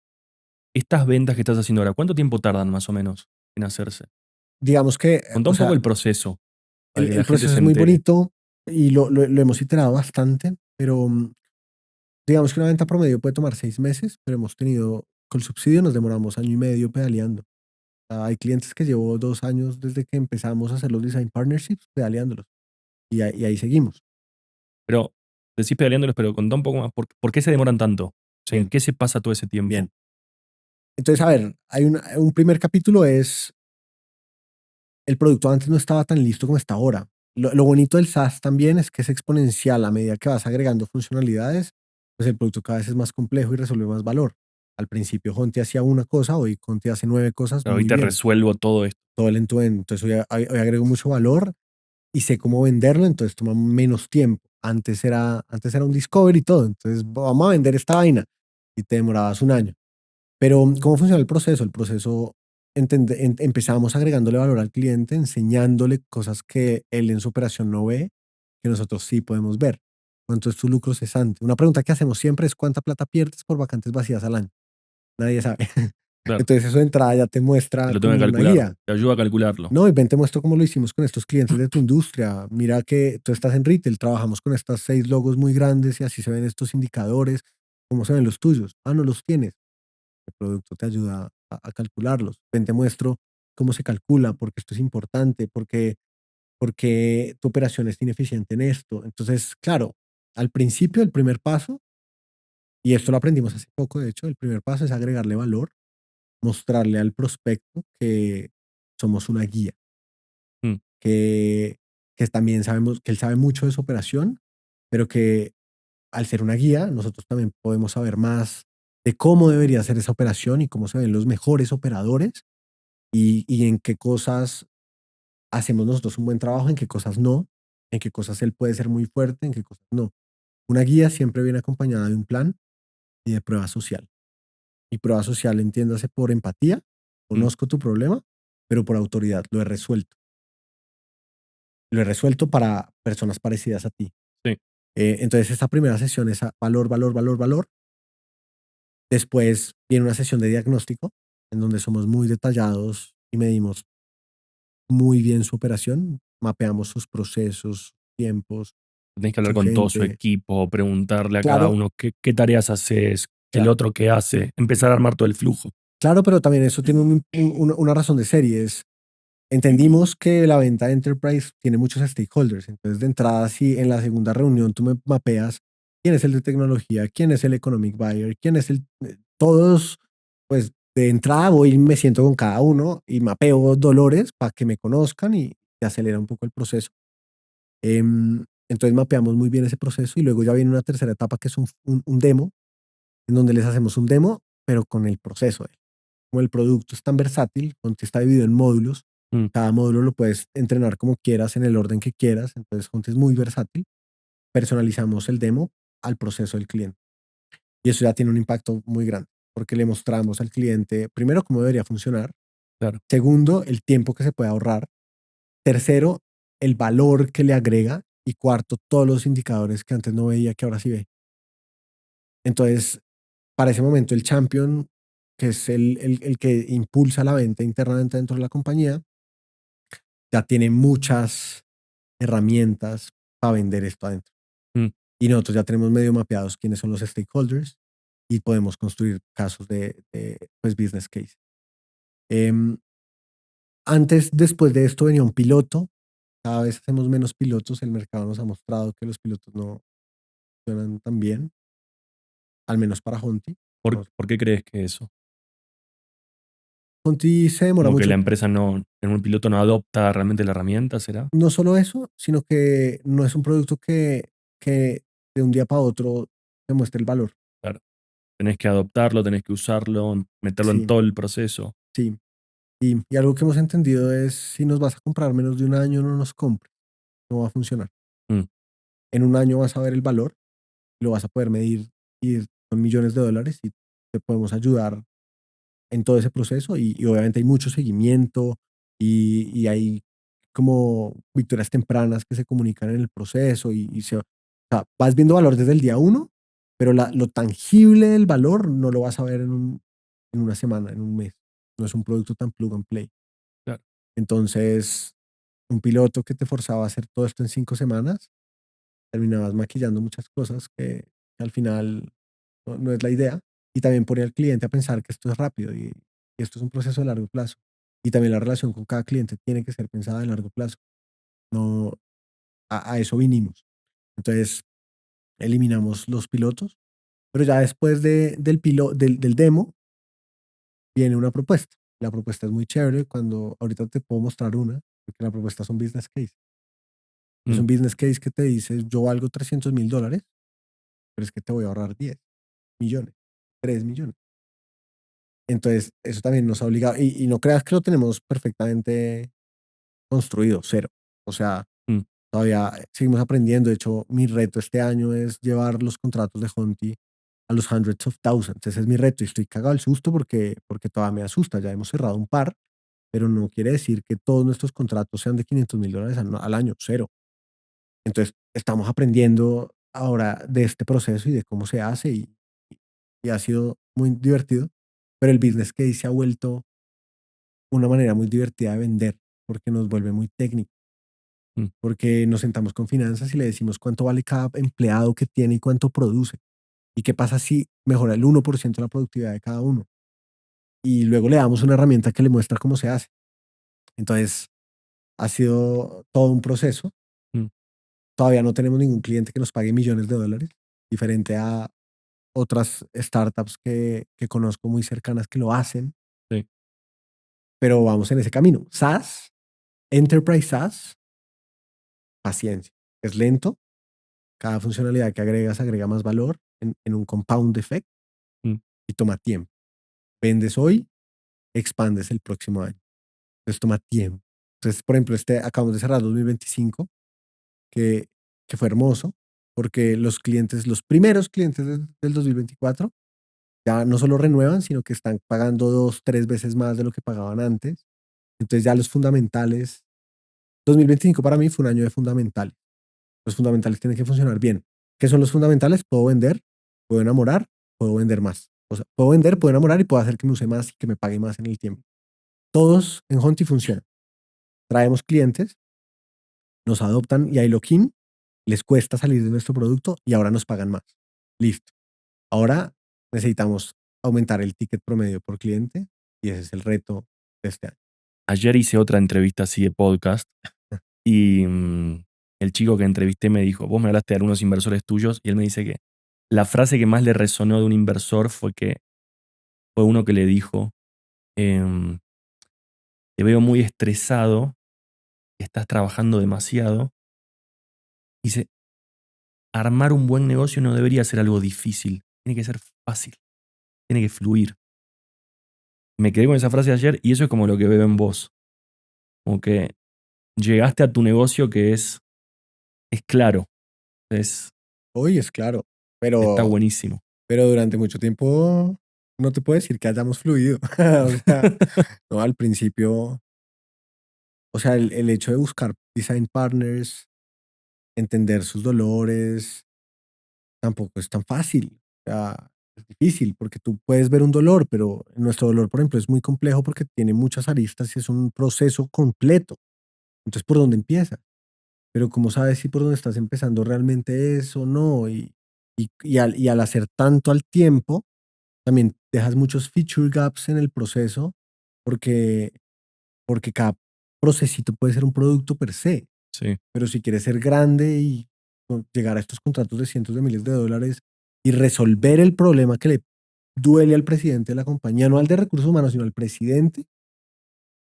estas ventas que estás haciendo ahora, cuánto tiempo tardan más o menos en hacerse? Digamos que, Contá o un poco sea, el proceso para el, que el la gente proceso se es muy entere. bonito y lo hemos iterado bastante, pero digamos que una venta promedio puede tomar 6 meses, pero hemos tenido, con subsidio nos demoramos año y medio pedaleando. O sea, hay clientes que llevo 2 años desde que empezamos a hacer los design partnerships pedaleándolos, y ahí seguimos. Pero decís pedaleándolos, pero contá un poco más. ¿Por qué se demoran tanto? O sea, ¿en Bien, qué se pasa todo ese tiempo? bien. Entonces, a ver, hay un primer capítulo es, el producto antes no estaba tan listo como está ahora. Lo bonito del SaaS también es que es exponencial a medida que vas agregando funcionalidades, pues el producto cada vez es más complejo y resuelve más valor. Al principio Honti hacía una cosa, hoy Honti hace 9 cosas Pero hoy muy te bien, resuelvo todo esto. todo el end-to-end. Entonces hoy agrego mucho valor y sé cómo venderlo, entonces toma menos tiempo. Antes era un discovery y todo, entonces vamos a vender esta vaina y te demorabas un año. Pero ¿cómo funciona el proceso? El proceso, empezamos agregándole valor al cliente, enseñándole cosas que él en su operación no ve, que nosotros sí podemos ver. ¿Cuánto es tu lucro cesante? Una pregunta que hacemos siempre es: ¿cuánta plata pierdes por vacantes vacías al año? Nadie sabe. Claro, Entonces eso de entrada ya te te muestra lo tengo que como una calcular. guía. Te ayuda a calcularlo. No, y ven, te muestro cómo lo hicimos con estos clientes de tu industria. Mira que tú estás en retail, trabajamos con estas 6 logos muy grandes y así se ven estos indicadores. ¿Cómo se ven los tuyos? Ah, no los tienes. El producto te ayuda a calcularlos. Ven, te muestro cómo se calcula, porque esto es importante, porque tu operación es ineficiente en esto. Entonces, claro, al principio, el primer paso Y esto lo aprendimos hace poco, de hecho, el primer paso es agregarle valor, mostrarle al prospecto que somos una guía, Mm, que, que también sabemos que él sabe mucho de su operación, pero que al ser una guía, nosotros también podemos saber más de cómo debería ser esa operación y cómo se ven los mejores operadores y en qué cosas hacemos nosotros un buen trabajo, en qué cosas no, en qué cosas él puede ser muy fuerte, en qué cosas no. Una guía siempre viene acompañada de un plan y de prueba social. Y prueba social, entiéndase por empatía, mm, conozco tu problema, pero por autoridad, lo he resuelto. Lo he resuelto para personas parecidas a ti. sí. Entonces, esta primera sesión es valor, valor, valor, valor. Después viene una sesión de diagnóstico, en donde somos muy detallados y medimos muy bien su operación, mapeamos sus procesos, tiempos, Tenés que hablar su con todo su gente. equipo, preguntarle a cada Claro, uno qué tareas haces, el claro, otro qué hace, empezar a armar todo el flujo. claro, pero también eso tiene una razón de serie. Entendimos que la venta de Enterprise tiene muchos stakeholders. Entonces, de entrada, si en la segunda reunión tú me mapeas quién es el de tecnología, quién es el economic buyer, quién es todos, pues de entrada voy y me siento con cada uno y mapeo dolores para que me conozcan y se acelera un poco el proceso. Entonces mapeamos muy bien ese proceso y luego ya viene una tercera etapa que es un demo, en donde les hacemos un demo, pero con el proceso. Como el producto es tan versátil, Conti está dividido en módulos, Mm, cada módulo lo puedes entrenar como quieras, en el orden que quieras, entonces Conti es muy versátil, personalizamos el demo al proceso del cliente. Y eso ya tiene un impacto muy grande, porque le mostramos al cliente, primero, cómo debería funcionar, claro. segundo, el tiempo que se puede ahorrar, tercero, el valor que le agrega, y cuarto, todos los indicadores que antes no veía, que ahora sí ve. Entonces, para ese momento, el champion, que es el que impulsa la venta internamente dentro de la compañía, ya tiene muchas herramientas para vender esto adentro. Mm, Y nosotros ya tenemos medio mapeados quiénes son los stakeholders y podemos construir casos pues, business case. Em, después de esto venía un piloto. Cada vez hacemos menos pilotos. El mercado nos ha mostrado que los pilotos no funcionan tan bien, al menos para Honti. ¿Por qué crees que eso? Honti se demora Como que la mucho. empresa no, en un piloto no adopta realmente la herramienta, ¿será? No solo eso, sino que no es un producto que de un día para otro demuestre el valor. Claro. Tenés que adoptarlo, tenés que usarlo, meterlo en Sí, todo el proceso. sí. Y algo que hemos entendido es, si nos vas a comprar menos de un año, no nos compres, no va a funcionar. Mm, En un año vas a ver el valor, lo vas a poder medir y con millones de dólares y te podemos ayudar en todo ese proceso y obviamente hay mucho seguimiento y hay como victorias tempranas que se comunican en el proceso o sea, vas viendo valor desde el día uno, pero lo tangible del valor no lo vas a ver en una semana, en un mes. No es un producto tan plug and play. claro. Entonces, un piloto que te forzaba a hacer todo esto en 5 semanas, terminabas maquillando muchas cosas que al final no es la idea. Y también ponía al cliente a pensar que esto es rápido y esto es un proceso de largo plazo. Y también la relación con cada cliente tiene que ser pensada a largo plazo. No, a eso vinimos. Entonces, eliminamos los pilotos, pero ya después del demo viene una propuesta. La propuesta es muy chévere cuando ahorita te puedo mostrar una, porque la propuesta son business case. Es Mm, un business case que te dice, yo valgo $300,000, pero es que te voy a ahorrar 10 millones, 3 millones. Entonces, eso también nos ha obligado, y no creas que lo tenemos perfectamente construido, cero. O sea, mm, todavía seguimos aprendiendo. De hecho, mi reto este año es llevar los contratos de Honti a los hundreds of thousands. Ese es mi reto y estoy cagado al susto porque todavía me asusta. Ya hemos cerrado un par, pero no quiere decir que todos nuestros contratos sean de $500,000 al año, cero. Entonces, estamos aprendiendo ahora de este proceso y de cómo se hace y ha sido muy divertido, pero el business case se ha vuelto una manera muy divertida de vender porque nos vuelve muy técnico, mm, porque nos sentamos con finanzas y le decimos cuánto vale cada empleado que tiene y cuánto produce y qué pasa si mejora el 1% de la productividad de cada uno. Y luego le damos una herramienta que le muestra cómo se hace. Entonces, ha sido todo un proceso. mm. Todavía no tenemos ningún cliente que nos pague millones de dólares, diferente a otras startups que conozco muy cercanas que lo hacen, Sí. pero vamos en ese camino. SaaS, Enterprise SaaS, paciencia. Es lento. Cada funcionalidad que agregas agrega más valor en un compound effect Mm. y toma tiempo. Vendes hoy, expandes el próximo año. Entonces toma tiempo. Entonces, por ejemplo, acabamos de cerrar 2025, que, que fue hermoso, porque los clientes, los primeros clientes del 2024, ya no solo renuevan, sino que están pagando 2, 3 veces más de lo que pagaban antes. Entonces ya los fundamentales, 2025 para mí fue un año de fundamentales. Los fundamentales tienen que funcionar bien. ¿Qué son los fundamentales? Puedo vender, puedo enamorar, puedo vender más. O sea, puedo vender, puedo enamorar y puedo hacer que me use más y que me pague más en el tiempo. Todos en Honti funcionan. Traemos clientes, nos adoptan y hay lock-in, les cuesta salir de nuestro producto y ahora nos pagan más. Listo. Ahora necesitamos aumentar el ticket promedio por cliente y ese es el reto de este año. Ayer hice otra entrevista así de podcast y el chico que entrevisté me dijo, vos me hablaste de algunos inversores tuyos y él me dice que la frase que más le resonó de un inversor fue uno que le dijo, em, te veo muy estresado, estás trabajando demasiado. Y dice, armar un buen negocio no debería ser algo difícil, tiene que ser fácil, tiene que fluir. Me quedé con esa frase ayer y eso es como lo que veo en vos. Como que llegaste a tu negocio que es claro, es, Hoy es claro, está pero, buenísimo. pero durante mucho tiempo no te puedo decir que hayamos fluido. O sea, no, al principio, o sea, el hecho de buscar design partners, entender sus dolores, tampoco es tan fácil. O sea, es difícil porque tú puedes ver un dolor, pero nuestro dolor, por ejemplo, es muy complejo porque tiene muchas aristas y es un proceso completo. Entonces, ¿por dónde empieza? Pero ¿cómo sabes si por dónde estás empezando realmente es o no? Y al hacer tanto al tiempo, también dejas muchos feature gaps en el proceso porque, porque cada procesito puede ser un producto per se. Sí. Pero si quieres ser grande y llegar a estos contratos de cientos de miles de dólares y resolver el problema que le duele al presidente de la compañía, no al de recursos humanos, sino al presidente,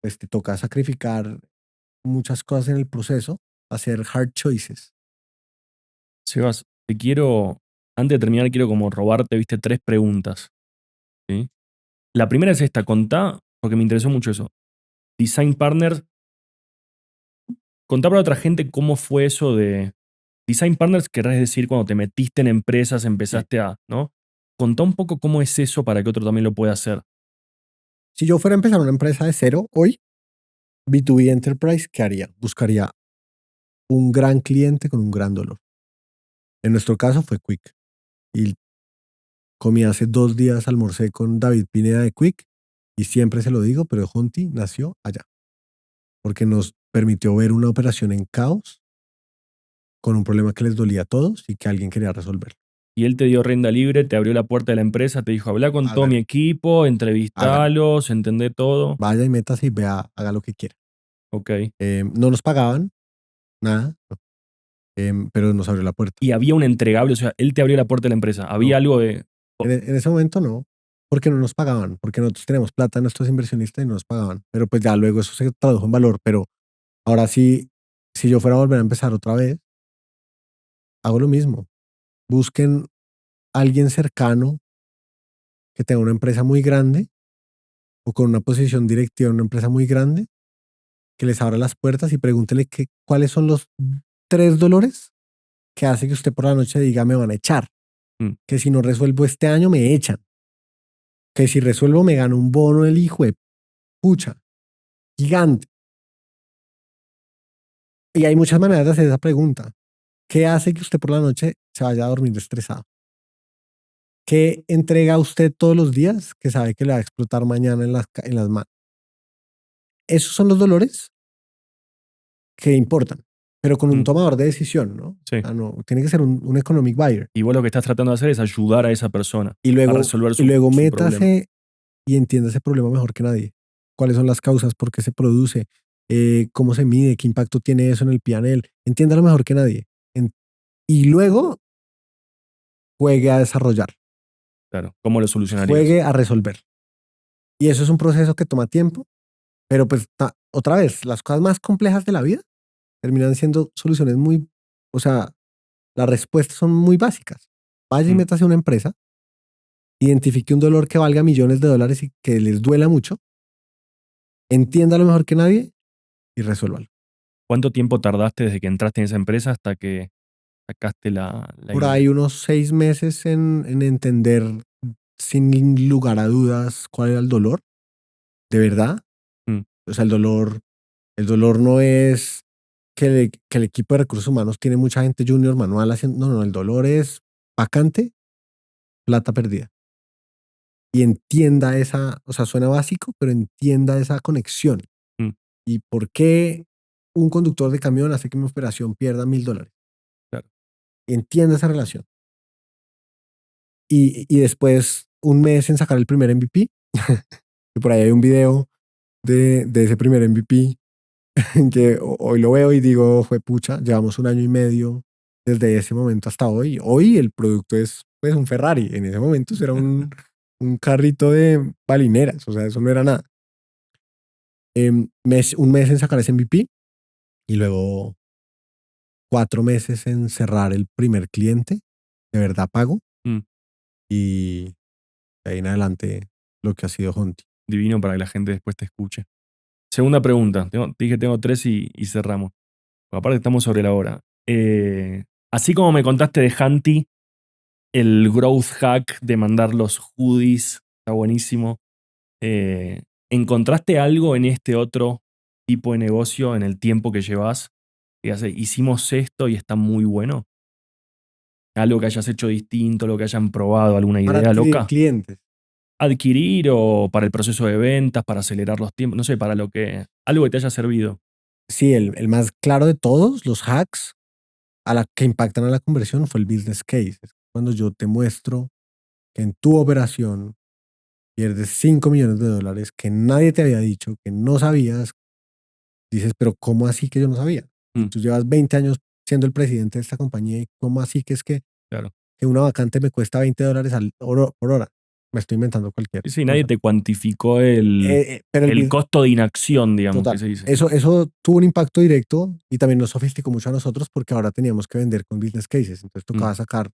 pues te toca sacrificar muchas cosas en el proceso, hacer hard choices. Sebas, antes de terminar, quiero como robarte, viste, 3 preguntas. ¿Sí? La primera es esta, contá, porque me interesó mucho eso. Design Partners, contá para otra gente cómo fue eso de Design Partners, querrás decir cuando te metiste en empresas, Sí. empezaste ¿no? Contá un poco cómo es eso para que otro también lo pueda hacer. Si yo fuera a empezar una empresa de cero hoy, B2B Enterprise, ¿qué haría? Buscaría un gran cliente con un gran dolor. En nuestro caso fue Quick. Y comí hace 2 días, almorcé con David Pineda de Quick y siempre se lo digo, pero Honti nació allá porque nos permitió ver una operación en caos con un problema que les dolía a todos y que alguien quería resolver. Y él te dio rienda libre, te abrió la puerta de la empresa, te dijo, habla con todo mi Hágale, equipo, hágale. entrevistalos, entendé todo. Vaya y métase y vea, haga lo que quiera. Ok. No nos pagaban nada, pero nos abrió la puerta. Y había un entregable, o sea, él te abrió la puerta de la empresa. Había No, algo de. en ese momento no, porque no nos pagaban, porque nosotros tenemos plata, nuestros inversionistas y no nos pagaban. Pero pues ya luego eso se tradujo en valor. Pero ahora sí, si yo fuera a volver a empezar otra vez, hago lo mismo. Busquen a alguien cercano que tenga una empresa muy grande o con una posición directiva en una empresa muy grande, que les abra las puertas y pregúntele cuáles son los 3 dolores que hace que usted por la noche diga me van a echar, Mm. que si no resuelvo este año me echan, que si resuelvo me gano un bono del hijo de pucha, gigante. Y hay muchas maneras de hacer esa pregunta. ¿Qué hace que usted por la noche se vaya a dormir estresado? ¿Qué entrega usted todos los días que sabe que le va a explotar mañana en las manos? Esos son los dolores que importan, pero con un Mm. tomador de decisión, ¿no? O Sí. sea, no, tiene que ser un economic buyer. Y vos lo que estás tratando de hacer es ayudar a esa persona Y a luego, resolver y su, luego su problema. métase y entienda ese problema mejor que nadie. ¿Cuáles son las causas? ¿Por qué se produce? ¿Cómo se mide? ¿Qué impacto tiene eso en el P&L? Entiéndalo mejor que nadie. Y luego juegue a desarrollar. Claro. ¿Cómo lo solucionarías? Juegue a resolver. Y eso es un proceso que toma tiempo, pero pues otra vez, las cosas más complejas de la vida terminan siendo soluciones muy, o sea, las respuestas son muy básicas. Vaya y Mm, métase a una empresa, identifique un dolor que valga millones de dólares y que les duela mucho, entiéndalo mejor que nadie y resuélvalo. ¿Cuánto tiempo tardaste desde que entraste en esa empresa hasta que sacaste la Por idea? ahí unos 6 meses en entender sin lugar a dudas cuál era el dolor, de verdad. Mm, O sea, el dolor no es que el equipo de recursos humanos tiene mucha gente junior manual haciendo, no, no, el dolor es vacante, plata perdida. Y entienda esa, o sea, suena básico, pero entienda esa conexión. mm, ¿Y por qué un conductor de camión hace que mi operación pierda $1,000? claro. Entienda esa relación. Y después un mes en sacar el primer MVP. Y por ahí hay un video de ese primer MVP que hoy lo veo y digo, fue pucha, llevamos 1 año y medio desde ese momento hasta hoy. Hoy el producto es pues un Ferrari. En ese momento eso era un carrito de balineras, o sea, eso no era nada. Un mes en sacar ese MVP y luego 4 meses en cerrar el primer cliente, de verdad pago, Mm, y de ahí en adelante lo que ha sido Honti. divino para que la gente después te escuche. Segunda pregunta. Te dije tengo tres y cerramos. Porque aparte estamos sobre la hora. Así como me contaste de Hunty, el growth hack de mandar los hoodies, está buenísimo. ¿Encontraste algo en este otro tipo de negocio en el tiempo que llevas? Que hicimos esto y está muy bueno. Algo que hayas hecho distinto, lo que hayan probado, alguna Para idea adquirir loca. clientes. Adquirir o para el proceso de ventas, para acelerar los tiempos, no sé, para lo que. Algo que te haya servido. Sí, el más claro de todos, los hacks a la que impactan a la conversión fue el business case. Es cuando yo te muestro que en tu operación pierdes $5 millones que nadie te había dicho, que no sabías. Dices, pero ¿cómo así que yo no sabía? Y Mm, tú llevas 20 años siendo el presidente de esta compañía y ¿cómo así que es claro. que una vacante me cuesta $20 por hora? Me estoy inventando cualquier Sí, sí, nadie cosa. te cuantificó el Pero costo de inacción, digamos, que total, se dice. eso tuvo un impacto directo y también nos sofisticó mucho a nosotros porque ahora teníamos que vender con business cases. Entonces Mm. tocaba sacar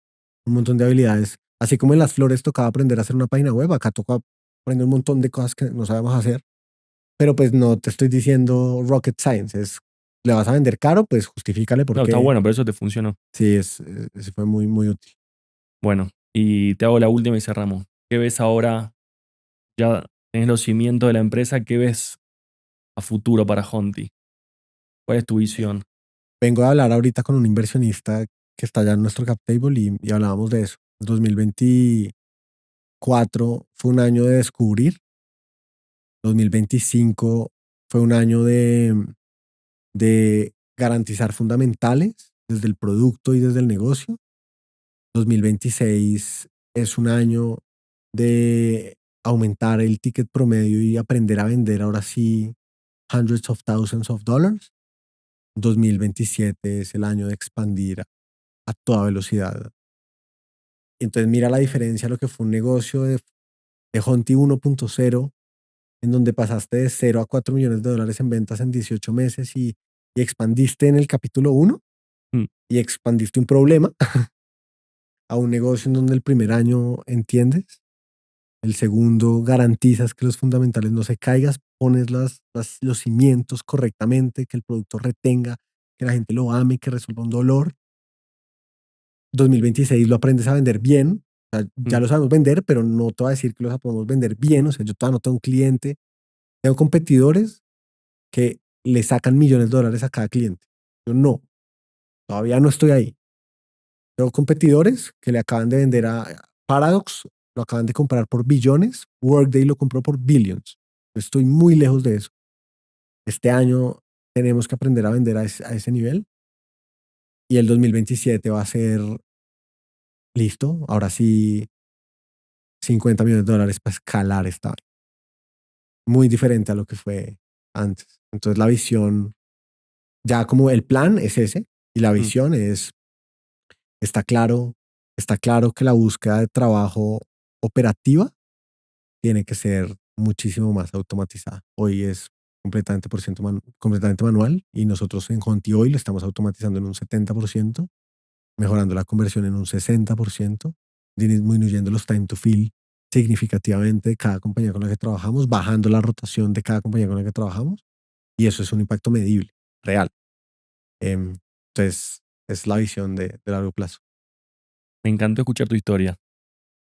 un montón de habilidades. Así como en las flores tocaba aprender a hacer una página web, acá toca aprender un montón de cosas que no sabemos hacer. Pero pues no te estoy diciendo rocket science. Le vas a vender caro, pues justifícale por No, está qué. bueno, pero eso te funcionó. Sí, ese fue muy, muy útil. Bueno, y te hago la última y cerramos. ¿Qué ves ahora? Ya tenés los cimientos de la empresa, ¿qué ves a futuro para Honti? ¿Cuál es tu visión? Vengo a hablar ahorita con un inversionista que está allá en nuestro cap table y hablábamos de eso. 2024 fue un año de descubrir. 2025 fue un año de garantizar fundamentales desde el producto y desde el negocio. 2026 es un año de aumentar el ticket promedio y aprender a vender ahora sí hundreds of thousands of dollars. 2027 es el año de expandir a toda velocidad. Entonces mira la diferencia a lo que fue un negocio de Honti 1.0, en donde pasaste de 0 a $4 millones en ventas en 18 meses y expandiste en el capítulo 1 Mm, y expandiste un problema a un negocio en donde el primer año entiendes, el segundo garantizas que los fundamentales no se caigan, pones los cimientos correctamente, que el producto retenga, que la gente lo ame, que resuelva un dolor. 2026 lo aprendes a vender bien. O sea, ya mm. lo sabemos vender, pero no te voy a decir que los podemos vender bien. O sea, yo todavía no tengo un cliente. Tengo competidores que le sacan millones de dólares a cada cliente. Yo no, todavía no estoy ahí. Tengo competidores que le acaban de vender a Paradox, lo acaban de comprar por billones. Workday lo compró por billions. Estoy muy lejos de eso. Este año tenemos que aprender a vender a ese nivel y el 2027 va a ser listo. Ahora sí, $50 millones para escalar esta. Muy diferente a lo que fue antes. Entonces la visión, ya como el plan es ese y la Mm, visión es, está claro, está claro que la búsqueda de trabajo operativa tiene que ser muchísimo más automatizada. Hoy es completamente manual y nosotros en Honti hoy lo estamos automatizando en un 70%, mejorando la conversión en un 60%, disminuyendo los time to fill significativamente de cada compañía con la que trabajamos, bajando la rotación de cada compañía con la que trabajamos, y eso es un impacto medible, real. Entonces, es la visión de largo plazo. Me encantó escuchar tu historia.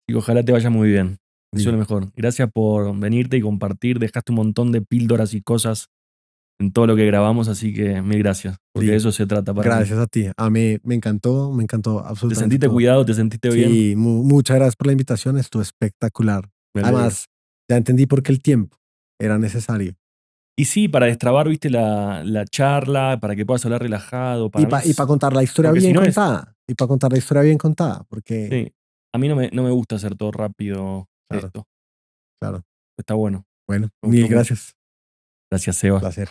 Y ojalá te vaya muy bien. Eso es lo Dime. mejor. Gracias por venirte y compartir. Dejaste un montón de píldoras y cosas en todo lo que grabamos, así que mil gracias, porque de Lee, eso se trata para mí. gracias a ti. A mí me encantó ¿Te absolutamente sentiste todo. cuidado? ¿Te sentiste bien? Sí, muchas gracias por la invitación, estuvo espectacular. Me alegro. Además, ya entendí por qué el tiempo era necesario. Y sí, para destrabar, viste, la charla, para que puedas hablar relajado, Y para mí para es... contar la historia Porque si bien no es... contada. Y para contar la historia bien contada, porque, Sí, a mí no me gusta hacer todo rápido claro, esto. claro. Está bueno, Bueno, me gustó mil mucho. gracias. Gracias, Seba. Placer.